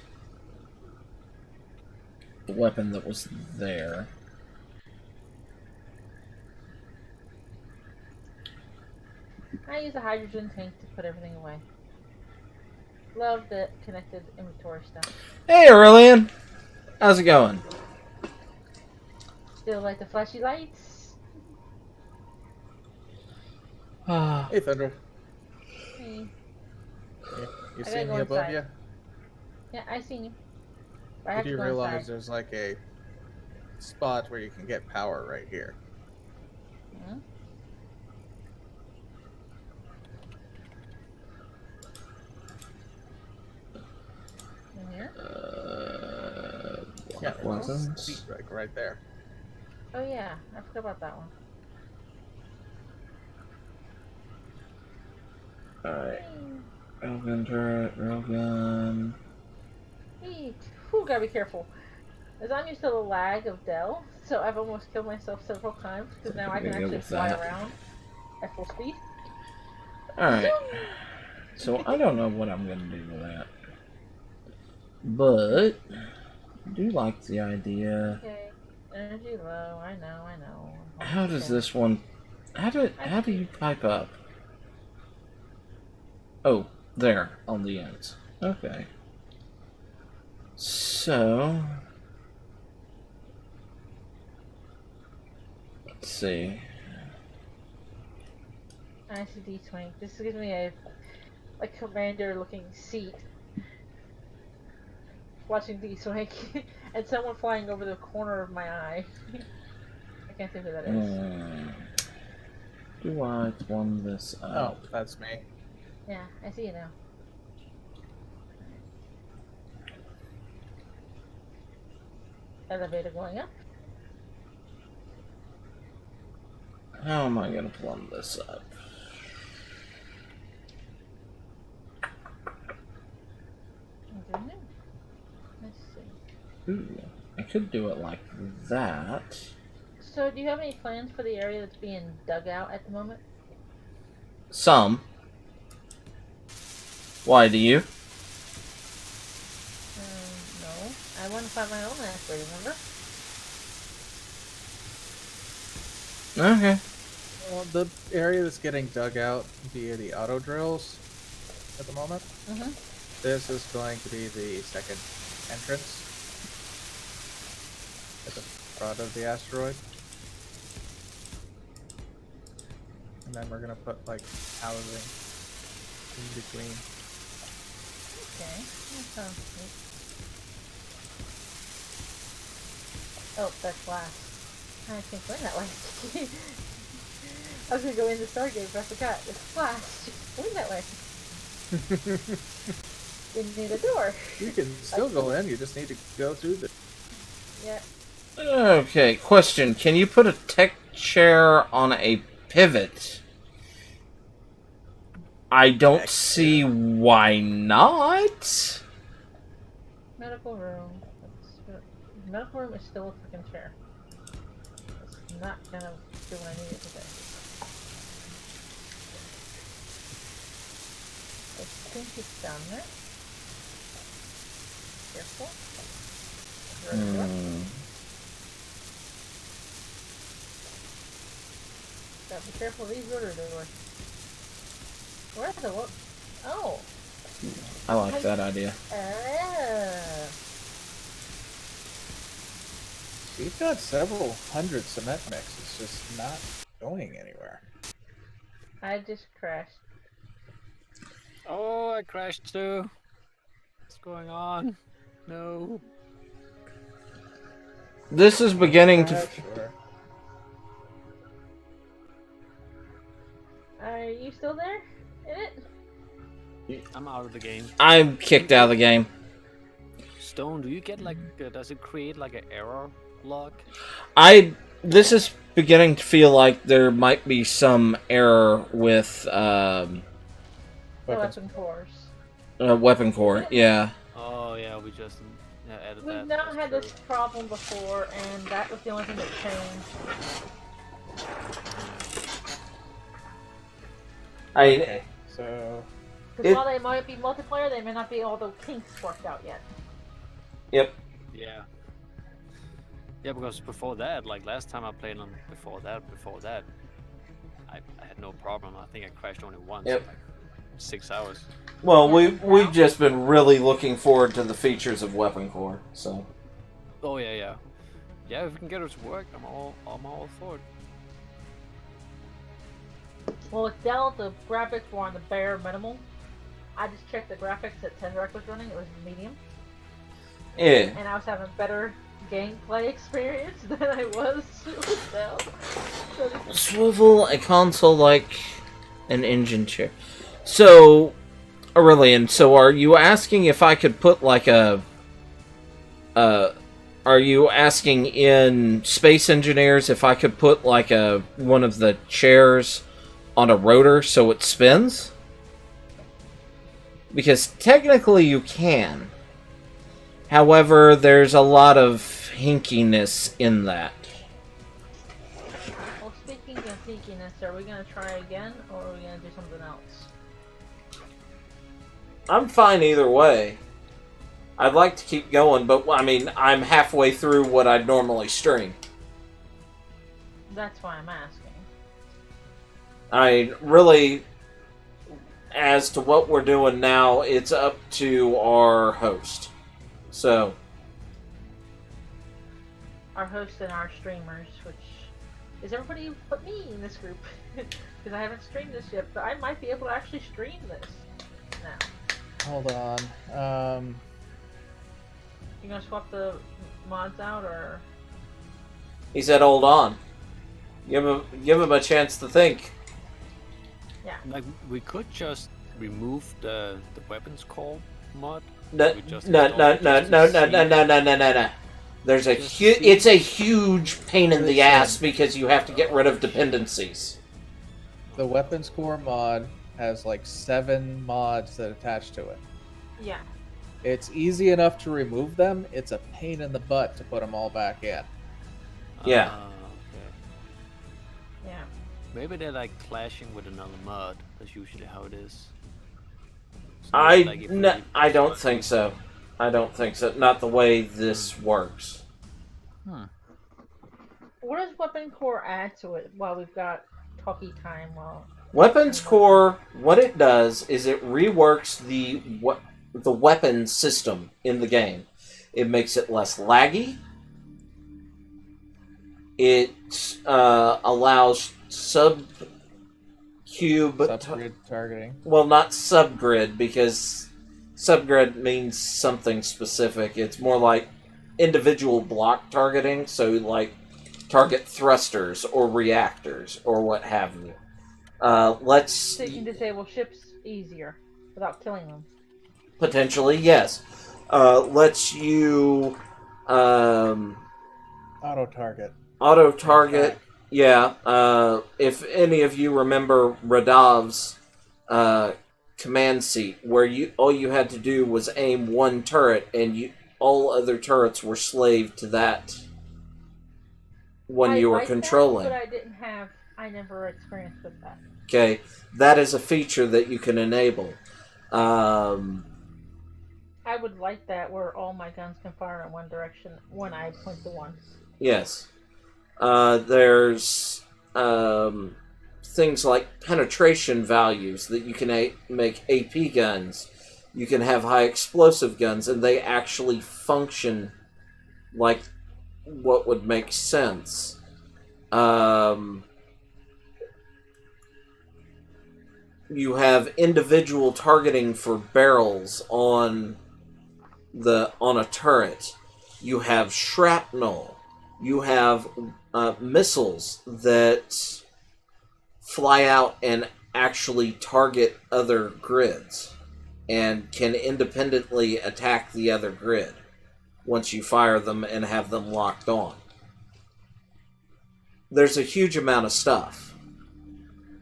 weapon that was there. I use a hydrogen tank to put everything away. Love the connected inventory stuff. Hey, Aurelian! How's it going? Still like the flashy lights. Hey, Thunder. Hey. You I see gotta me go above inside. you? Yeah, I seen you. But I You have to do go realize inside. there's like a spot where you can get power right here. Hmm? In here? Yeah, there's a weapons. seat right there. Oh yeah, I forgot about that one. Alright. Railgun turret, railgun. Hey, whew, gotta be careful. As I'm used to the lag of Dell, so I've almost killed myself several times because now I can Pretty good actually with fly that. around at full speed. Alright. So I don't know what I'm gonna do with that. But I do like the idea. Okay, energy low. I know. How does this one how do you pipe up? Oh, there, on the ends. Okay. So let's see. I see D-Twink. This gives me a commander-looking seat. Watching D-Twink and someone flying over the corner of my eye. I can't see who that is. Do I plumb this Oh, up? that's me. Yeah, I see you now. Elevator going up. How am I gonna plumb this up? I don't know. Let's see. Ooh, I could do it like that. So, do you have any plans for the area that's being dug out at the moment? Some. Why do you? No. I want to find my own answer, remember? Okay. Well, the area that's getting dug out via the auto drills at the moment, Mm-hmm. this is going to be the second entrance at the front of the asteroid. And then we're gonna put like housing in between. Okay. That sounds neat. Oh, that's glass. I can't go in that way. I was gonna go in the Stargate, but I forgot. It's glass. Go in that way. Didn't need a door. You can still go in, you just need to go through the... Yeah. Okay, question. Can you put a tech chair on a pivot? I don't Tech see why not. Medical room. Medical room is still a freaking chair. It's not gonna do what I need it to do. I think it's down there. Careful. Gotta be careful of these rotor doors. Where's the what? Oh. I like that idea. We've got several hundred cement mix, it's just not going anywhere. I just crashed. Oh, I crashed too. What's going on? No. This is beginning to. Sure. Are you still there? In it? I'm out of the game. I'm kicked out of the game. Stone, do you get like, does it create like an error log? This is beginning to feel like there might be some error with The weapon cores. weapon core. Yeah. Oh yeah, we just added that. We've not That's had true. this problem before, and that was the only thing that changed. Okay, so... Because while they might be multiplayer, they may not be all the kinks worked out yet. Yep. Yeah. Yeah, because before that, like last time I played on before that, I had no problem. I think I crashed only once Yep. in like 6 hours. Well, Yeah, we've now- just been really looking forward to the features of Weapon Core. So Oh yeah. Yeah, if we can get it to work, I'm all for it. Well, with Dell, the graphics were on the bare minimal. I just checked the graphics that Tezerac was running. It was medium, yeah, and I was having better gameplay experience than I was with Dell. So this is- swivel a console like an engine chair. So, Aurelian, so are you asking if I could put like a are you asking in Space Engineers if I could put like one of the chairs on a rotor so it spins? Because technically you can. However, there's a lot of hinkiness in that. Well, speaking of sneakiness, are we gonna try again, or are we gonna do something else? I'm fine either way. I'd like to keep going, but I mean, I'm halfway through what I'd normally stream. That's why I'm asking. I really, as to what we're doing now, it's up to our host. So, Our host and our streamers, which is everybody but me in this group, because I haven't streamed this yet. But I might be able to actually stream this now. Hold on. You gonna swap the mods out, or he said, hold on. Give him a chance to think. Like we could just remove the weapons call mod. No, We just no, install no, it no, just no, to no, see no, it. no, no, no, no. There's a Just see it. it's a huge pain in the Listen. ass because you have to get rid of dependencies. The Weapons Core mod has like 7 mods that attach to it. yeah, It's easy enough to remove them. It's a pain in the butt to put them all back in. Yeah. Okay. yeah. Maybe they're like clashing with another mod. That's usually how it is. So I like, if no, we- I don't think so. I don't think so. Not the way this works. What does Weapon Core add to it while we've got talkie time? While Weapons Core, what it does is it reworks the weapon system in the game. It makes it less laggy. It allows subcube, Subgrid targeting. well, not subgrid because subgrid means something specific. It's more like individual block targeting. So like target thrusters or reactors or what have you. Let's so you can disable ships easier without killing them. potentially yes. Lets you Auto target. auto target. Yeah. If any of you remember Radav's command seat, where all you had to do was aim one turret, and all other turrets were slave to that when you were like that, controlling. but I never experienced with that. Okay, that is a feature that you can enable. I would like that where all my guns can fire in one direction when I point the one. Yes. There's things like penetration values that you can make AP guns. You can have high explosive guns, and they actually function like what would make sense. You have individual targeting for barrels on a turret. You have shrapnel. You have missiles that fly out and actually target other grids and can independently attack the other grid once you fire them and have them locked on. There's a huge amount of stuff.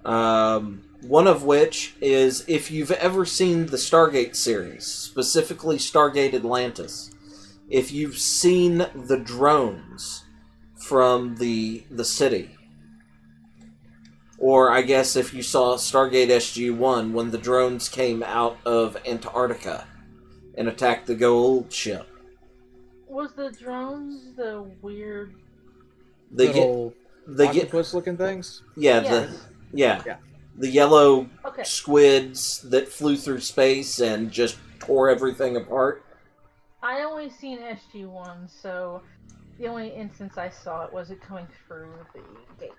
One of which is, if you've ever seen the Stargate series, specifically Stargate Atlantis, if you've seen the drones from the city, or I guess if you saw Stargate SG-1 when the drones came out of Antarctica and attacked the Goa'uld ship. Was the drones the weird? The ye- Little the ye- octopus-looking things. yeah Yes. Yeah. the yellow Okay. squids that flew through space and just tore everything apart. I only seen SG-1, so the only instance I saw it was it coming through the gate.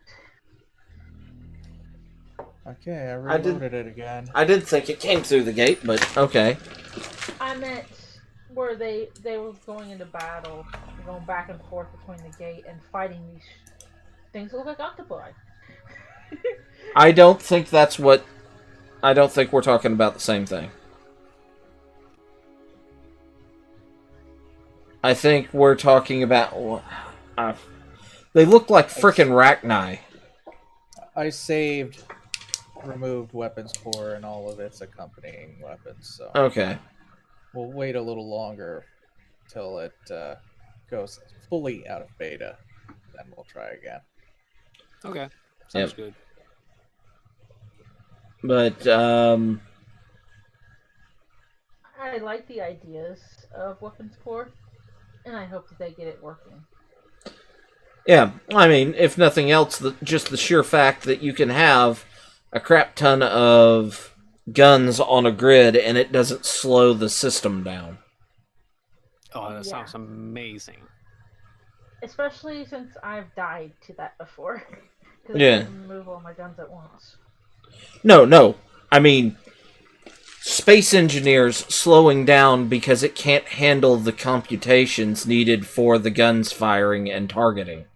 Okay, I I did- reloaded it again. I didn't think it came through the gate, but okay. I meant where they were going into battle, going back and forth between the gate and fighting these things that look like octopi. I don't think that's what. I don't think we're talking about the same thing. I think we're talking about. They look like frickin' Rachni. I saved, removed weapons core and all of its accompanying weapons, so Okay. we'll wait a little longer till it goes fully out of beta. Then we'll try again. Okay, sounds good. But, I like the ideas of Weapons Core, and I hope that they get it working. yeah, I mean, if nothing else, just the sheer fact that you can have a crap ton of guns on a grid and it doesn't slow the system down. Oh, that Yeah. sounds amazing. Especially since I've died to that before. Because Yeah. I couldn't move all my guns at once. No. I mean, space engineers slowing down because it can't handle the computations needed for the guns firing and targeting.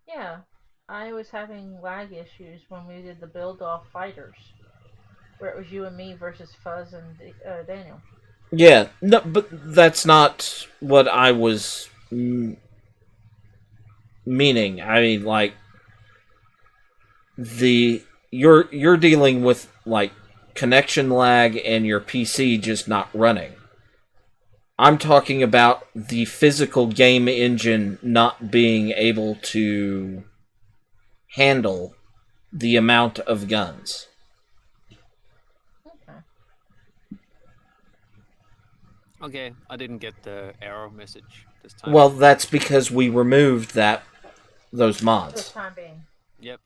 Yeah, I was having lag issues when we did the build-off fighters, where it was you and me versus Fuzz and Daniel. Yeah, no, but that's not what I was meaning. I mean, like, you're dealing with like connection lag and your PC just not running. I'm talking about the physical game engine not being able to handle the amount of guns. Okay. Okay, I didn't get the error message this time. Well, that's because we removed those For the mods. time being. Yep.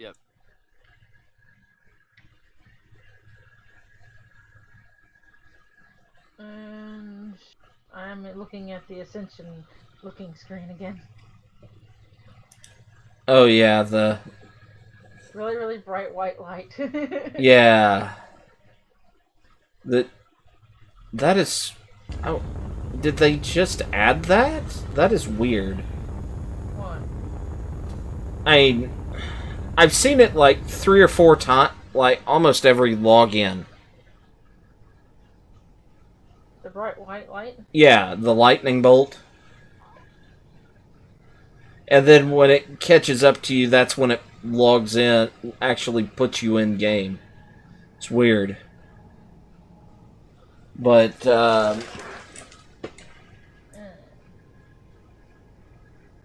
And I'm looking at the Ascension looking screen again. Oh yeah, the Really, really bright white light. yeah. That is. Oh, did they just add that? That is weird. What? I mean, I've seen it like 3 or 4 times, like almost every login. The bright white light? Yeah, the lightning bolt. And then when it catches up to you, that's when it logs in, actually puts you in game. It's weird. But, I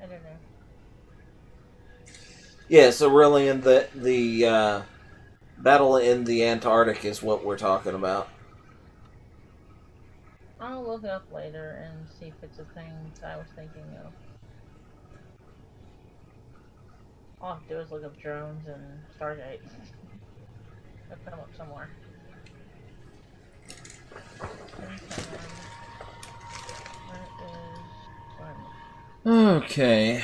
don't know. yeah, so really in the battle in the Antarctic is what we're talking about. I'll look it up later and see if it's a thing that I was thinking of. All I have to do is look up drones and Stargate. They'll come up somewhere. Where is one? Okay.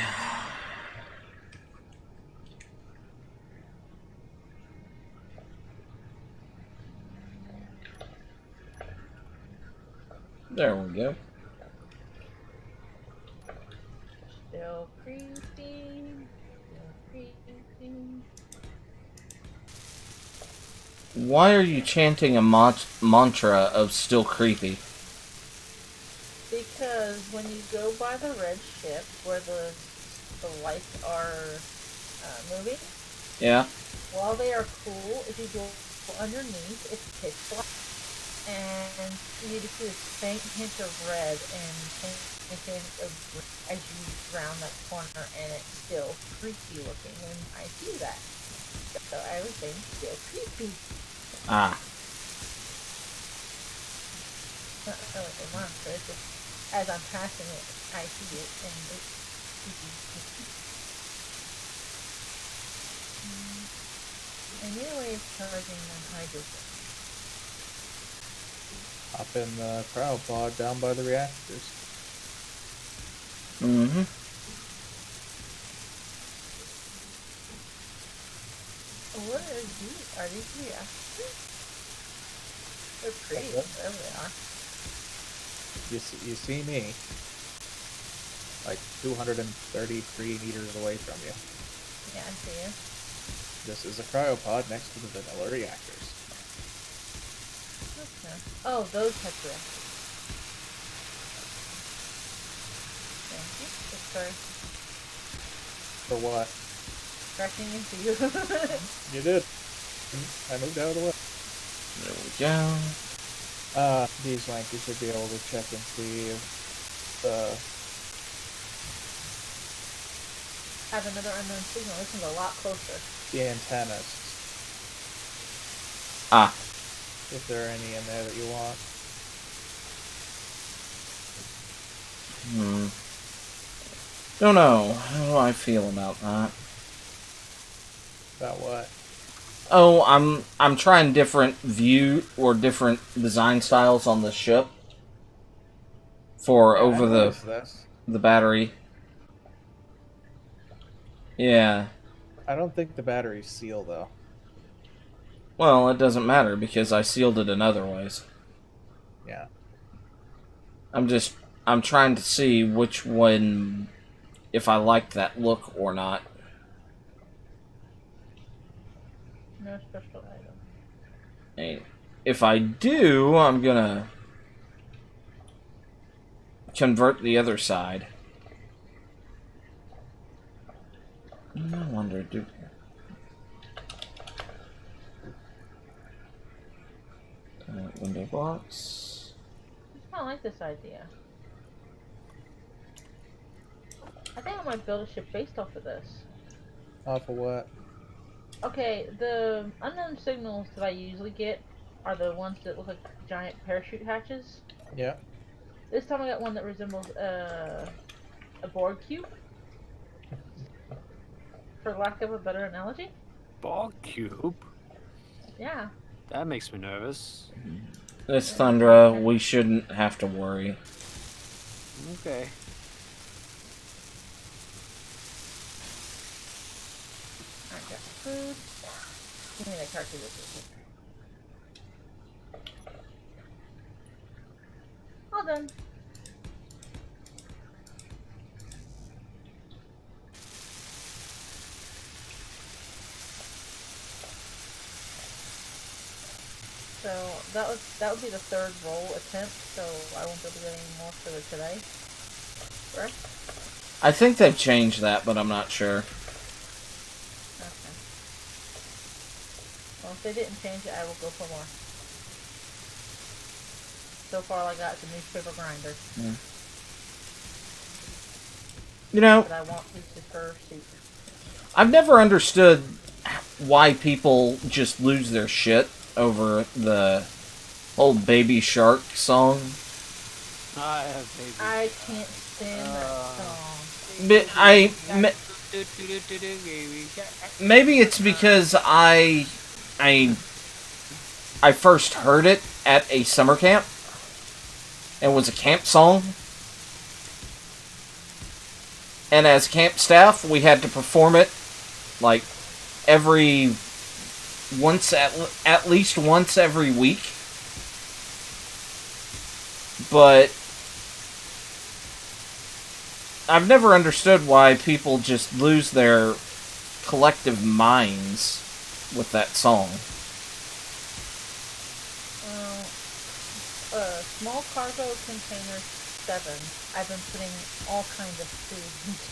There we go. Still creepy. Still creepy. Why are you chanting a mantra of still creepy? Because when you go by the red ship where the lights are moving, Yeah? while they are cool, if you go underneath, it's pitch black. And you just see this faint hint of red and faint hint of green as you round that corner, and it's still creepy looking when I see that. So I was saying still creepy. Ah. Not like a monster, it's just as I'm passing it, I see it, and it. I need a way of charging the hydrogen. Hop in the cryopod down by the reactors. Mm-hmm. What are these? Are these reactors? They're pretty, whatever they are. You see me, like 233 meters away from you. Yeah, I see you. This is a cryopod next to the vanilla reactors. Okay. Oh, those type of reactors. Thank you. Sorry. For what? Crashing into you. You did. I moved out of the way. There we go. These wankers should be able to check and see if Have another unknown signal. This one's a lot closer. the antennas, Ah. if there are any in there that you want. Don't know. How do I feel about that? About what? Oh, I'm trying different view or different design styles on the ship for Yeah, I over noticed this. the battery. Yeah. I don't think the batteries seal though. Well, it doesn't matter because I sealed it in other ways. Yeah. I'm trying to see which one, if I like that look or not. No special item. And if I do, I'm gonna convert the other side. I wonder, window box. I kind of like this idea. I think I might build a ship based off of this. Off of what? Okay, the unknown signals that I usually get are the ones that look like giant parachute hatches. Yeah. This time I got one that resembles a Borg cube. For lack of a better analogy. Borg cube? Yeah. That makes me nervous. This Thundra, we shouldn't have to worry. Okay. I got food. Give me the cartridges. All done. So that would be the third roll attempt, so I won't be able to get any more for today. Correct? I think they've changed that, but I'm not sure. Okay. Well, if they didn't change it, I will go for more. So far, all I got is a newspaper grinder. You know, But I want pieces per suit. I've never understood why people just lose their shit over the whole Baby Shark song. I have baby. I can't stand that song. But maybe it's because I first heard it at a summer camp. It was a camp song. And as camp staff, we had to perform it like at least once every week. But I've never understood why people just lose their collective minds with that song. Small cargo container 7. I've been putting all kinds of food into.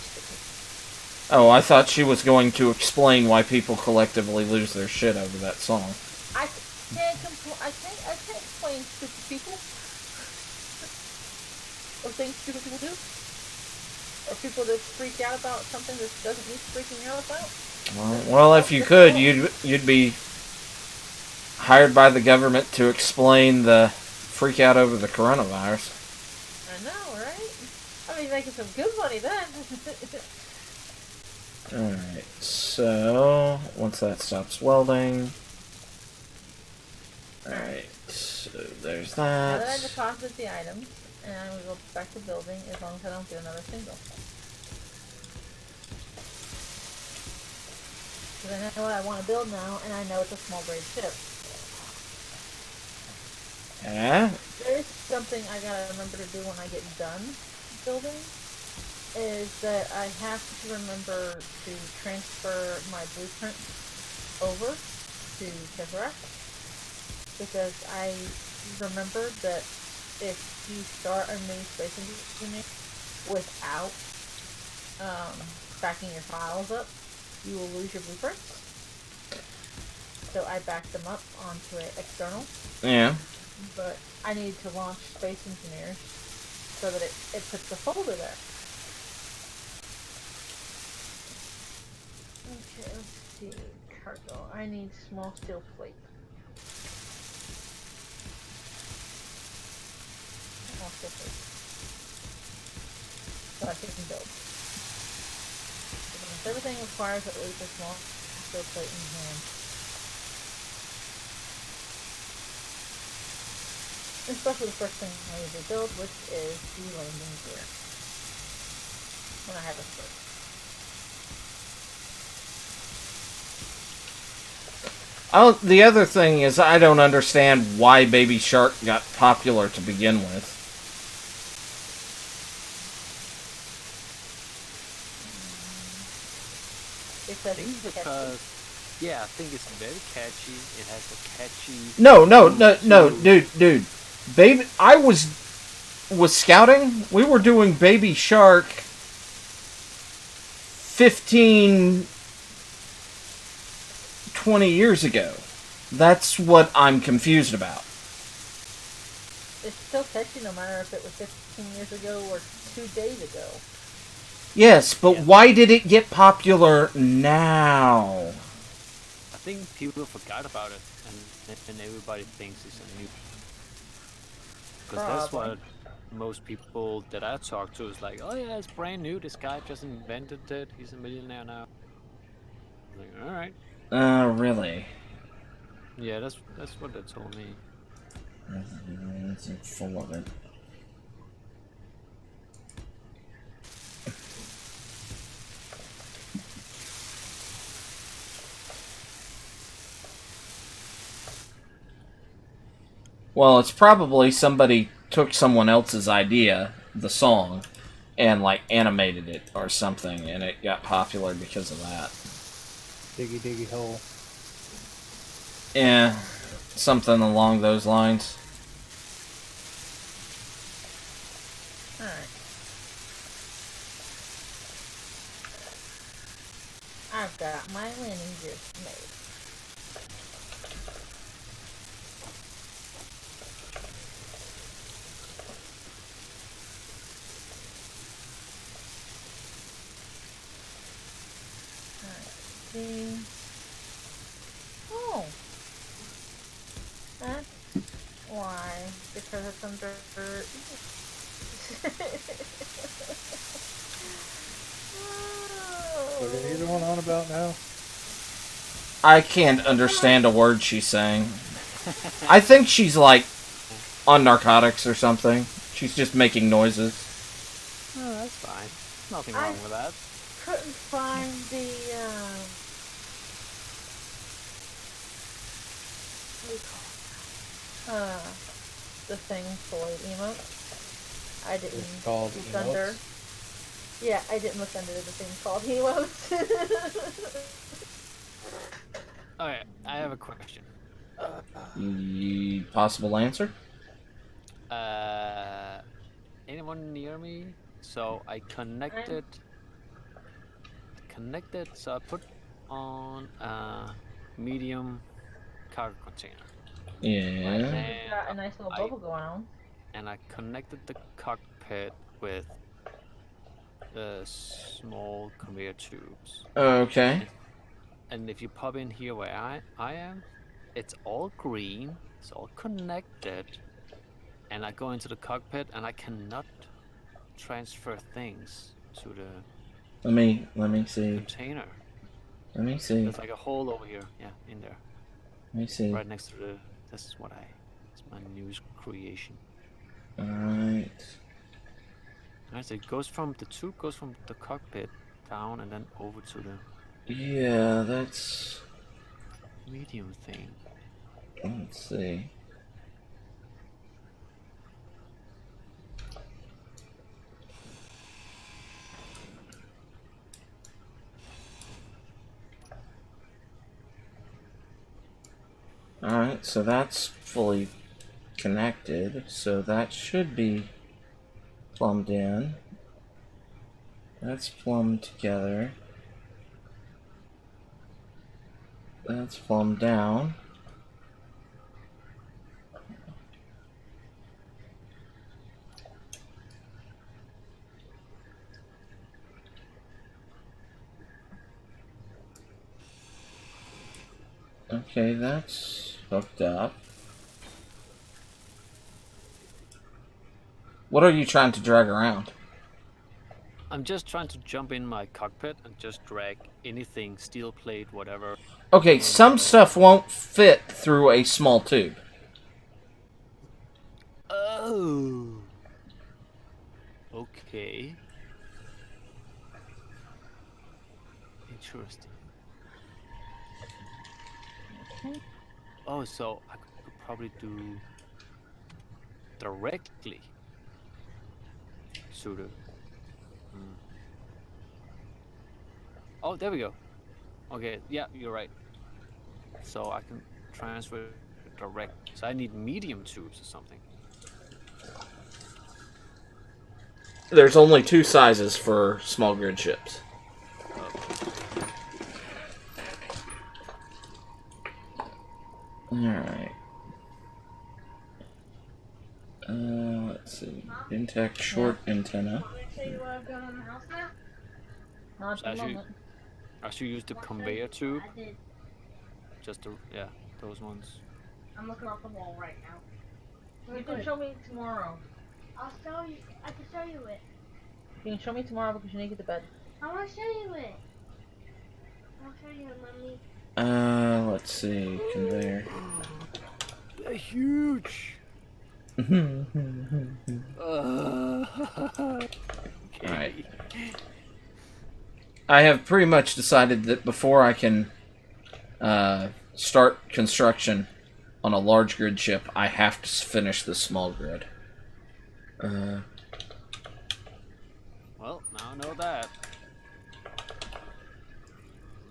Oh, I thought she was going to explain why people collectively lose their shit over that song. I can't explain stupid people. Or things stupid people do. Or people that freak out about something that doesn't need freaking out about. Well, if you could, you'd be hired by the government to explain the freak out over the coronavirus. I know, right? I'll be making some good money then. Alright, so once that stops welding. Alright, so there's Now that I that. deposit the items, and I will go back to building as long as I don't do another single. Because I know what I want to build now, and I know it's a small grade ship. Yeah? There is something I gotta remember to do when I get done building, is that I have to remember to transfer my blueprint over to Tesseract, because I remembered that if you start a new Space Engineer without backing your files up, you will lose your blueprints. So I backed them up onto an external, Yeah. but I need to launch Space Engineers so that it puts the folder there. Okay, let's see. Cargo. I need small steel plate. Small steel plate. So I can build. Because everything requires at least a small steel plate in hand. Especially the first thing I usually build, which is the landing gear. When I have a spurt. Oh, the other thing is I don't understand why Baby Shark got popular to begin with. I think because, yeah, I think it's very catchy. It has a catchy. No, dude. Baby, I was scouting. We were doing Baby Shark 15, 20 years ago. That's what I'm confused about. It's still catchy no matter if it was 15 years ago or 2 days ago. Yes, but Yeah. why did it get popular now? I think people forgot about it, and everybody thinks it's a new. Because that's Probably. what most people that I talk to is like, oh yeah, it's brand new. This guy just invented it. He's a millionaire now. I'm like, all right. Really? Yeah, that's what they told me. It's full of it. Well, it's probably somebody took someone else's idea, the song, and like animated it or something, and it got popular because of that. Diggy diggy hole. Yeah, something along those lines. Alright. I've got my landing gear made. See. Oh. That's why. Because it's under. What are you going on about now? I can't understand a word she's saying. I think she's like on narcotics or something. She's just making noises. Oh, that's fine. Nothing wrong with that. Couldn't find the what do you call it? The thing for the emotes. I didn't It's called look emotes? under. Yeah, I didn't look under the thing called emotes. Okay, I have a question. Possible answer? Anyone near me? So I connected. So I put on a medium cargo container. Yeah. We've got a nice little bubble going on. And I connected the cockpit with small conveyor tubes. Okay. And if you pop in here where I am, it's all green, it's all connected. And I go into the cockpit and I cannot transfer things to the Let me see. container. Let me see. There's like a hole over here. Yeah, in there, Let me see. right next to the. This is what I. It's my news creation. Alright. Alright, so it goes from the tube goes from the cockpit down and then over to the Yeah, that's... medium thing. Let's see. Alright, so that's fully connected, so that should be plumbed in. That's plumbed together. That's plumbed down. Okay, that's hooked up. What are you trying to drag around? I'm just trying to jump in my cockpit and just drag anything, steel plate, whatever. Okay, some stuff won't fit through a small tube. Oh. Okay. Interesting. Oh, so I could probably do directly to the. Oh, there we go. Okay, yeah, you're right. So I can transfer direct. So I need medium tubes or something. There's only two sizes for small grid ships. Alright. Let's see. Intech short antenna. Want me to show you what I've got on the house now? Not at So the as you moment. use the conveyor tube, I did. just to yeah, those ones. I'm looking off the wall right now. You can show me tomorrow. I'll show you. I can show you it. You can show me tomorrow because you need to get to bed. I want to show you it. I'll show you it, mommy. Let's see. Conveyor. They're huge. Alright. I have pretty much decided that before I can start construction on a large grid ship, I have to finish the small grid. Well, now I know that.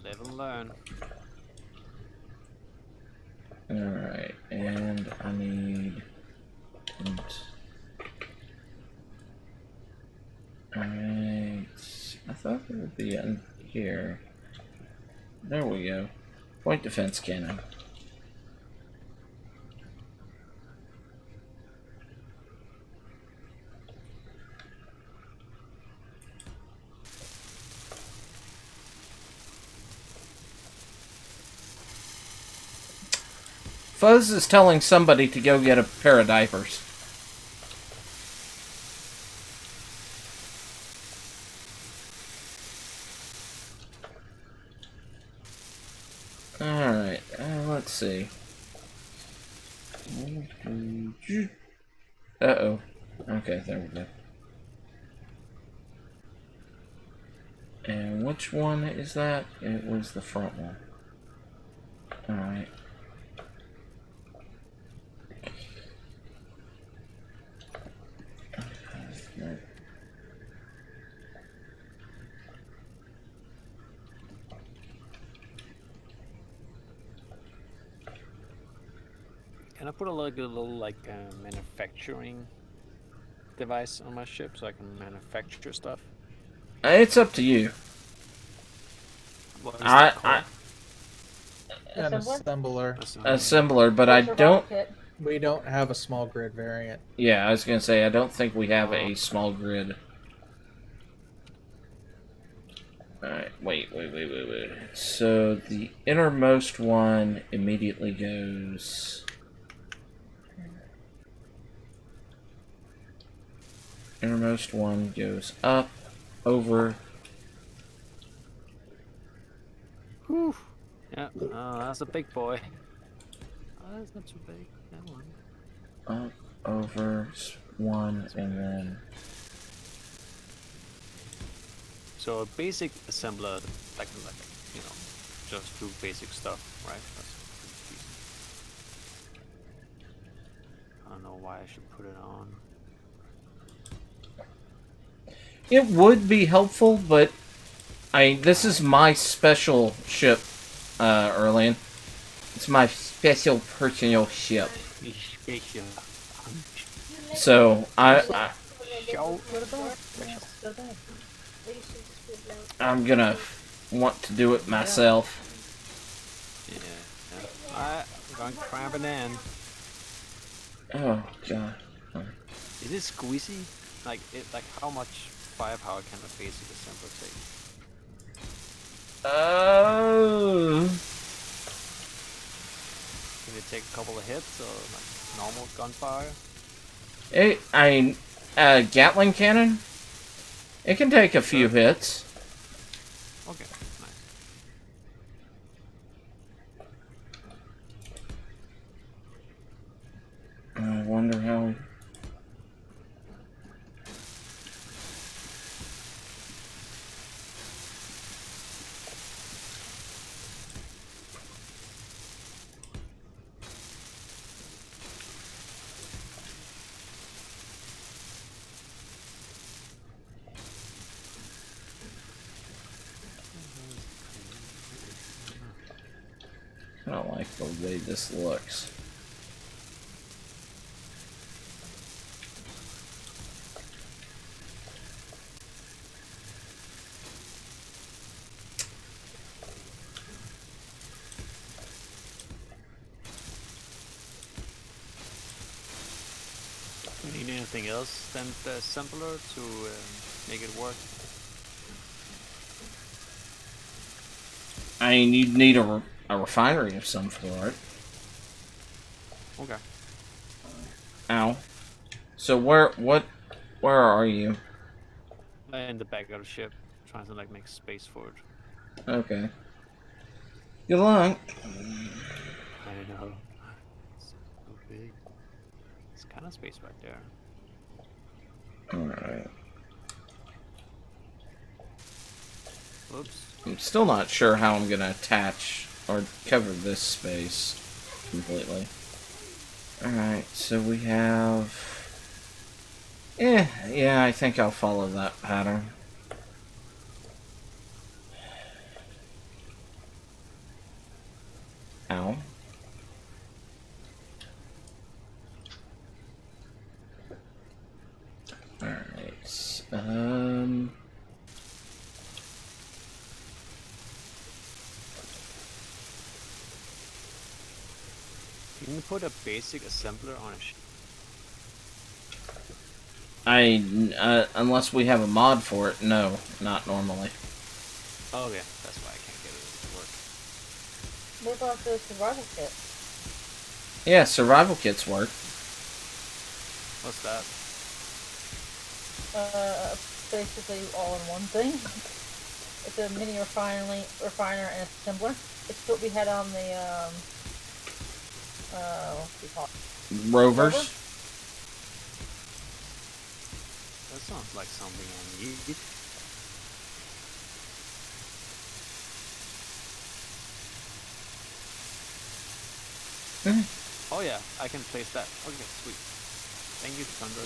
Live and learn. Alright, and I need... Alright, I thought it would be in here. There we go. Point defense cannon. Fuzz is telling somebody to go get a pair of diapers. Alright, let's see. Uh-oh. Okay, there we go. And which one is that? It was the front one. Alright. Can I put a little like manufacturing device on my ship so I can manufacture stuff? It's up to you. What is I- that called? An Assembler? assembler. Assembler, but I There's a don't... rocket. We don't have a small grid variant. Yeah, I was gonna say, I don't think we have a small grid. Alright, wait. So, the innermost one immediately goes... Innermost one goes up, over. Whew. Yeah, that's a big boy. That's not too big. That one. Up, over, one, and then. So a basic assembler that can like, you know, just do basic stuff, right? That's decent. I don't know why I should put it on. It would be helpful, but this is my special ship, Erlian. It's my special personal ship. Special. So I What about? Yeah, so bad. I'm gonna want to do it myself. Yeah. I'm going cramping in. Oh god. Is it squeezy? Like how much firepower can a basic assembler take? Can it take a couple of hits or like normal gunfire? Gatling cannon. It can take a few hits. Okay, nice. I wonder how. I don't like the way this looks. You need anything else than the assembler to make it work? You'd need a refinery of some sort. Okay. Ow. So where are you? In the back of the ship, trying to like make space for it. Okay. Good luck. I know. It's so big. It's kind of space right there. Alright. Oops. I'm still not sure how I'm gonna attach or cover this space completely. Alright, so we have... yeah, I think I'll follow that pattern. Ow. Alright, Can you put a basic assembler on a ship? unless we have a mod for it, no, not normally. Oh yeah, that's why I can't get it to work. What about the survival kit? Yeah, survival kits work. What's that? Basically all in one thing. It's a mini refiner and assembler. It's what we had on the what do you call it? Rovers. Rover? That sounds like something I need. Oh yeah, I can place that. Okay, sweet. Thank you, Sandra.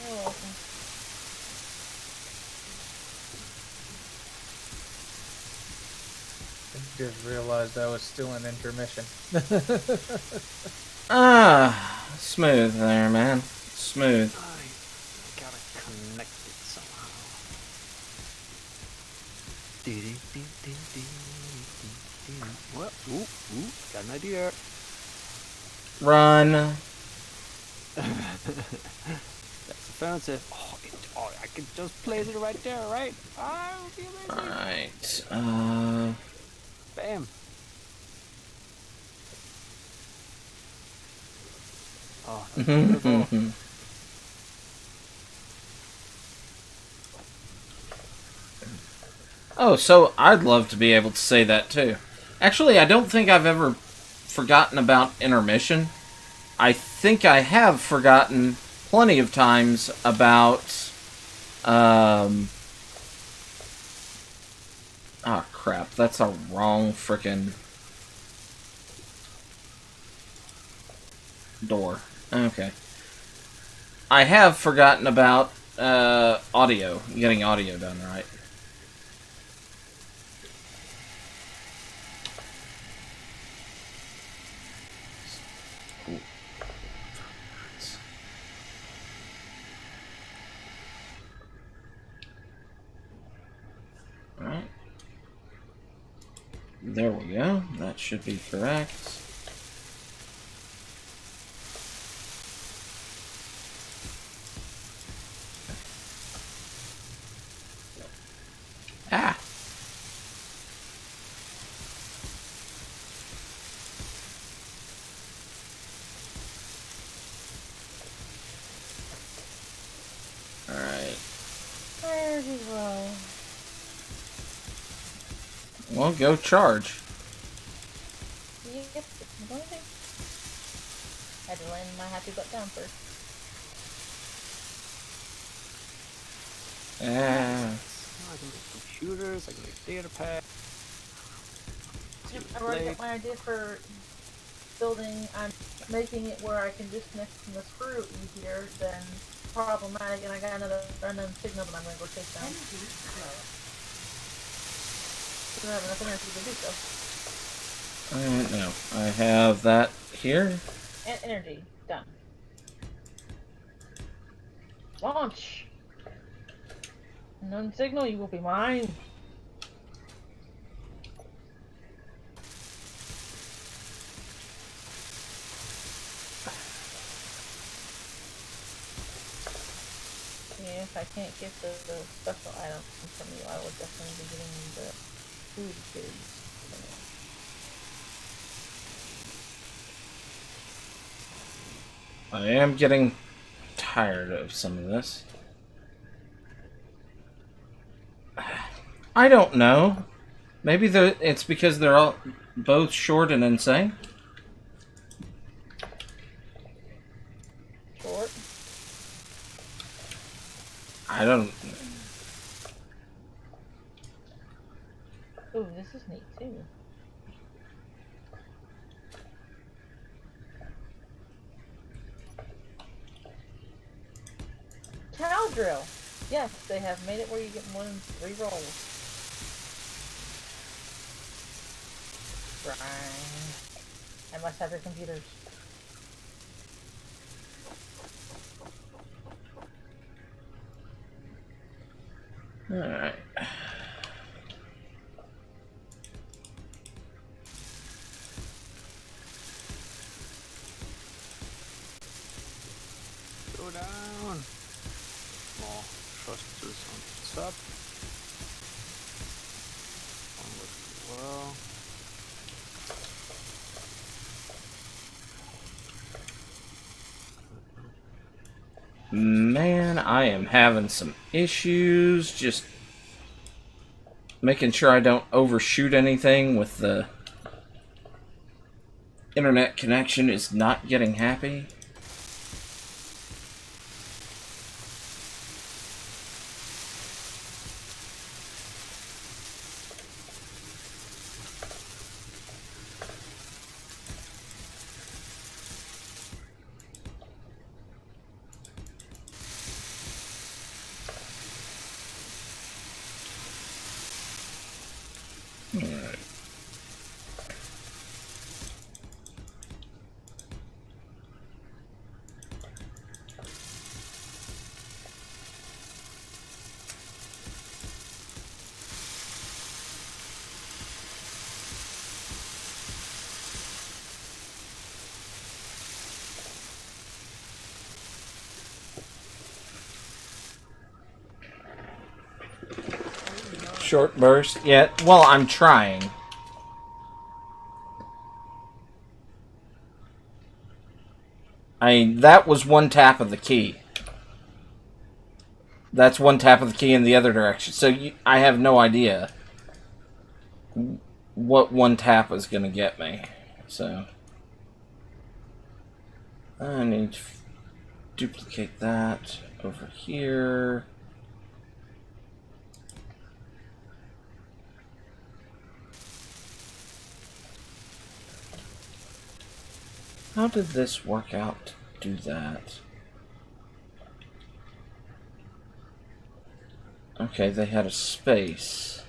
You're welcome. I just realized I was still in intermission. Smooth there, man. Smooth. I gotta connect it somehow. Well, ooh, got an idea. Run. That's affirmative. Oh, I can just place it right there, right? Ah, it would be amazing. Alright, Bam. Oh, that's beautiful. Oh, so I'd love to be able to say that too. Actually, I don't think I've ever forgotten about intermission. I think I have forgotten plenty of times about, oh crap, that's a wrong frickin' door. Okay. I have forgotten about, audio, getting audio done right. Alright. There we go. That should be correct. Ah! Alright. Very well. Well, go charge. Yep, it's my only thing. I had to land my happy butt down first. Ah. I can make computers, I can make data packs. I've already got my idea for building. I'm making it where I can disconnect from the screw easier than problematic, and I got another unknown signal that I'm going to go take down. I don't have enough energy to do so. No. I have that here. And energy. Done. Launch! Unknown signal, you will be mine. Yeah, if I can't get the special items from you, I will definitely be getting the food goods. I am getting tired of some of this. I don't know. Maybe it's because they're all both short and insane. Short. I don't. Ooh, this is neat too. Cow drill. Yes, they have made it where you get more than 3 rolls. Right. I must have your computers. Alright. Go down. More thrusters on top. Onwards as well. Man, I am having some issues just making sure I don't overshoot anything with the internet connection is not getting happy. Alright. Short burst. Yeah, well, I'm trying. That was one tap of the key. That's one tap of the key in the other direction. So I have no idea what one tap is going to get me. So I need to duplicate that over here. How did this work out to do that? Okay, they had a space.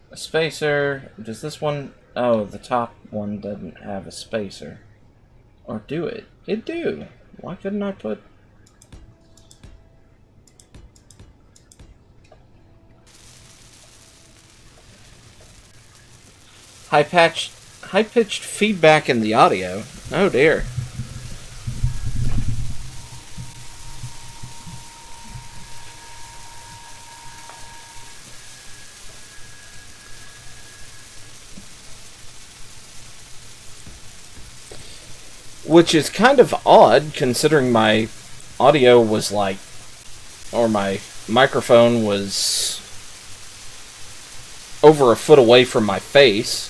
A spacer. Does this one... Oh, the top one doesn't have a spacer. Or do it? It do. Why couldn't I put... High-pitched feedback in the audio. Oh dear. Which is kind of odd, considering my audio was like... Or my microphone was... over a foot away from my face.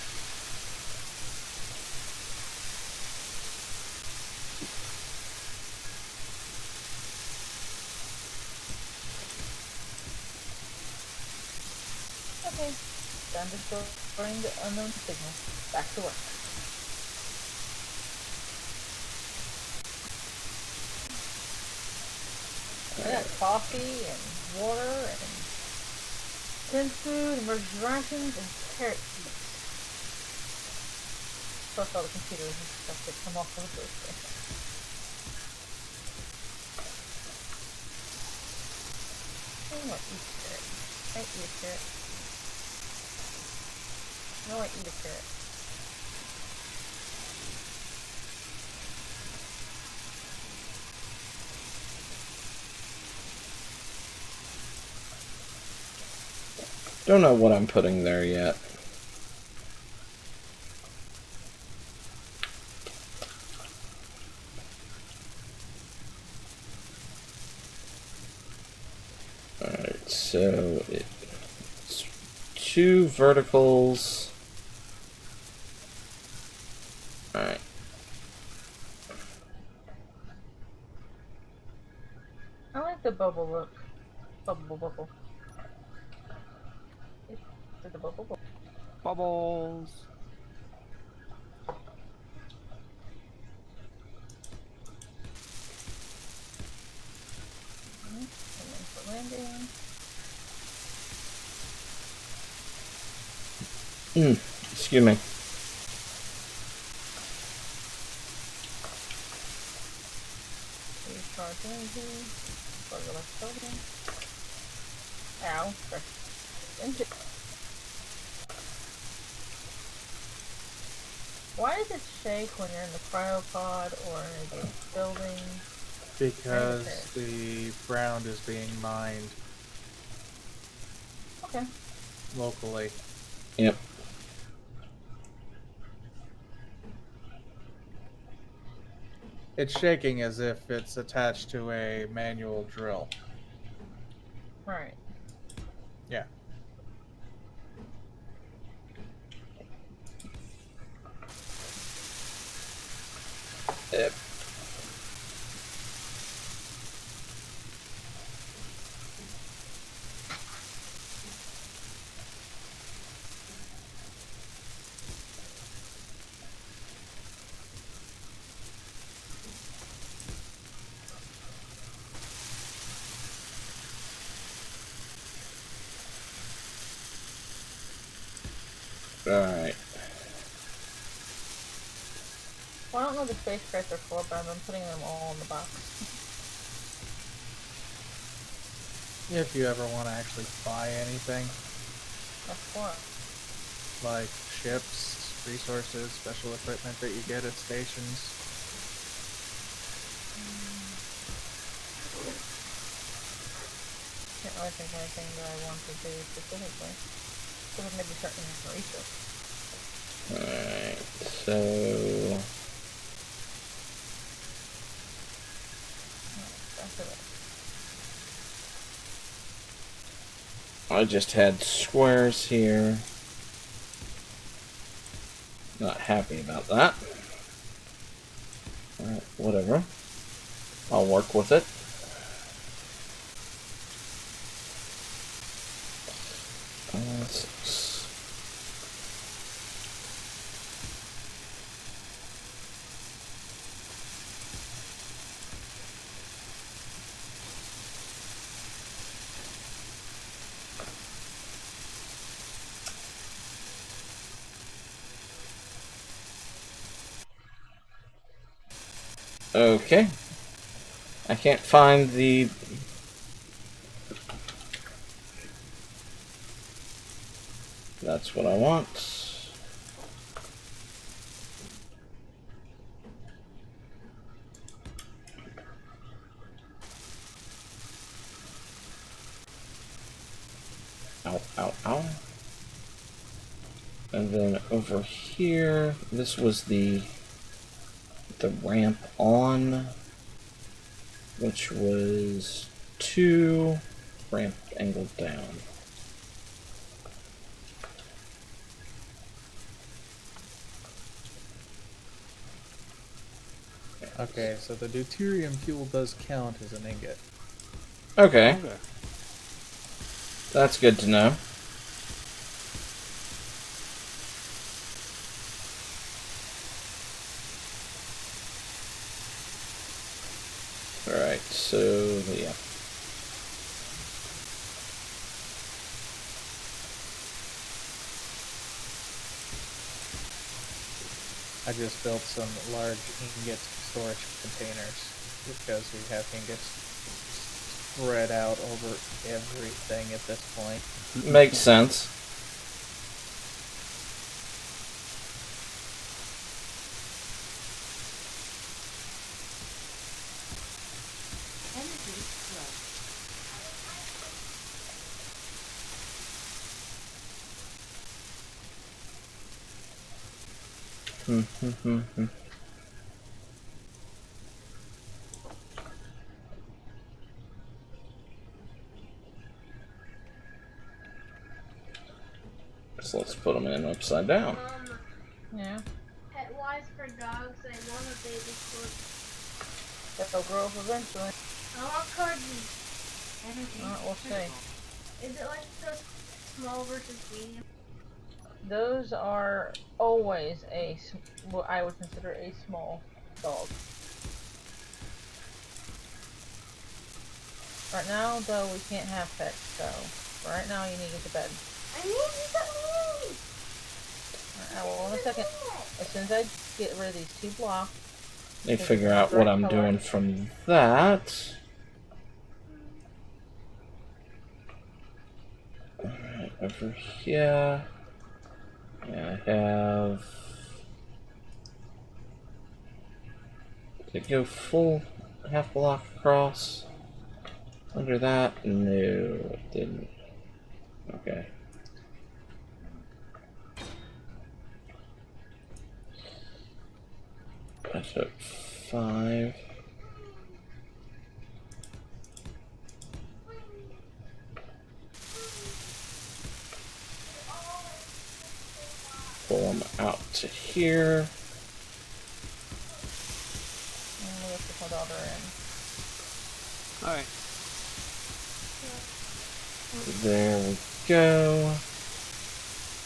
Okay. Done destroying the unknown signal. Back to work. I got coffee and water and canned food, emergency rations, and carrot seeds. Plus all the computers and stuff that come off of the first day. I don't want to eat a carrot. I eat a carrot. No, I eat a carrot. Don't know what I'm putting there yet. Alright, so it's 2 verticals. Alright. I like the bubble look. Bubble. The bubble. Bubbles. And then for landing. Excuse me. Recharge energy. Plug electrode in. Ow. Press engine. Why does it shake when you're in the cryopod or in a building? Because the ground is being mined Okay. locally. Yep. It's shaking as if it's attached to a manual drill. Right. Yeah. Yep. Alright. Well, I don't know the space crates are for, but I'm putting them all in the box. If you ever want to actually buy anything, That's what. like ships, resources, special equipment that you get at stations. Can't really think of anything that I want to do specifically. So maybe certain research. Alright, so... That's it. I just had squares here. Not happy about that. Alright, whatever. I'll work with it. Six. Okay. I can't find the... That's what I want. Ow, ow, ow. And then over here, this was the ramp on, which was 2, ramp angle down. Okay, so the deuterium fuel does count as an ingot. Okay, Okay. that's good to know. Alright, so yeah. I just built some large ingot storage containers because we have ingots spread out over everything at this point. Makes sense. Energy flow. So let's put them in upside down. Yeah. Pet wise for dogs, I want a baby corgi. That'll grow up eventually. I want corgi. Energy We'll see. critical. Is it like the small versus medium? Those are always what I would consider a small dog. Right now, though, we can't have pets, so right now you need to get to bed. I need you to leave! Alright, well, in a second. As soon as I get rid of these 2 blocks, Let me figure out what I'm doing from that. Alright, over here. Yeah, I have... Did it go full half block across? Under that? No, it didn't. Okay. I took 5. Pull them out to here. I'm gonna put my daughter in. Alright. There we go.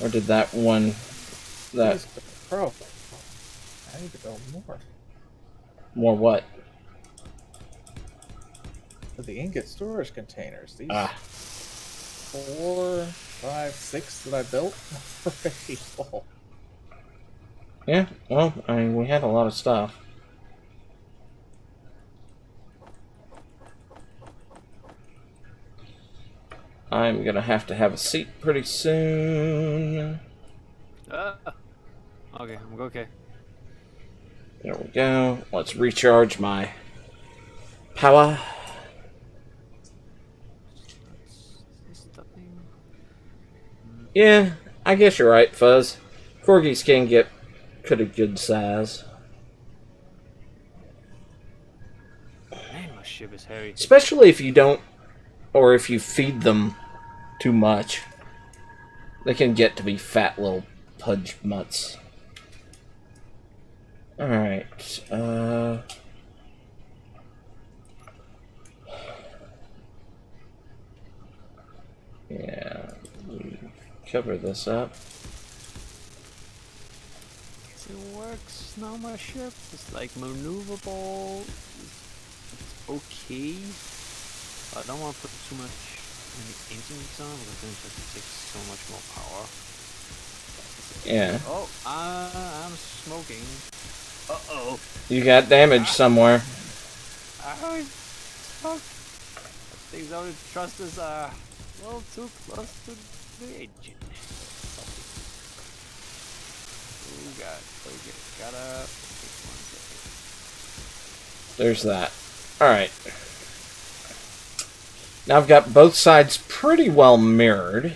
Or did that one... That... Jeez, bro, I need to build more. More what? For the ingot storage containers. These Ah. 4, 5, 6 that I built are already full. Yeah, well, I mean, we had a lot of stuff. I'm gonna have to have a seat pretty soon. Okay, I'm okay. There we go. Let's recharge my power. Stopping. Yeah, I guess you're right, Fuzz. Corgis can get pretty good size. Man, my ship is hairy. Especially if you don't, or if you feed them too much. They can get to be fat little pudge mutts. Alright, yeah, we cover this up. It works now, my ship. It's like maneuverable. It's okay. I don't want to put too much many engines on because then it just takes so much more power. Yeah. Oh, I'm smoking. Uh-oh. You got damage somewhere. I smoke. Things I would trust is a little too close to the engine. Oh god. Okay. Gotta take 1 second. There's that. Alright. Now I've got both sides pretty well mirrored.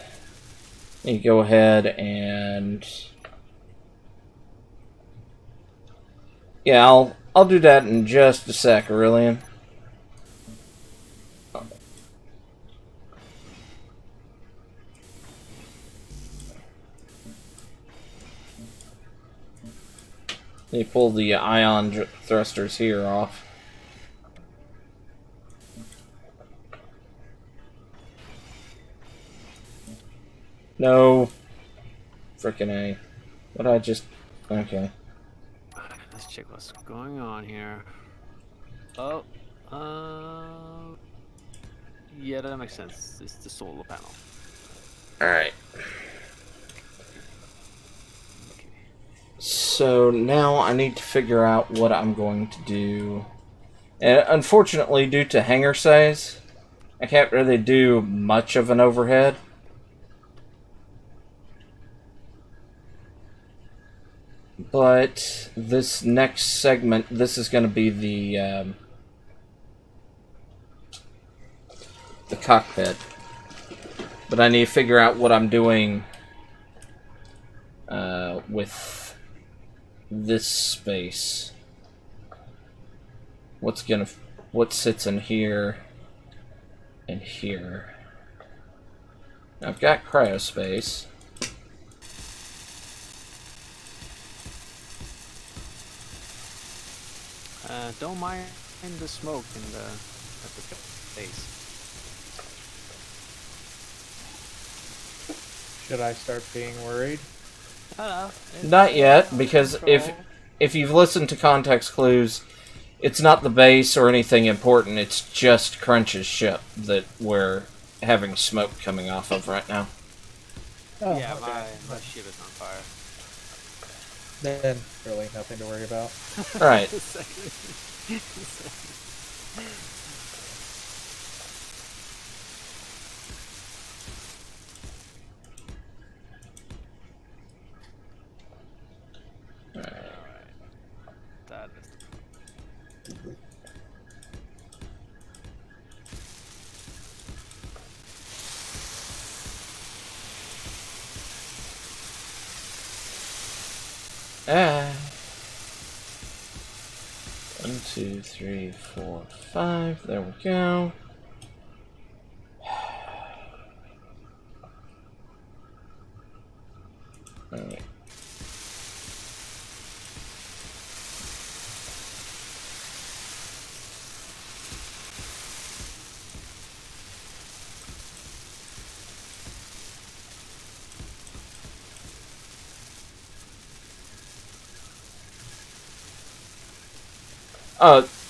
You go ahead and... Yeah, I'll do that in just a sec, Aurelian. You pull the ion thrusters here off. No. Frickin' A. What I just... Okay. Let's check what's going on here. Oh, yeah, that makes sense. It's the solar panel. Alright. Okay. So now I need to figure out what I'm going to do. And unfortunately, due to hangar size, I can't really do much of an overhead. But this next segment, this is going to be the cockpit. But I need to figure out what I'm doing with this space. What sits in here and here. Now I've got cryospace. Don't mind the smoke in the at the base. Should I start being worried? Not yet, because if you've listened to context clues, it's not the base or anything important. It's just Crunch's ship that we're having smoke coming off of right now. Oh, yeah, okay. my ship is on fire. Then really nothing to worry about. Right. That is Ah. 1, 2, 3, 4, 5. There we go. Alright.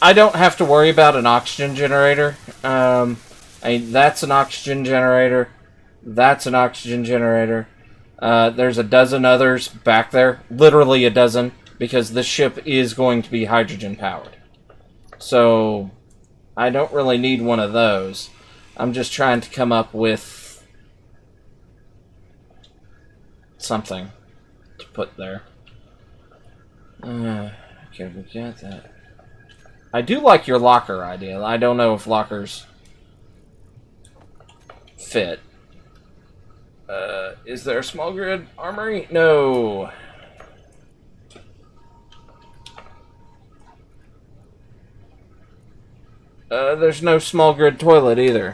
I don't have to worry about an oxygen generator. That's an oxygen generator. That's an oxygen generator. There's a dozen others back there. Literally a dozen. Because this ship is going to be hydrogen powered. So, I don't really need one of those. I'm just trying to come up with something to put there. Okay, we got that. I do like your locker idea. I don't know if lockers fit. Is there a small grid armory? No. There's no small grid toilet either.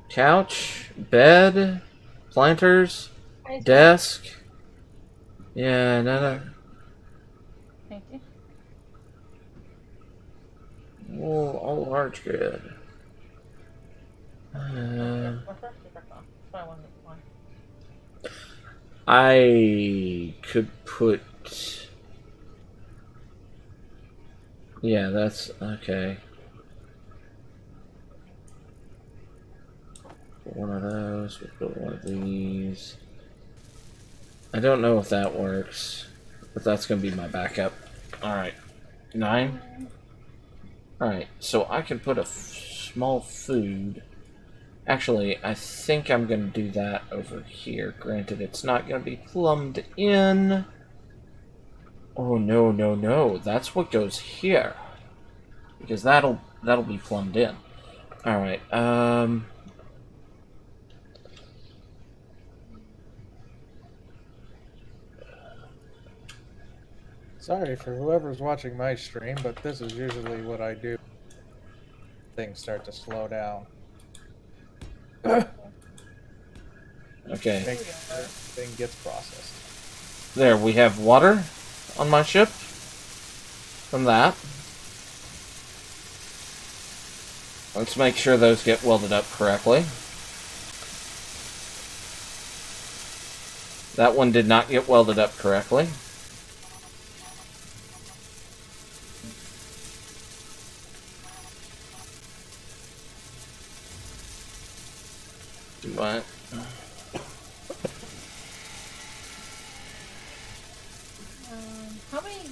Couch, bed, planters. Hey, Desk. Yeah, no. Thank you. Whoa, all large grid. My first super phone. That's why I wanted one. I could put. Yeah, that's okay. One of those. We'll put one of these. I don't know if that works, but that's gonna be my backup. All right, 9. All right, so I can put a small food. Actually, I think I'm gonna do that over here. Granted, it's not gonna be plumbed in. Oh no, no, no! That's what goes here, because that'll be plumbed in. All right. Sorry for whoever's watching my stream, but this is usually what I do. Things start to slow down. Okay. Make sure everything gets processed. There, we have water on my ship. From that. Let's make sure those get welded up correctly. That one did not get welded up correctly. Do what? How many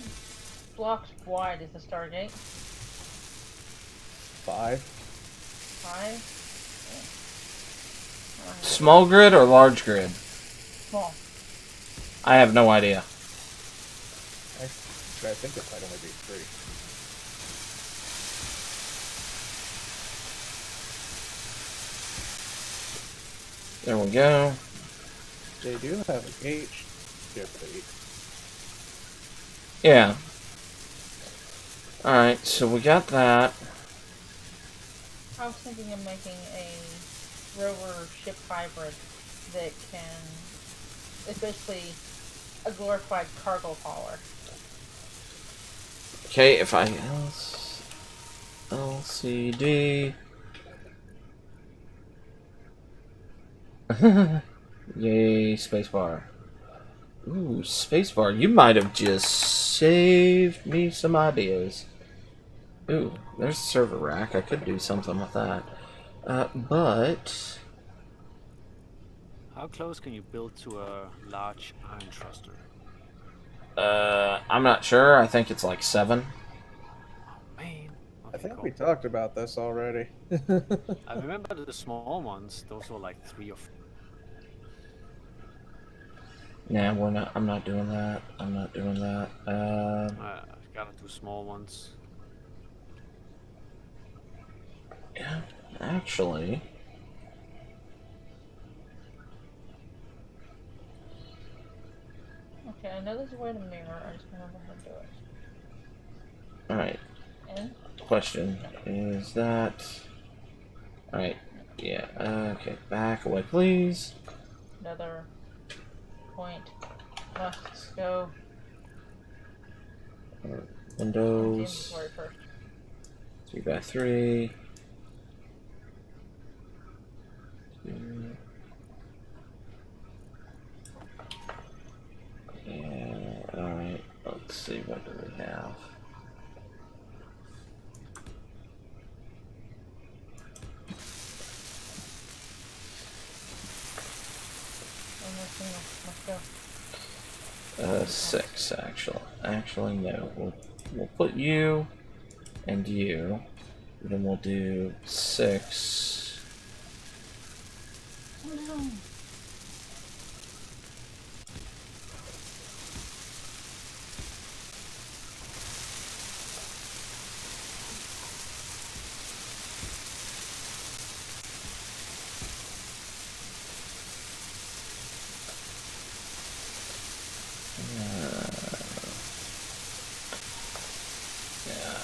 blocks wide is the Stargate? 5. 5? Small grid or large grid? Small. I have no idea. Actually, I think it might only be 3. There we go. They do have a gauge differently. Yeah. Alright, so we got that. I was thinking of making a rover ship hybrid that can. It's basically a glorified cargo hauler. Okay, if I LCD. Yay, spacebar. Ooh, spacebar. You might have just saved me some ideas. Ooh, there's a server rack. I could do something with that. But How close can you build to a large iron thruster? I'm not sure. I think it's like 7. Man. I Okay, think cool. we talked about this already. I remember the small ones. Those were like 3 or 4. Nah, we're not. I'm not doing that. I'm not doing that. Gotta do small ones. Yeah, actually. Okay, I know there's a way to mirror. I just don't know how to do it. Alright. And Question is that. Alright. Yeah. Okay. Back away, please. another point must go in the Windows. inventory first. 3x3. Yeah. Alright. Let's see. What do we have? And this thing must go. 6 actually. Actually, no. We'll put you and you. Then we'll do 6. Oh no.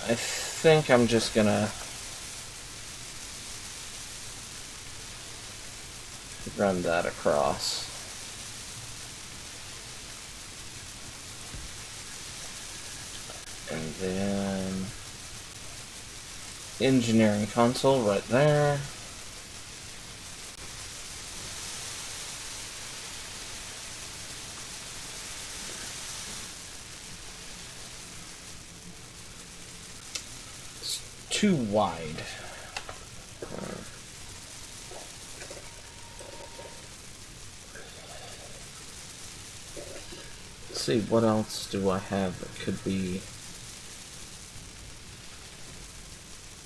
I think I'm just gonna run that across. Then engineering console right there. It's too wide. Let's see, what else do I have that could be...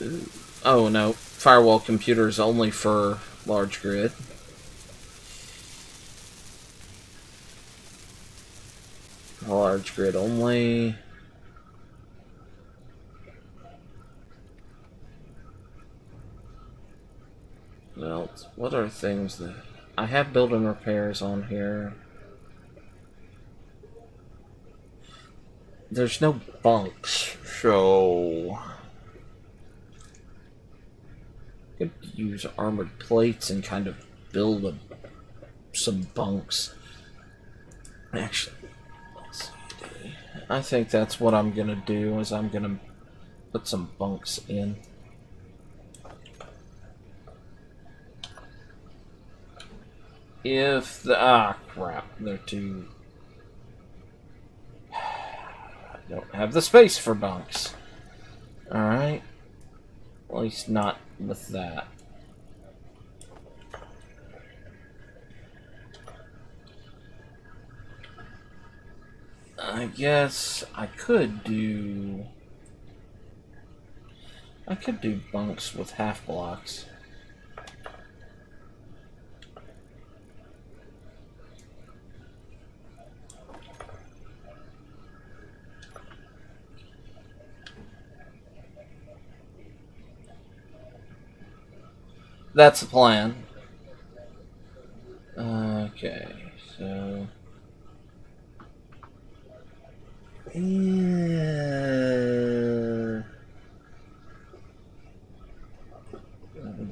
Ooh. Oh no, firewall computers only for large grid. Large grid only. Well, what are things that... I have building repairs on here. There's no bunks, so... Could use armored plates and kind of build some bunks. Actually, let's see. I think that's what I'm gonna do. Is I'm gonna put some bunks in. If the crap, they're too. I don't have the space for bunks. All right. At least not with that. I guess I could do bunks with half blocks. That's the plan. Okay, so...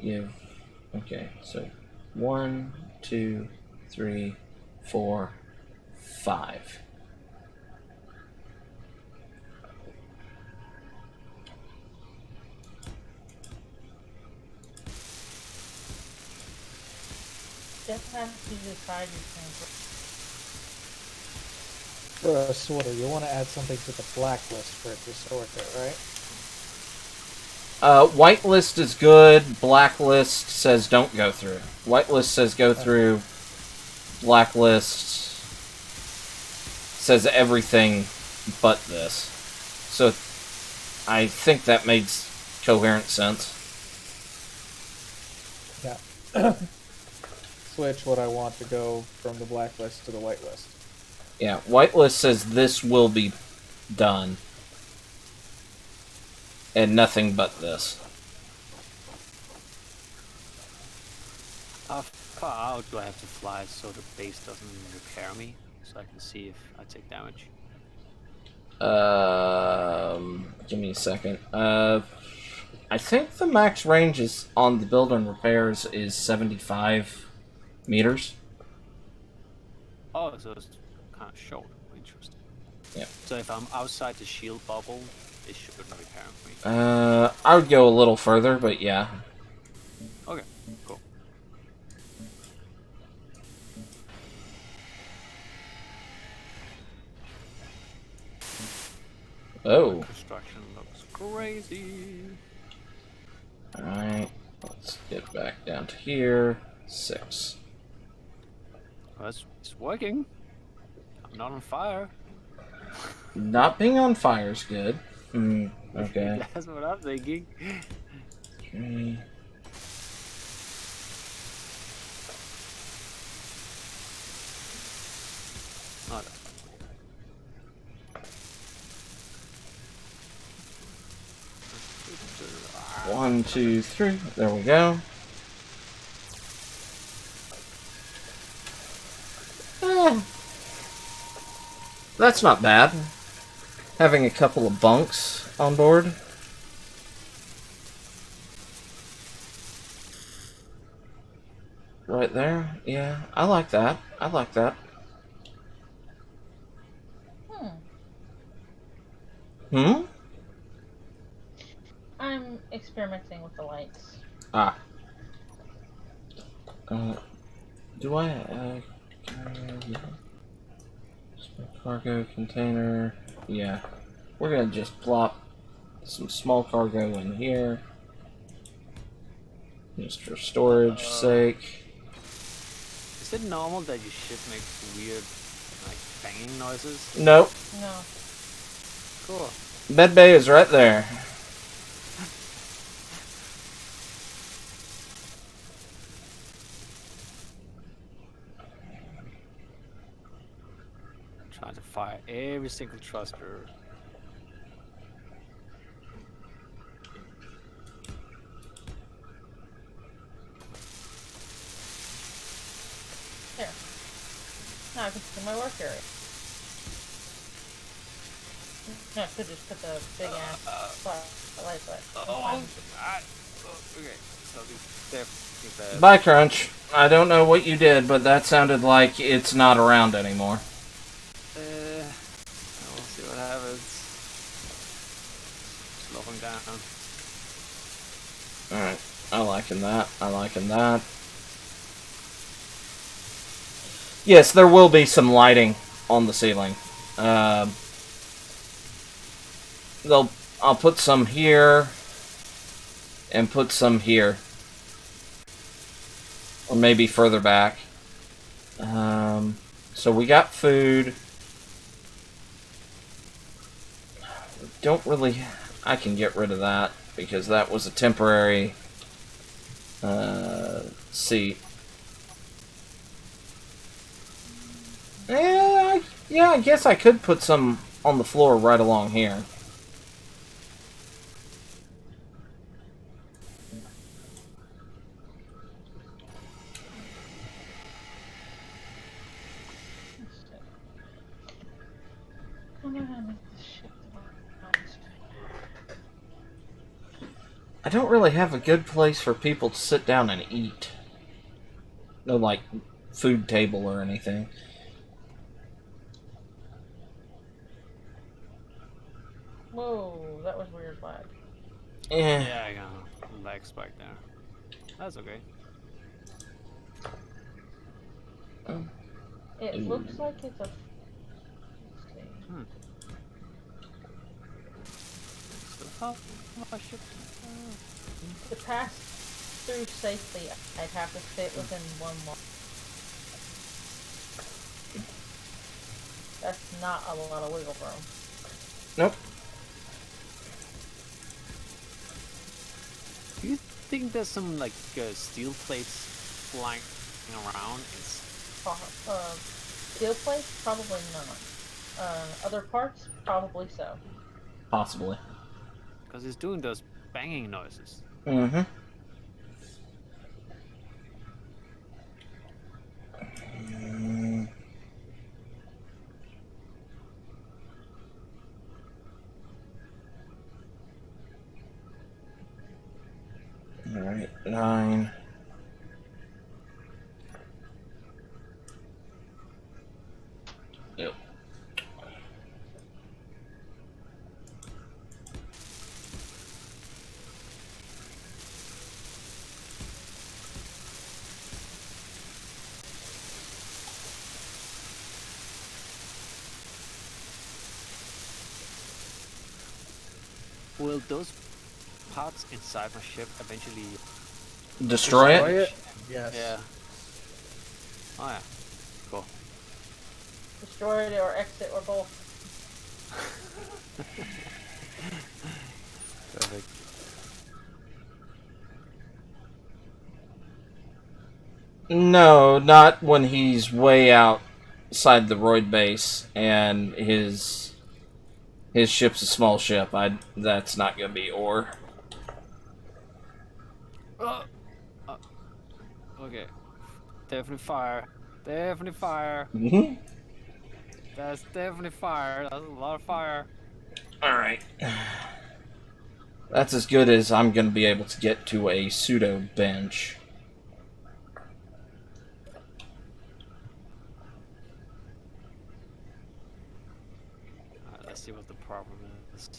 give... Okay, so 1, 2, 3, 4, 5. Just have to decide Sorter, you want to add something to the blacklist for it to sort it, right? Whitelist is good. Blacklist says don't go through. Whitelist says go through. Blacklist says everything but this. So I think that makes coherent sense. Yeah. Switch what I want to go from the blacklist to the whitelist. Yeah, whitelist says this will be done. And nothing but this. How far out do I have to fly so the base doesn't repair me? So I can see if I take damage. Give me a second. I think the max range is on the build and repairs is 75 meters. Oh, so it's kind of short. Interesting. Yeah. So if I'm outside the shield bubble, it shouldn't repair me. I would go a little further, but yeah. Okay, cool. Oh. Construction looks crazy. Alright, let's get back down to here. 6. Well, it's working. I'm not on fire. Not being on fire is good. Okay. That's what I'm thinking. Okay. Oh, that's fine. 1, 2, 3. There we go. That's not bad. Having a couple of bunks on board. Right there. Yeah, I like that. I like that. Hmm? I'm experimenting with the lights. Ah. Do I? Yeah. Cargo container. Yeah. We're gonna just plop some small cargo in here. Just for storage sake. Is it normal that your ship makes weird, like, banging noises? Nope. No. Cool. Med bay is right there. Trying to fire every single thruster. There. Now I can see my work area. No, I could just put the big ass spotlight, but I'm fine. Okay. So this definitely bad. Bye, Crunch. I don't know what you did, but that sounded like it's not around anymore. We'll see what happens. Slowing down. Alright. I liking that. I liking that. Yes, there will be some lighting on the ceiling. I'll put some here and put some here, or maybe further back. So we got food. Don't really. I can get rid of that because that was a temporary seat. Yeah, I guess I could put some on the floor right along here. I'm gonna make this shit honest. I don't really have a good place for people to sit down and eat. No, like, food table or anything. Whoa, that was weird lag. Yeah, I got a lag spike there. That's okay. It looks like it's a. Let's see. So how my ship? To pass through safely, I'd have to fit within 1 mile. That's not a lot of wiggle room. Nope. Do you think there's some like steel plates flying around? It's Steel plates? Probably not. Other parts? Probably so. Possibly. because it's doing those banging noises. Mm-hmm. All right, 9. Yep. Will those parts inside my ship eventually? Destroy it? Yes. Yeah. Oh yeah. Cool. Destroy it or exit or both. Perfect. No, not when he's way outside the Roid base and his ship's a small ship. That's not gonna be ore. Okay. Definitely fire. Definitely fire. Mm-hmm. That's definitely fire. That's a lot of fire. Alright. That's as good as I'm gonna be able to get to a pseudo bench. Alright, let's see what the problem is.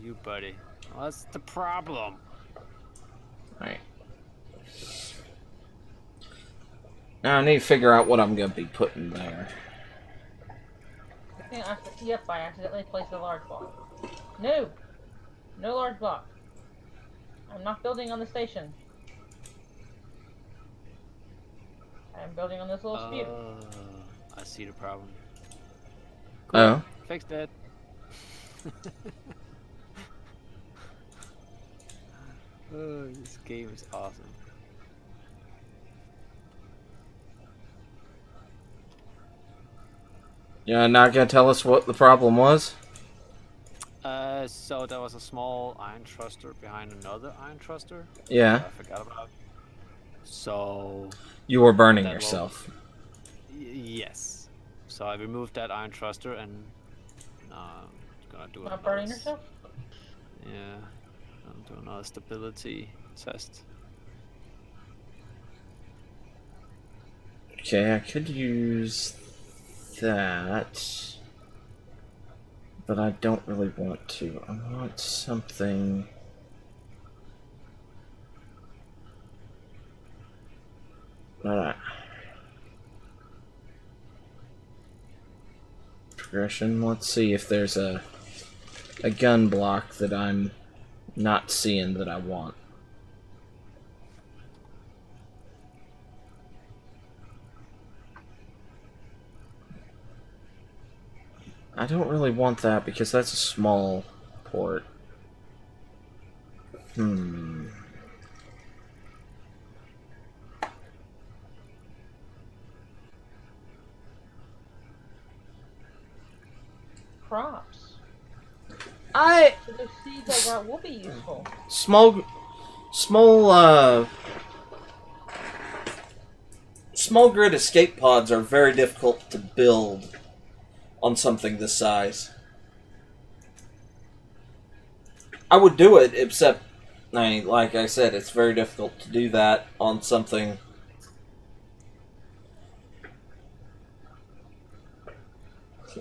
you, buddy. Well, that's the problem. Alright. Now I need to figure out what I'm gonna be putting there. Yep, I accidentally placed a large block. No! No large block. I'm not building on the station. I'm building on this little spewed. I see the problem. Oh. Fix that. Oh, this game is awesome. You're not gonna tell us what the problem was? So there was a small iron thruster behind another iron thruster. Yeah. I forgot about. So You were burning That yourself. yes. So I removed that iron thruster and gonna do Not burning another yourself? Yeah, I'm doing another stability test. Okay, I could use that. But I don't really want to. I want something. Alright. Progression. Let's see if there's a gun block that I'm not seeing that I want. I don't really want that because that's a small port. Crops. I So those seeds I got will be useful. small grid escape pods are very difficult to build on something this size. I would do it, except, like I said, it's very difficult to do that on something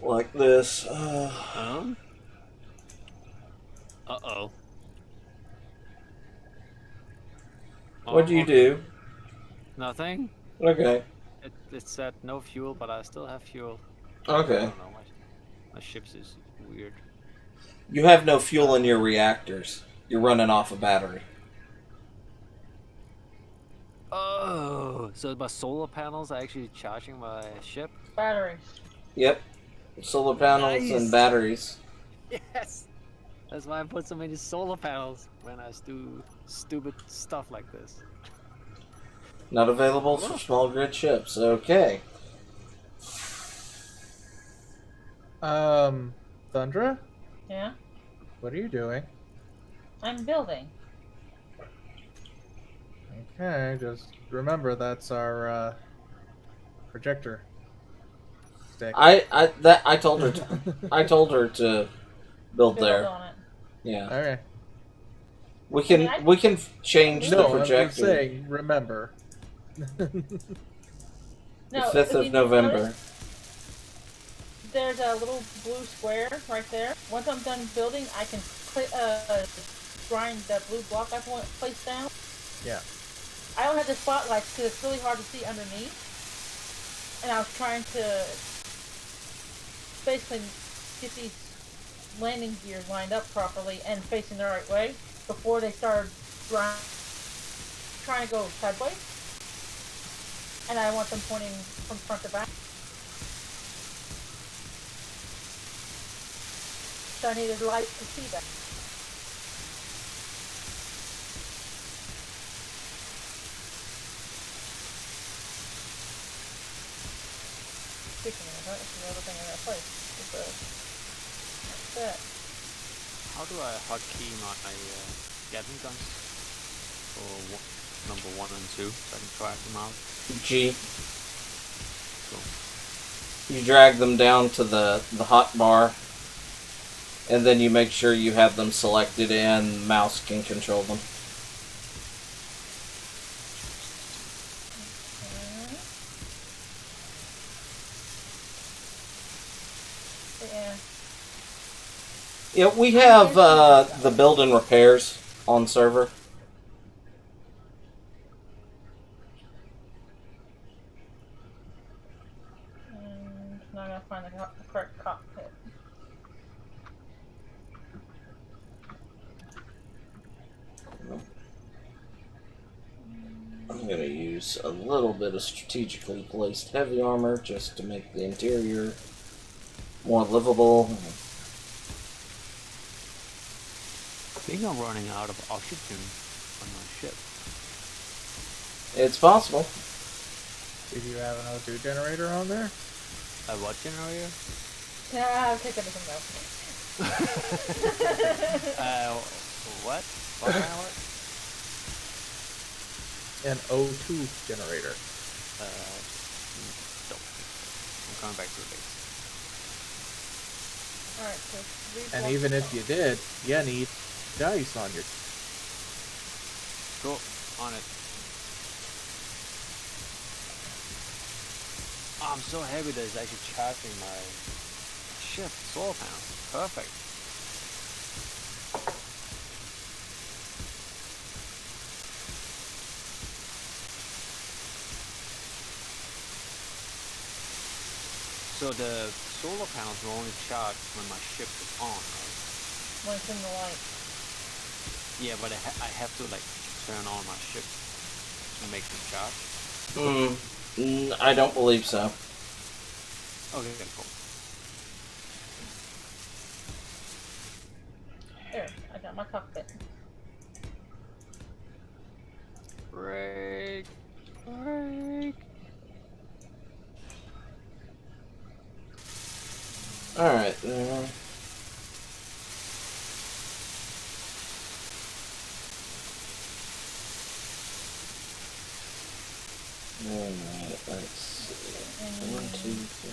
like this. Uh-oh. What'd you do? Nothing. Okay. It said no fuel, but I still have fuel. I Okay. don't know. My ship's is weird. You have no fuel in your reactors. You're running off a battery. Oh, so my solar panels are actually charging my ship? Batteries. Yep. Solar panels Nice. and batteries. Yes! That's why I put so many solar panels when I do stupid stuff like this. Not available for small grid ships. Okay. Thundra, Yeah? what are you doing? I'm building. Okay, just remember that's our projector stick. I told her to, I told her to build Build there. on it. Yeah. Okay. We can change the No, I'm projector. just saying, remember. The No, 5th if of you November. notice, there's a little blue square right there. Once I'm done building, I can grind that blue block I placed down. Yeah. I don't have the spotlights because it's really hard to see underneath. And I was trying to basically get these landing gears lined up properly and facing the right way before they started trying to go sideways. And I want them pointing from front to back. So I needed light to see that. Speaking of that, that's another thing I gotta place. Like that. How do I hotkey my Gatling guns? For number 1 and 2, so I can try them out. G. Cool. You drag them down to the hot bar, and then you make sure you have them selected and mouse can control them. Yeah. Yeah, we have the build and repairs on server. Not gonna find the correct cockpit. I'm gonna use a little bit of strategically placed heavy armor just to make the interior more livable. I think I'm running out of oxygen on my ship. It's possible. Did you have an O2 generator on there? A what generator? Yeah, I'll take everything though. What? What kind of what? An O2 generator. No. I'm coming back to the base. Alright, so And even if you did, you need dice on your. Cool. On it. Oh, I'm so happy that it's actually charging my ship solar panels. Perfect. So the solar panels will only charge when my ship is on, right? when it's in the light. Yeah, but I have to like turn on my ship to make them charge. I don't believe so. Okay, cool. There, I got my cockpit. Break. Break. Alright, Alright, let's see. 1, 2, 3.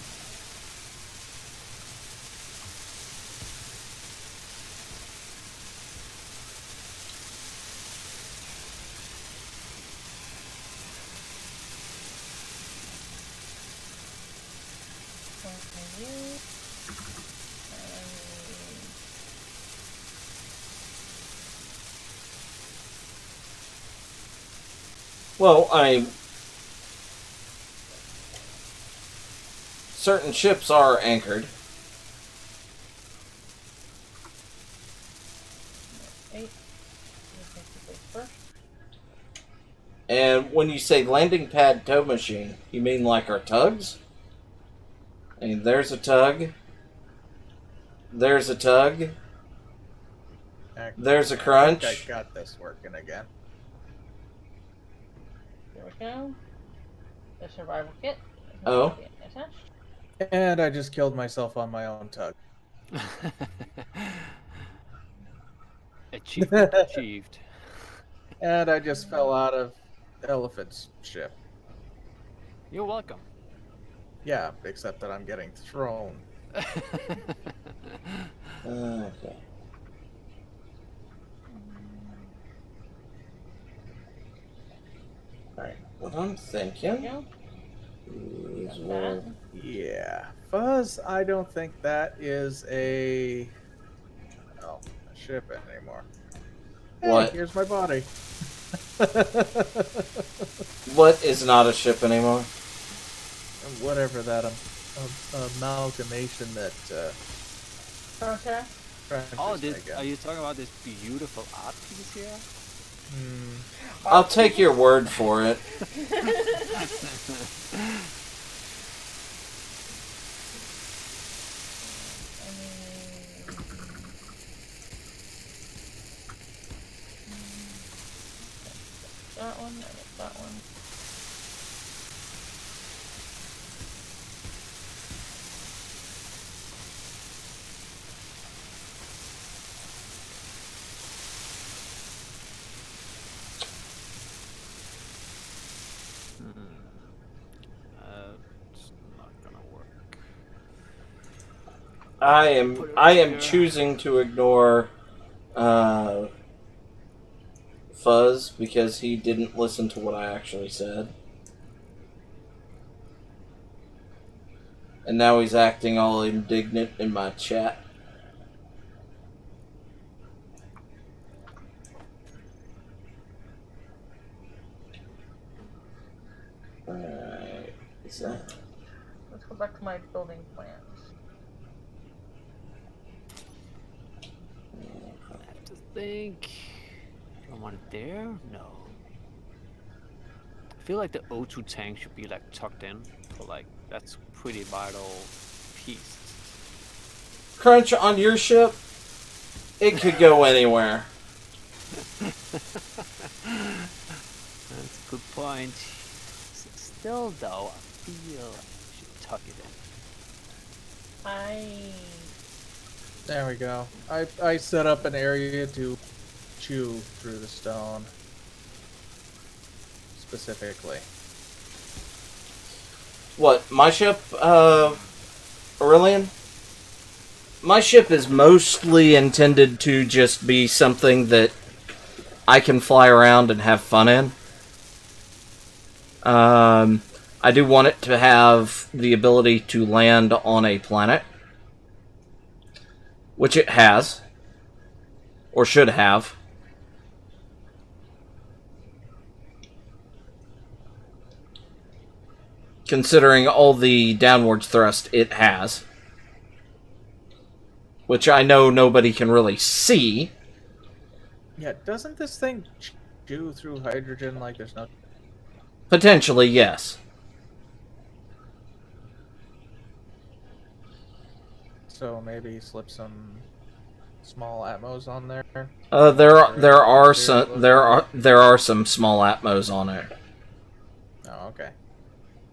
Well, certain ships are anchored. 8. First. And when you say landing pad tow machine, you mean like our tugs? I mean, there's a tug. There's a tug. There's a crunch. I think I got this working again. There we go. The survival kit. Oh. Attached. And I just killed myself on my own tug. Achievement achieved. And I just fell out of Elephant's ship. You're welcome. Yeah, except that I'm getting thrown. Okay. Alright, what I'm thinking Go. is Got we'll... Yeah. Fuzz, I don't think that is a ship anymore. What? Hey, here's my body. What is not a ship anymore? Whatever that amalgamation that Okay. Francis Oh, make are you talking about this beautiful art piece here? I'll take your word for it. That one, that one. It's not gonna work. I am choosing to ignore Fuzz because he didn't listen to what I actually said. And now he's acting all indignant in my chat. Alright. Is that... Let's go back to my building plans. I have to think. Do I want it there? No. I feel like the O2 tank should be like tucked in, but like that's pretty vital piece. Crunch, on your ship, it could go anywhere. That's a good point. Still though, I feel like we should tuck it in. There we go. I set up an area to chew through the stone. Specifically. What, my ship, Aurelian? My ship is mostly intended to just be something that I can fly around and have fun in. I do want it to have the ability to land on a planet. Which it has. Or should have. Considering all the downwards thrust it has. Which I know nobody can really see. Yeah, doesn't this thing chew through hydrogen like there's no... Potentially, yes. So maybe slip some small atmos on there? There are some small atmos on it. Oh, okay.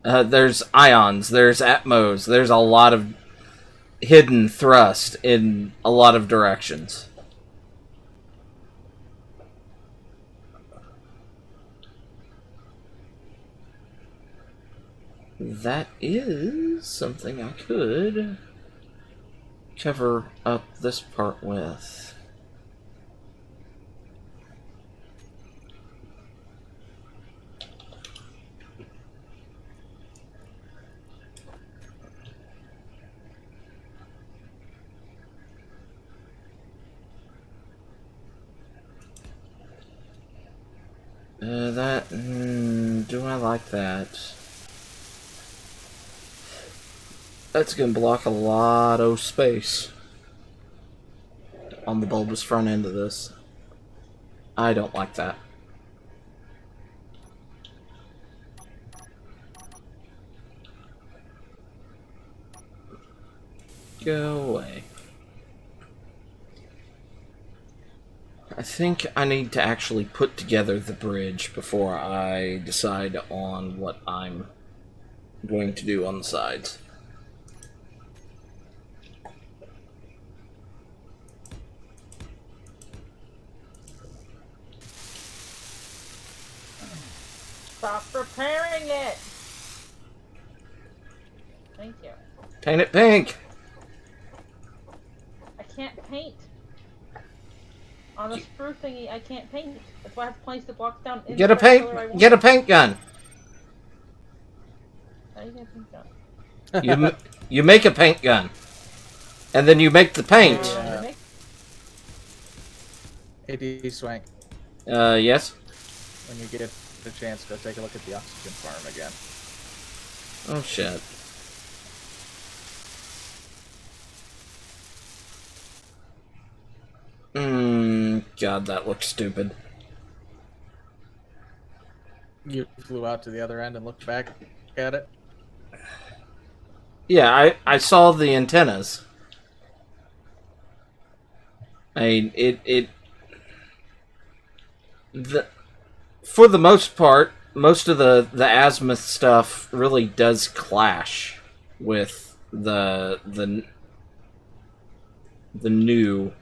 There's ions, there's atmos, there's a lot of hidden thrust in a lot of directions. That is something I could cover up this part with. Do I like that? That's gonna block a lot of space on the bulbous front end of this. I don't like that. Go away. I think I need to actually put together the bridge before I decide on what I'm going to do on the sides. Stop repairing it! Thank you. Paint it pink! I can't paint. On the sprue thingy, I can't paint. That's why I have to place the blocks down in Get the a color I paint! want. Get a paint gun! How do you get a paint gun? You make a paint gun. And then you make the paint. Yeah. AD Swank, Yes? when you get the chance, go take a look at the oxygen farm again. Oh, shit. God, that looks stupid. You flew out to the other end and looked back at it? Yeah, I saw the antennas. I mean, for the most part, most of the azimuth stuff really does clash with the new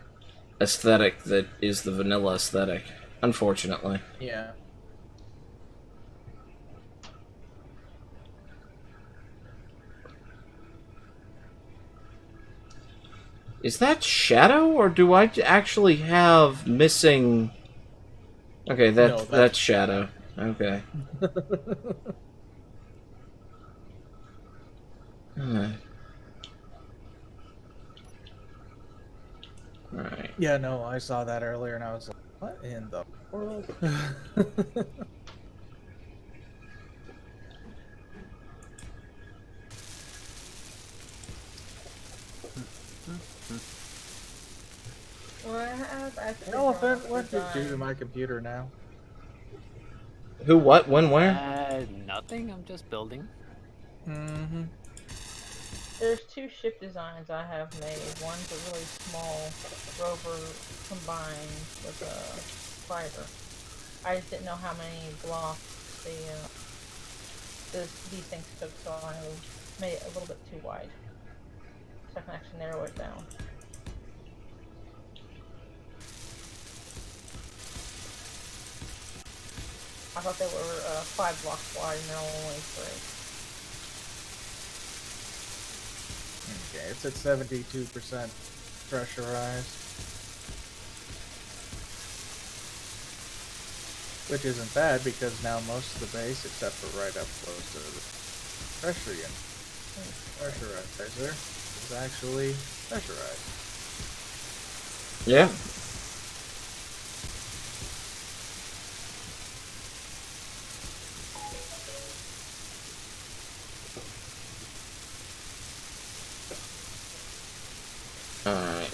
aesthetic that is the vanilla aesthetic, unfortunately. Yeah. Is that Shadow, or do I actually have missing... Okay, No, that's Shadow. Okay. Alright. Yeah, no, I saw that earlier and I was like, what in the world? Well, I have actually Elephant, drawn what did you do to design. my computer now? Who, what, when, where? Nothing. I'm just building. Mm-hmm. There's two ship designs I have made. One's a really small rover combined with a fighter. I just didn't know how many blocks these things took, so I made it a little bit too wide, so I can actually narrow it down. I thought they were 5 blocks wide, and they're only 3. Okay, it's at 72% pressurized. Which isn't bad because now most of the base, except for right up close to the pressurizer, is actually pressurized. Yeah. Alright.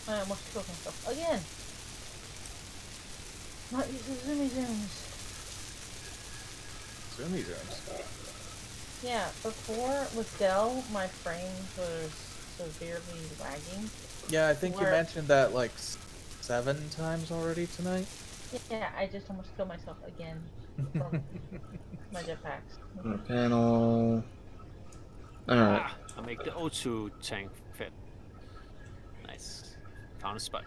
I almost killed myself again. Not using zoomy zooms. Zoomy zooms. Yeah, before with Dell, my frames was severely lagging. Yeah, I think you Where- mentioned that like 7 times already tonight. Yeah, I just almost killed myself again from my jetpacks. Panel. Alright. Ah, I make the O2 tank fit. Nice. Found a spot.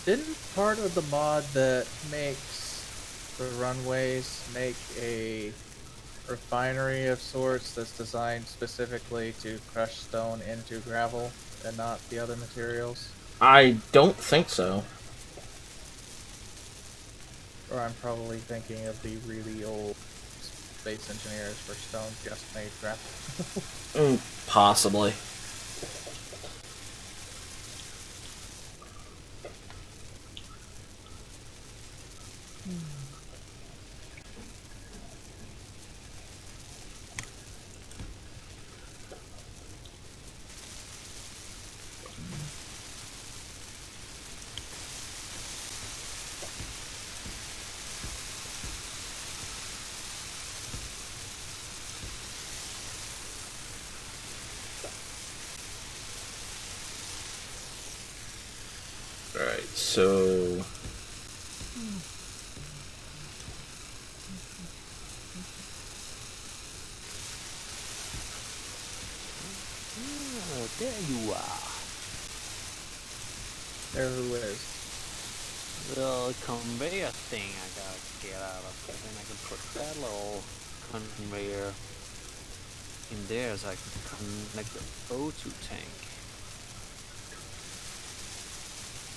Didn't part of the mod that makes the runways make a refinery of sorts that's designed specifically to crush stone into gravel and not the other materials? I don't think so. Or I'm probably thinking of the really old Space Engineers for stone just made gravel. Possibly. Alright, so... Oh, there you are. There who is. Little conveyor thing I gotta get out of. And then I can put that little conveyor in there so I can connect the O2 tank.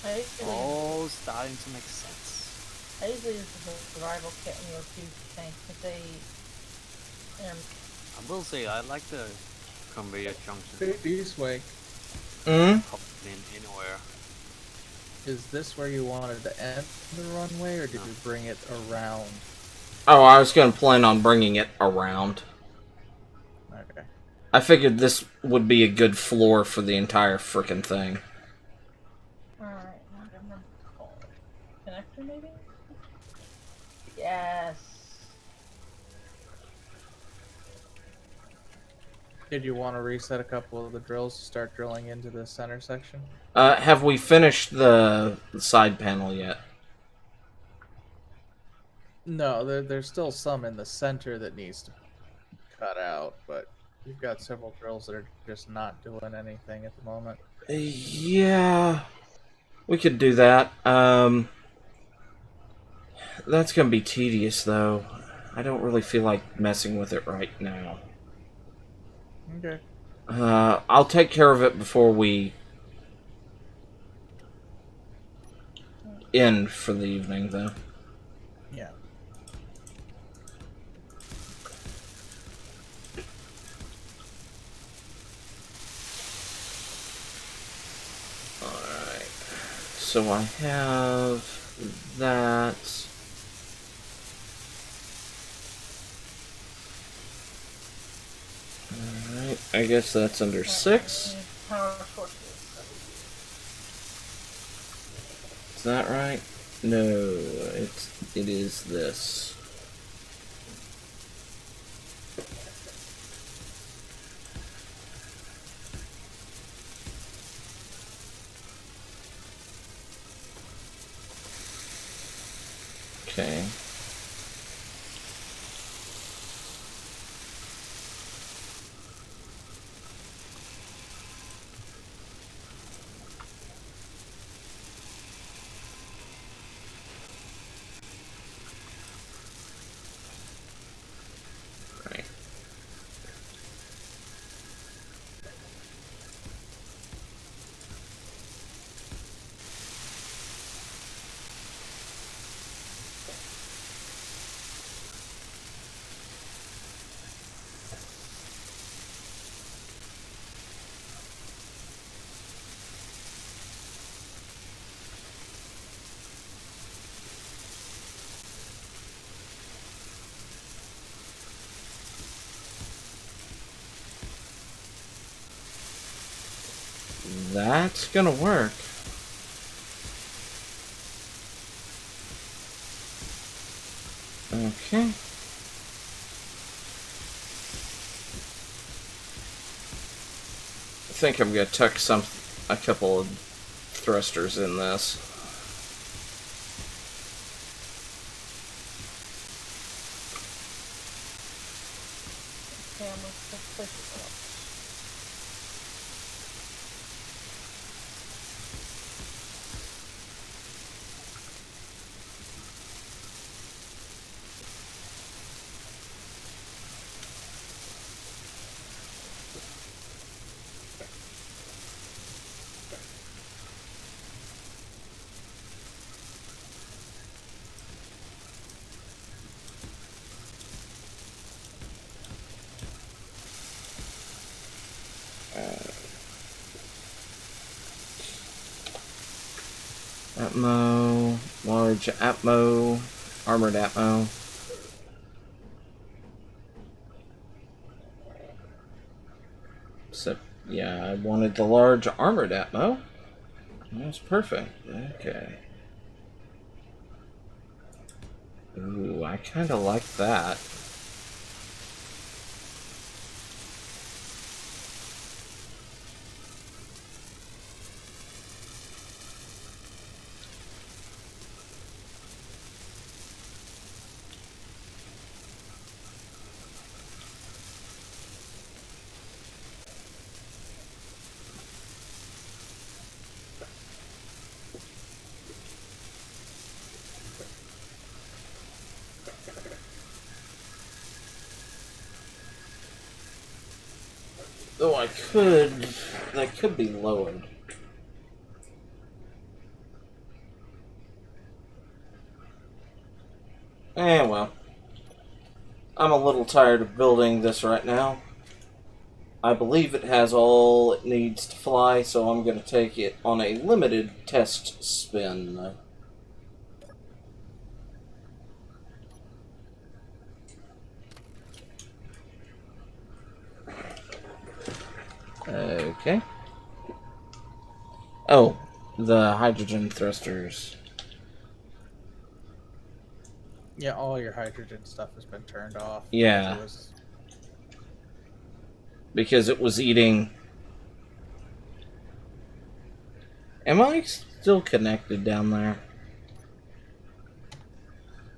I usually, All starting to make sense. I usually use the survival kit in your two tanks because they. I will say I like the conveyor junction. Hey, D-Swing, Pop it in anywhere. is this where you wanted to end the runway, or did you bring it around? Oh, I was gonna plan on bringing it around. Okay. I figured this would be a good floor for the entire frickin' thing. Alright, now I remember what it's called. Connector, maybe? Yes. Did you want to reset a couple of the drills to start drilling into the center section? Have we finished the side panel yet? No, there's still some in the center that needs to be cut out, but you've got several drills that are just not doing anything at the moment. Yeah, we could do that. That's gonna be tedious, though. I don't really feel like messing with it right now. Okay. I'll take care of it before we end for the evening, though. Yeah. So I have that. Alright, I guess that's under 6. Power sources. Is that right? No, it is this. Okay. Right. That's gonna work. Okay. I think I'm gonna tuck a couple of thrusters in this. Okay, I'm gonna place it up. Atmo, large Atmo, armored Atmo. Except, yeah, I wanted the large armored Atmo. That's perfect. Okay. Ooh, I kind of like that. Though that could be lowered. Well. I'm a little tired of building this right now. I believe it has all it needs to fly, so I'm going to take it on a limited test spin. Okay. Oh, the hydrogen thrusters. Yeah, all your hydrogen stuff has been turned off. Yeah. Because it was eating... Am I still connected down there?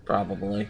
Probably.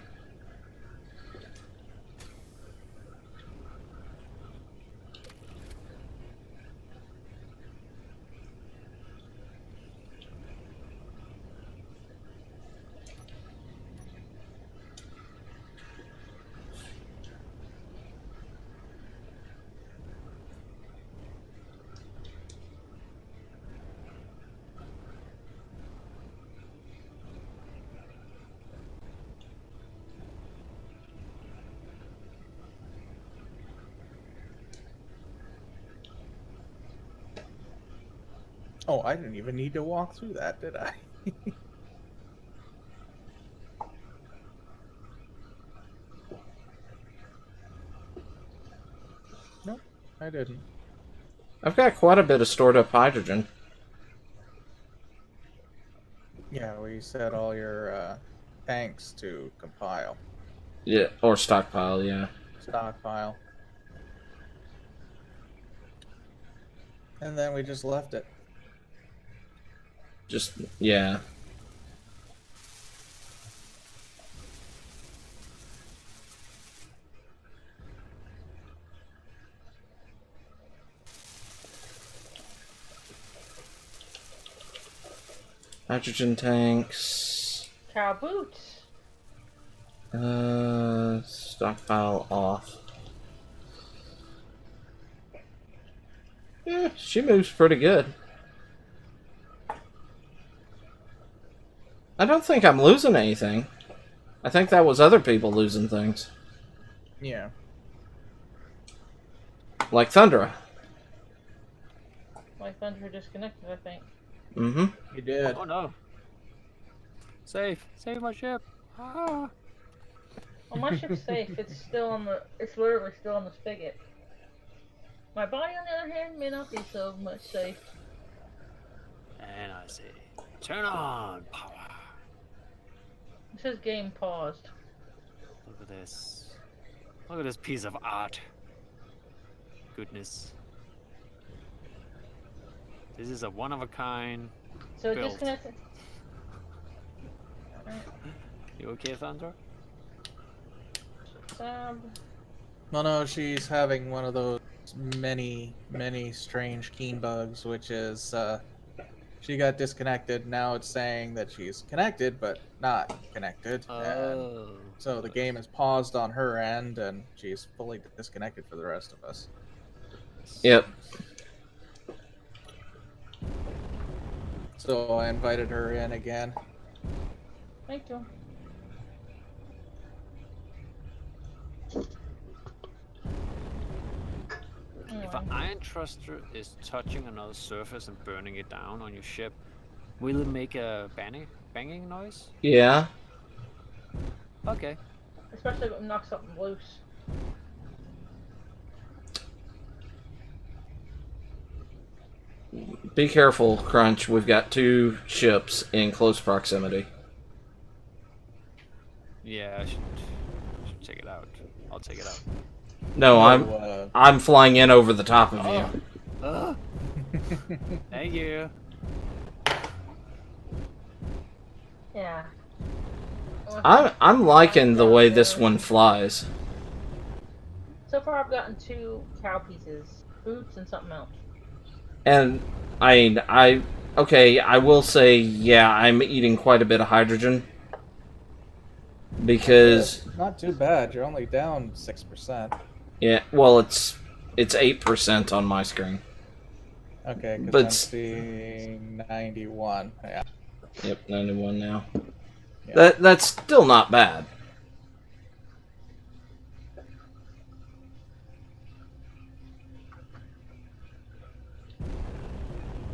Oh, I didn't even need to walk through that, did I? Nope, I didn't. I've got quite a bit of stored up hydrogen. Yeah, we set all your tanks to compile. Yeah, or stockpile, yeah. Stockpile. And then we just left it. Just, yeah. Hydrogen tanks. Cow boots. Stockpile off. Yeah, she moves pretty good. I don't think I'm losing anything. I think that was other people losing things. Yeah. Like Thundra. My thunder disconnected, I think. Mm-hmm. You did. Oh no. Save my ship. Ah. Well, my ship's safe. It's still on the. It's literally still on the spigot. My body, on the other hand, may not be so much safe. And I say, turn on power. It says game paused. Look at this. Look at this piece of art. Goodness. This is a one of a kind. So it Built. disconnected. You okay, Thundra? No, she's having one of those many strange keen bugs, which is she got disconnected. Now it's saying that she's connected, but not connected. And Oh. so the game is paused on her end, and she's fully disconnected for the rest of us. Yep. So I invited her in again. Thank you. If an iron thruster is touching another surface and burning it down on your ship, will it make a banging noise? Yeah. Okay. Especially if it knocks something loose. Be careful, Crunch. We've got 2 ships in close proximity. Yeah, I should check it out. I'll check it out. No, I'm flying in over the top of you. Oh. Thank you. Yeah. I'm liking the way this one flies. So far, I've gotten 2 cow pieces, boots, and something else. And I will say, yeah, I'm eating quite a bit of hydrogen. Because Not too bad. You're only down 6%. yeah, well, it's 8% on my screen. Okay, But because I'm seeing 91. Yeah. Yep, 91 now. Yeah. That's still not bad.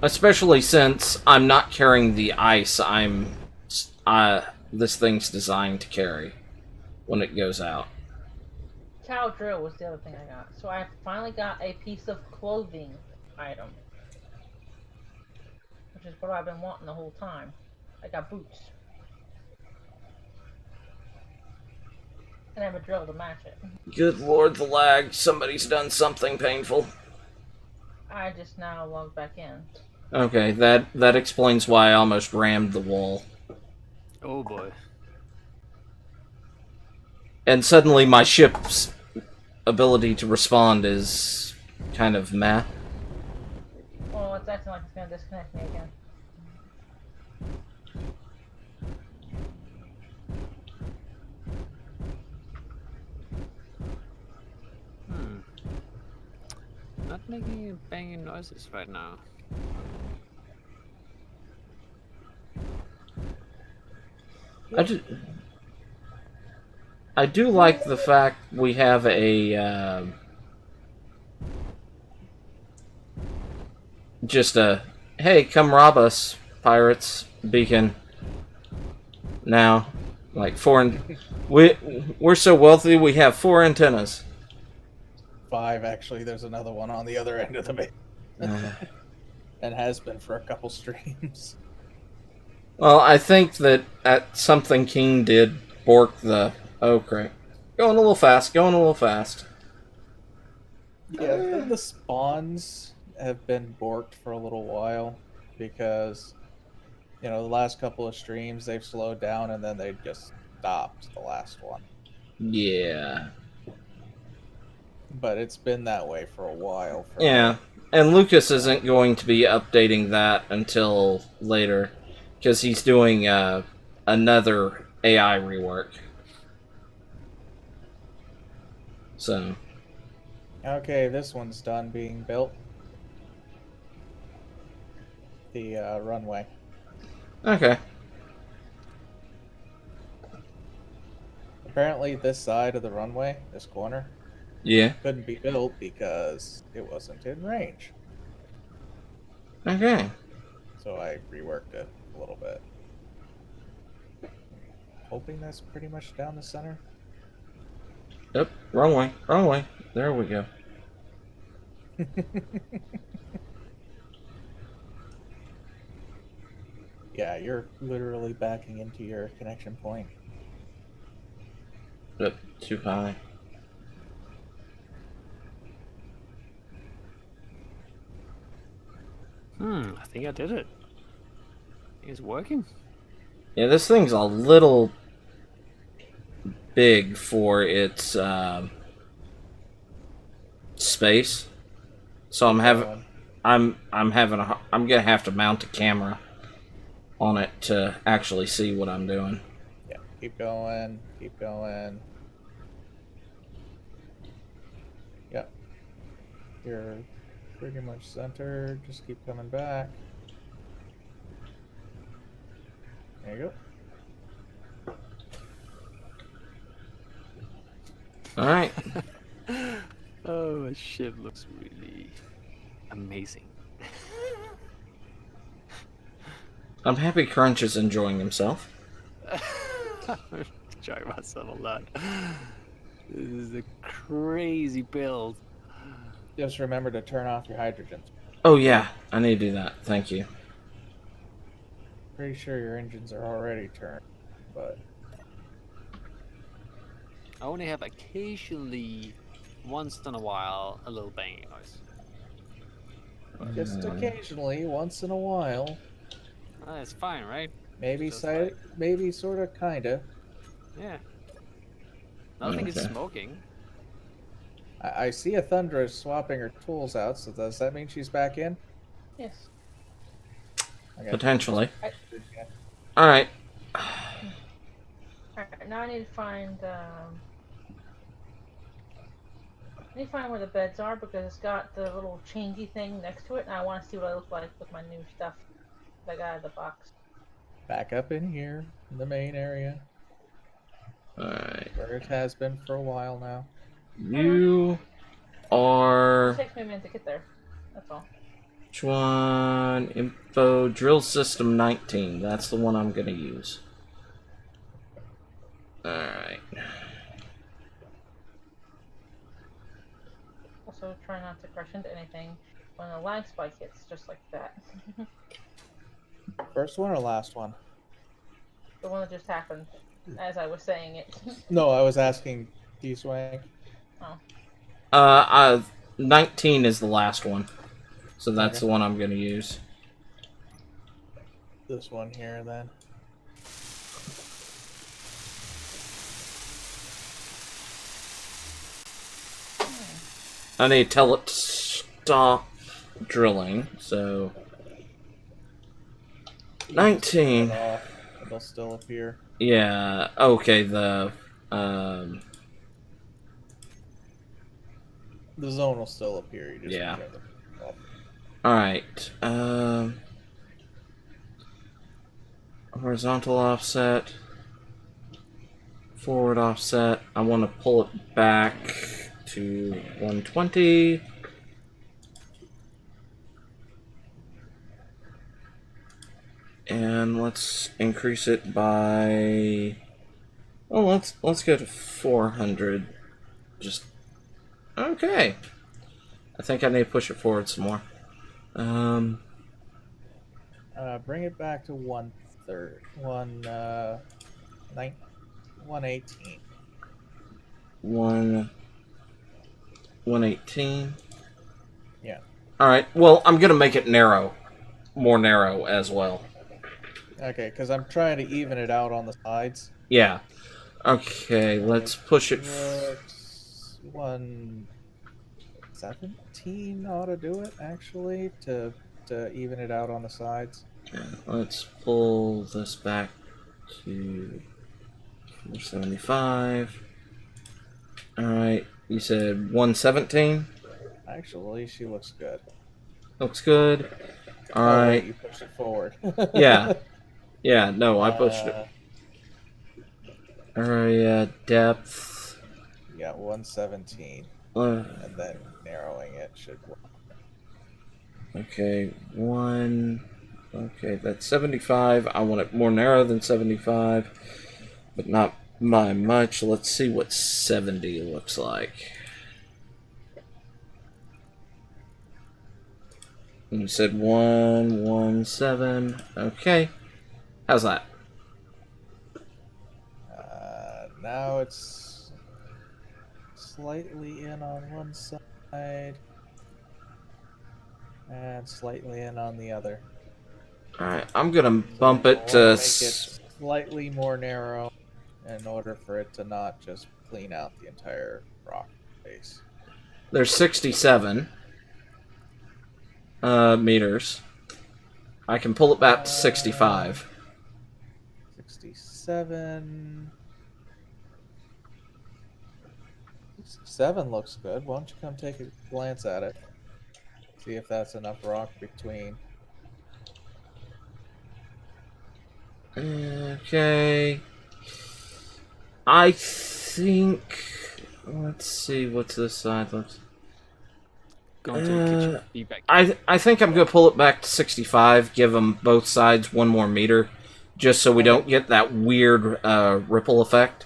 Especially since I'm not carrying the ice this thing's designed to carry when it goes out. Cow drill was the other thing I got. So I finally got a piece of clothing item. Which is what I've been wanting the whole time. I got boots. And I have a drill to match it. Good lord, the lag. Somebody's done something painful. I just now logged back in. Okay, that explains why I almost rammed the wall. Oh boy. And suddenly my ship's ability to respond is kind of meh. Well, it's acting like it's going to disconnect me again. Not making any banging noises right now. I do like the fact we have a just a hey, come rob us, pirates, beacon. Now, like we're so wealthy we have 4 antennas. 5, actually. There's another one on the other end of the base. Uh, And has been for a couple streams. well, I think that something King did bork the. Oh, crap. Going a little fast. Going a little fast. Yeah, the spawns have been borked for a little while because, the last couple of streams they've slowed down and then they just stopped the last one. Yeah. But it's been that way for a while. For Yeah. And Lucas isn't going to be updating that until later because he's doing another AI rework. So. Okay, this one's done being built. The runway. Okay. Apparently, this side of the runway, this corner, Yeah. couldn't be built because it wasn't in range. Okay. So I reworked it a little bit. Hoping that's pretty much down the center. Yep. Wrong way. Wrong way. There we go. Yeah, you're literally backing into your connection point. Yep. Too high. I think I did it. It's working. Yeah, this thing's a little big for its space, so I'm gonna have to mount a camera on it to actually see what I'm doing. Yeah, keep going, keep going. Yep. You're pretty much centered. Just keep coming back. There you go. All right. Oh, my ship looks really amazing. I'm happy Crunch is enjoying himself. I'm enjoying myself a lot. This is a crazy build. Just remember to turn off your hydrogen. Oh yeah, I need to do that. Thank you. Pretty sure your engines are already turned, but I only have occasionally, once in a while, a little banging noise. just occasionally, once in a while, It's fine, right? maybe Just maybe sort of, kinda. Yeah. Nothing is Okay. smoking. I see a Thundra swapping her tools out, so does that mean she's back in? Yes. Okay. Potentially. Yeah. All right. Alright, now I need to find where the beds are because it's got the little changey thing next to it, and I want to see what I look like with my new stuff that I got out of the box. Back up in here, in the main area, All right. where it has been for a while now. You It are takes me a minute to get there. That's all. which one? Info drill system 19. That's the one I'm gonna use. All right. Also, try not to crash into anything when a lag spike hits, just like that. First one or last one? The one that just happened as I was saying it. No, I was asking D-Swang. 19 is the last one, so that's Okay. the one I'm gonna use. This one here, then. I need to tell it to stop drilling. So 19. Turn it off, it'll still appear. Yeah. Okay. The zone will still appear. You just Yeah. turn it off. All right. Horizontal offset. Forward offset. I want to pull it back to 120. And let's increase it by. Well, let's go to 400. Just okay. I think I need to push it forward some more. Bring it back to 118. 118. Yeah. All right. Well, I'm gonna make it more narrow as well. Okay, because I'm trying to even it out on the sides. Yeah. Okay. Let's push it. Looks 117 ought to do it actually to even it out on the sides. Yeah, let's pull this back to 475. All right. You said 117. Actually, she looks good. Looks good. All Oh, wait, right. you pushed it forward. Yeah. Yeah. No, I pushed it. Uh, Area depth. You got 117, Uh, and then narrowing it should work. okay. Okay, that's 75. I want it more narrow than 75, but not by much. Let's see what 70 looks like. And you said 117. Okay. How's that? Now it's slightly in on one side and slightly in on the other. Alright, I'm gonna bump I it wanna to. make it slightly more narrow in order for it to not just clean out the entire rock face. There's 67 meters. I can pull it back to 65. 67. 67 looks good. Why don't you come take a glance at it? See if that's enough rock between. Okay. I think. Let's see what's this side looks. Going to the kitchen. Be back. I think I'm gonna pull it back to 65. Give them both sides 1 more meter, just so we don't get that weird ripple effect.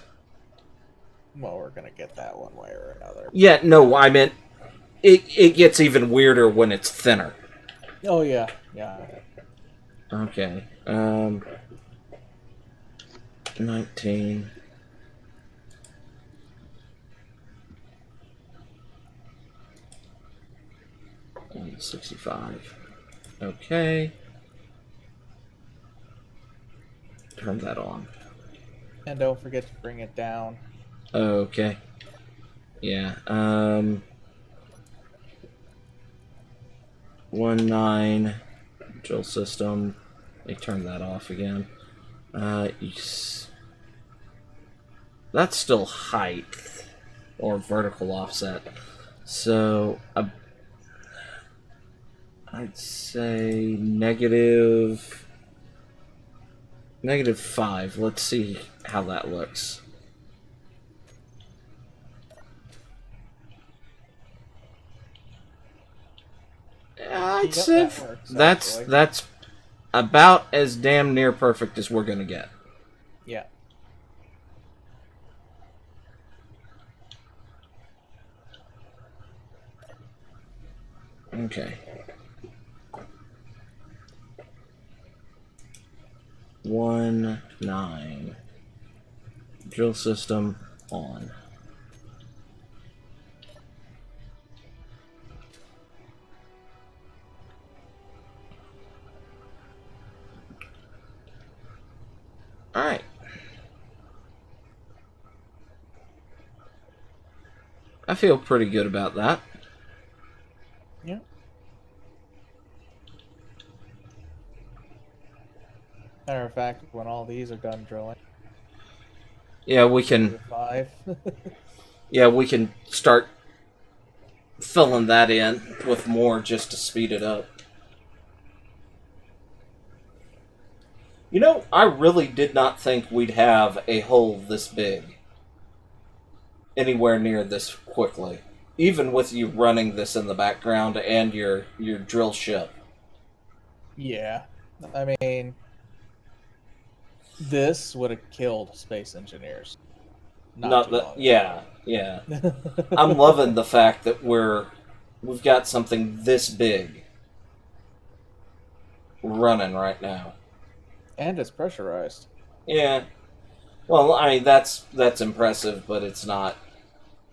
Well, we're gonna get that one way or another. Yeah, no, I meant it gets even weirder when it's thinner. Oh yeah, yeah. Okay. 19. And 65. Okay. Turn that on. And don't forget to bring it down. Okay. Yeah. 19 drill system. They turn that off again. That's still height or vertical offset. So I'd say -5. Let's see how that looks. I'd Yep, say that works, that's actually. that's about as damn near perfect as we're gonna get. Yeah. Okay. 19. Drill system on. Alright. I feel pretty good about that. Yeah. Matter of fact, when all these are done drilling, Yeah, we can 5. we can start filling that in with more just to speed it up. You know, I really did not think we'd have a hole this big anywhere near this quickly, even with you running this in the background and your drill ship. Yeah. I mean, This would have killed space engineers. Not too that. long Yeah, yeah. ago. I'm loving the fact that we've got something this big running right now. And it's pressurized. Yeah. Well, I mean that's impressive, but it's not.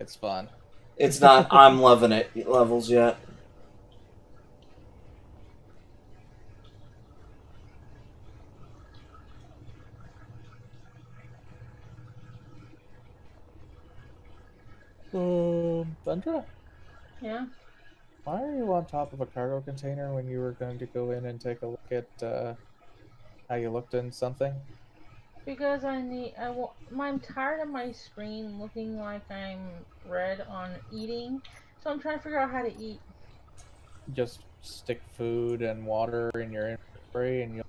It's fun. It's not. I'm loving it levels yet. Thundra, Yeah. why are you on top of a cargo container when you were going to go in and take a look at how you looked in something? Because I'm tired of my screen looking like I'm red on eating, so I'm trying to figure out how to eat. Just stick food and water in your inventory and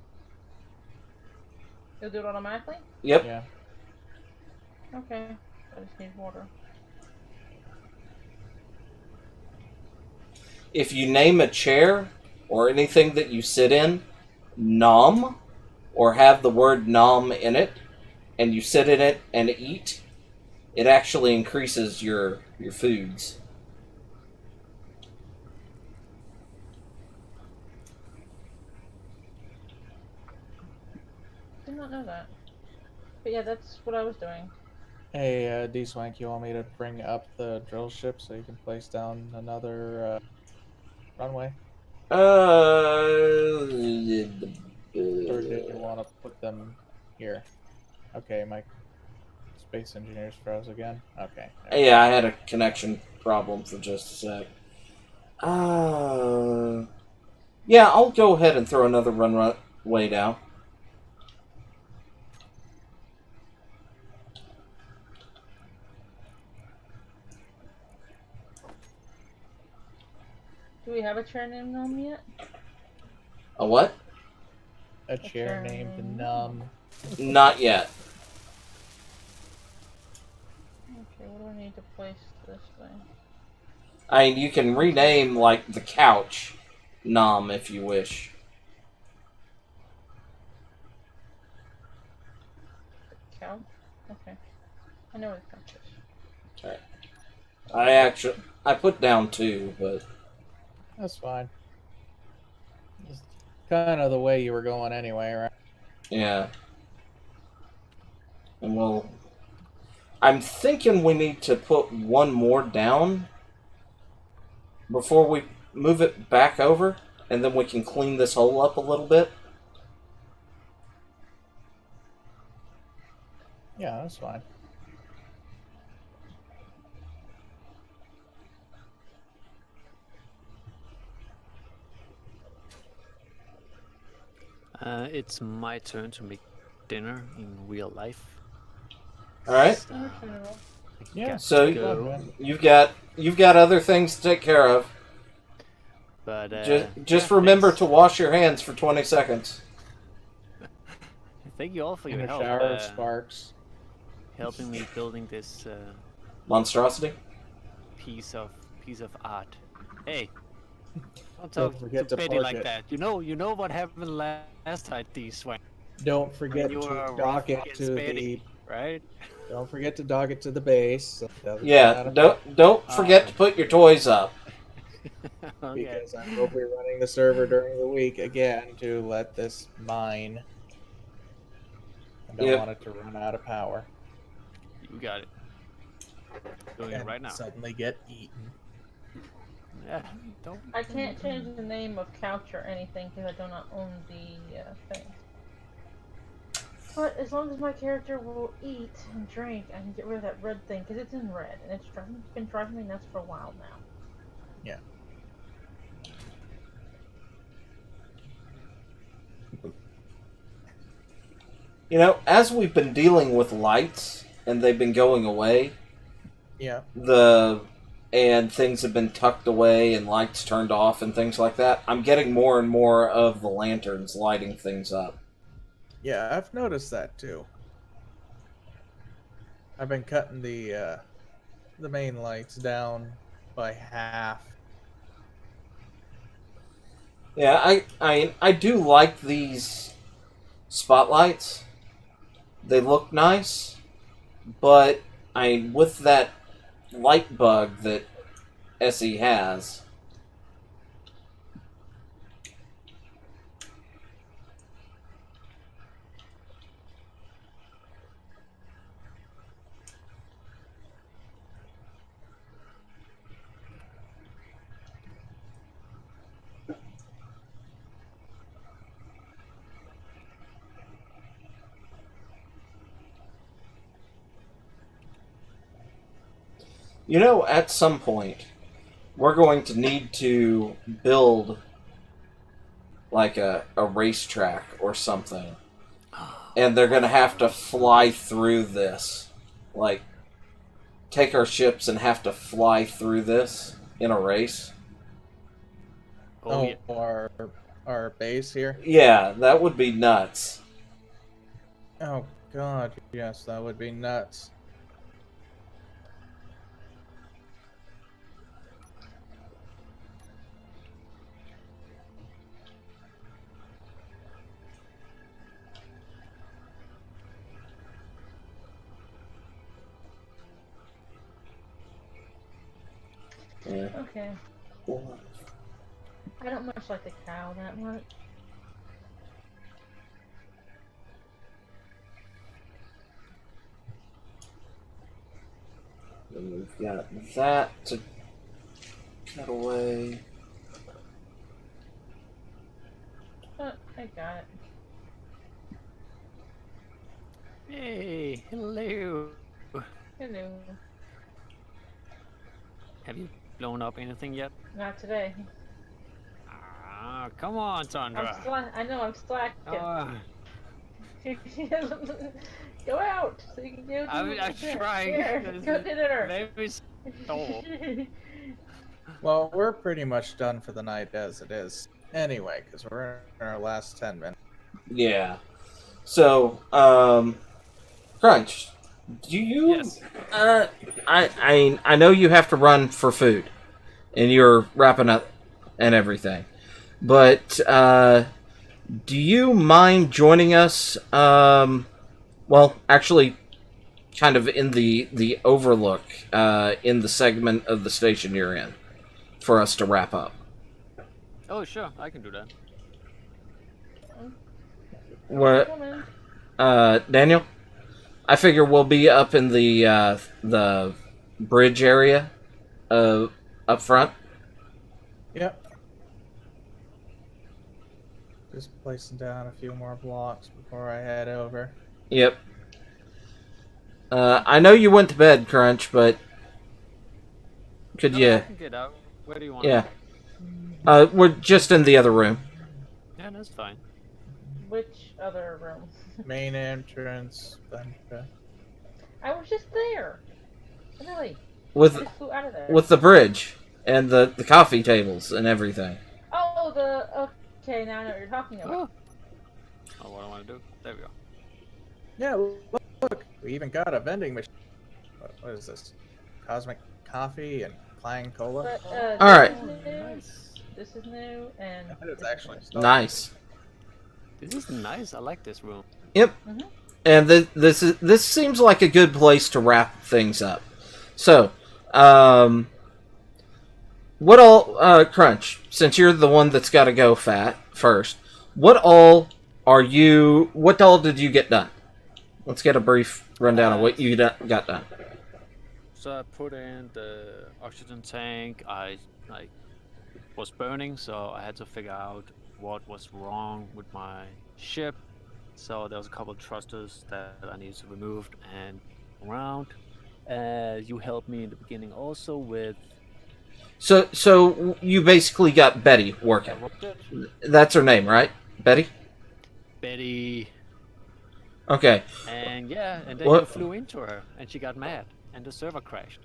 You'll do it automatically? Yep. yeah. Okay. I just need water. If you name a chair or anything that you sit in nom, or have the word nom in it, and you sit in it and eat, it actually increases your foods. Did not know that. But yeah, that's what I was doing. Hey, D-Swank, you want me to bring up the drill ship so you can place down another runway? Or did you want to put them here? Okay, my space engineers froze again. Okay. Yeah, I had a connection problem for just a sec. Yeah, I'll go ahead and throw another runway down. Do we have a chair named Gnome yet? A what? A chair named Num. Not yet. Okay, what do I need to place this way? I mean, you can rename, like, the couch Nom if you wish. Couch? Okay. I know what the couch is. Alright. I put down 2, but... That's fine. It's kind of the way you were going anyway, right? Yeah. And I'm thinking we need to put one more down before we move it back over, and then we can clean this hole up a little bit. Yeah, that's fine. It's my turn to make dinner in real life. Alright? Understandable. Yeah. Got So- to Go, go. man. You've got other things to take care of. But Just yeah, remember thanks. to wash your hands for 20 seconds. Thank you all for In your a help. shower of sparks. Helping me building this Monstrosity? piece of art. Hey, don't Don't talk forget to to Betty park like it. that. You know what happened last time, D-Swank. Don't forget You to were dock rough it against to Betty, right? Don't forget to dock it to the base. So it doesn't Yeah, matter, don't forget to put your toys up. Okay. because I will be running the server during the week again to let this mine. I don't Yep. want it to run out of power You got it. Doing it and right now. suddenly get eaten. Yeah, don't. I can't change the name of couch or anything because I do not own the thing. But as long as my character will eat and drink, I can get rid of that red thing because it's in red and it's been driving me nuts for a while now. Yeah. You know, as we've been dealing with lights and they've been going away, Yeah. and things have been tucked away and lights turned off and things like that, I'm getting more and more of the lanterns lighting things up. Yeah, I've noticed that too. I've been cutting the main lights down by half. Yeah, I do like these spotlights. They look nice, but with that light bug that SE has, at some point, we're going to need to build like a racetrack or something. And they're going to have to fly through this. Like, take our ships and have to fly through this in a race. Oh, yeah. Our base here. Yeah, that would be nuts. Oh god, yes, that would be nuts. Yeah. Okay. I don't much like the cow that much. Then we've got that to cut away. Oh, I got it. Hey, hello. Hello. Have you blown up anything yet? Not today. Ah, come on, Sandra. I know, I'm slacking. Ah, Go out so you can go to I'm trying. Here, go to dinner. Maybe stole. Well, we're pretty much done for the night as it is. Anyway, because we're in our last 10 minutes. Yeah. So, Crunch, do you? Yes. I know you have to run for food, and you're wrapping up and everything, but do you mind joining us? Well, actually, kind of in the overlook in the segment of the station you're in, for us to wrap up. Oh, sure, I can do that. What, Come Daniel? I figure we'll be up in the bridge area, up front. Yep. Just placing down a few more blocks before I head over. Yep. I know you went to bed, Crunch, but could No, you? I can get out. Where do you want? Yeah. We're just in the other room. Yeah, that's fine. Which other room? Main entrance. I was just there. Really? I With just flew out of there. the bridge and the coffee tables and everything. Oh, okay, now I know what you're talking about. Oh, what I want to do. There we go. Yeah, look, we even got a vending machine. What is this? Cosmic coffee and Clang Cola? But, All right. This is new, Nice. this is new, and That is this actually new. Nice. This is nice. I like this room. Yep. Mhm. And this seems like a good place to wrap things up. So, what all, Crunch? Since you're the one that's got to go first, what all did you get done? Let's get a brief rundown of what you got done. So I put in the oxygen tank. I was burning, so I had to figure out what was wrong with my ship. So there was a couple of thrusters that I needed to remove and around. You helped me in the beginning also with So you basically got Betty working. That's her name, right? Betty? Betty, Okay. and yeah, and then What? you flew into her, and she got mad, and the server crashed.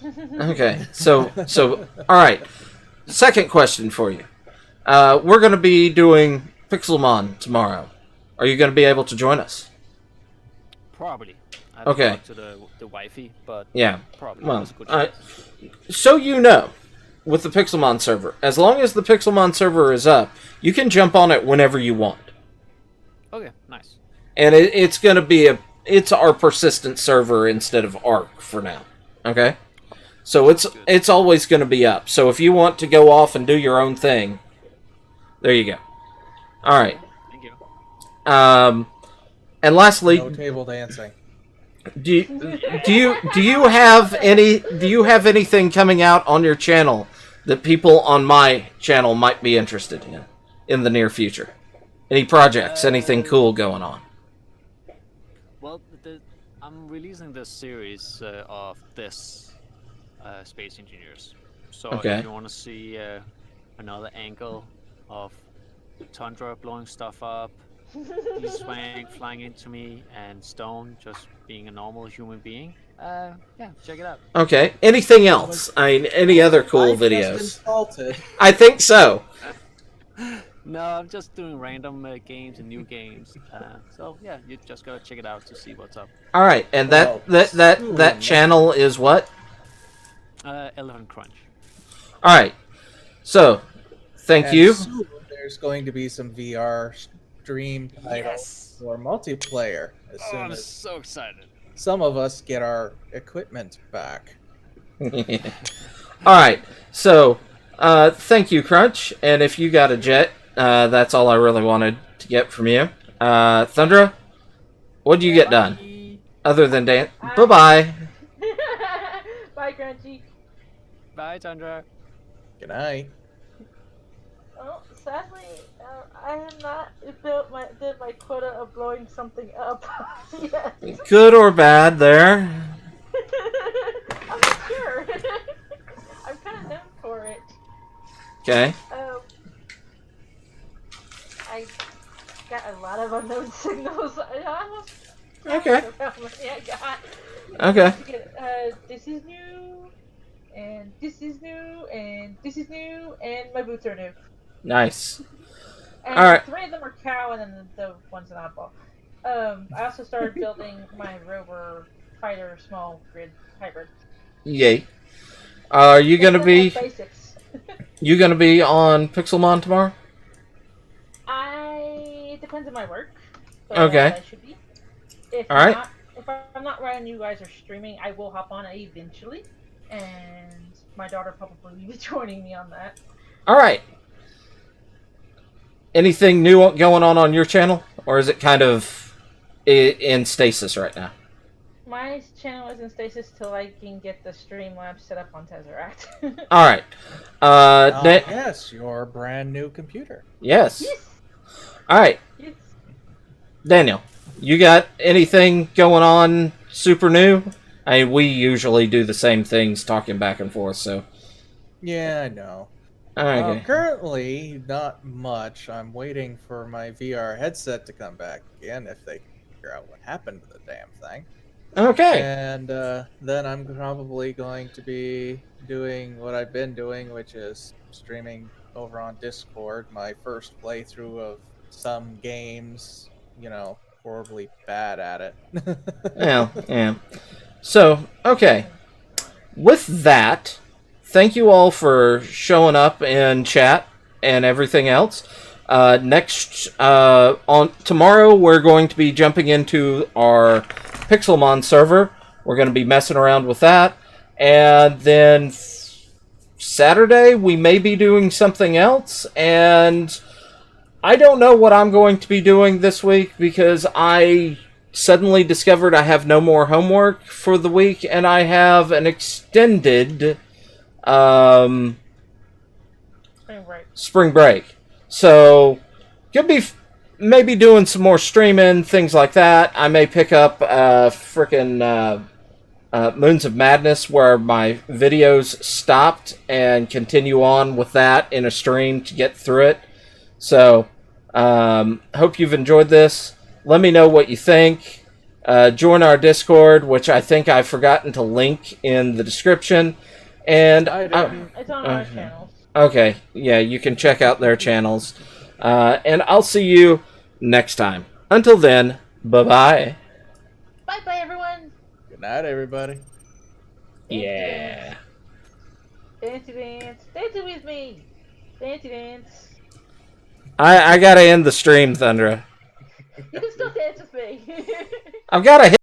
Okay. So all right. Second question for you. We're going to be doing Pixelmon tomorrow. Are you going to be able to join us? Probably. I haven't Okay. talked to the wifey, but Yeah. probably. Well, That's a good I- chance. So you know, with the Pixelmon server, as long as the Pixelmon server is up, you can jump on it whenever you want. Okay, nice. And it's going to be it's our persistent server instead of Arc for now. Okay? So it's always going to be up. So if you want to go off and do your own thing, there you go. All right. Thank you. And lastly, No table dancing. do you have anything coming out on your channel that people on my channel might be interested in the near future? Any projects, anything cool going on? Well, I'm releasing this series of this Space Engineers. So Okay. if you want to see another angle of Tundra blowing stuff up, D-Swang flying into me, and Stone just being a normal human being, yeah, check it out. Okay. Anything else? I mean, any other cool I just videos? insulted. I think so. No, I'm just doing random games and new games. So yeah, you just gotta check it out to see what's up. All right, and that channel is what? Elephant Crunch. All right. So, thank And you. soon there's going to be some VR stream titles Yes. for multiplayer as Oh, soon I'm as so excited. some of us get our equipment back. All right. So, thank you, Crunch. And if you got a jet, that's all I really wanted to get from you. Thundra, what did you get done other than dance? Bye bye. Bye, Crunchy. Bye, Tundra. Good night. Well, sadly, I have not did my quota of blowing something up yet. Good or bad there? I'm not sure. I'm kind of known for it. Okay. I got a lot of unknown signals. I almost Okay. how many I got. Okay. This is new, and this is new, and this is new, and my boots are new. Nice. And All right. 3 of them are cow, and then the one's an oddball. I also started building my rover fighter small grid hybrid. Yay. Are you gonna be Basics. on Pixelmon tomorrow? It depends on my work. But Okay. I should be. If All right. not, if I'm not running, you guys are streaming, I will hop on eventually, and my daughter probably will be joining me on that. All right. Anything new going on your channel, or is it kind of in stasis right now? My channel is in stasis till I can get the Streamlabs set up on Tesseract. All right. Yes, your brand new computer. Yes. Yes. All right, Yes. Daniel, you got anything going on super new? I mean, we usually do the same things, talking back and forth. So, Yeah, I know. okay. Currently, not much. I'm waiting for my VR headset to come back again if they can figure out what happened to the damn thing. Okay. And then I'm probably going to be doing what I've been doing, which is streaming over on Discord my first playthrough of some games, horribly bad at it. Yeah. So, okay. With that, thank you all for showing up in chat and everything else. On tomorrow, we're going to be jumping into our Pixelmon server. We're going to be messing around with that. And then Saturday, we may be doing something else. And I don't know what I'm going to be doing this week because I suddenly discovered I have no more homework for the week. And I have an extended spring break. So, could be maybe doing some more streaming, things like that. I may pick up Moons of Madness, where my videos stopped, and continue on with that in a stream to get through it. So, hope you've enjoyed this. Let me know what you think. Join our Discord, which I think I've forgotten to link in the description. And It's on our channels. okay, yeah, you can check out their channels. And I'll see you next time. Until then, bye-bye. Bye, everyone. Good night, everybody. Yeah. Dance, dance, dance with me. Dance, dance. I gotta end the stream, Thundra. You can still dance with me. I've got a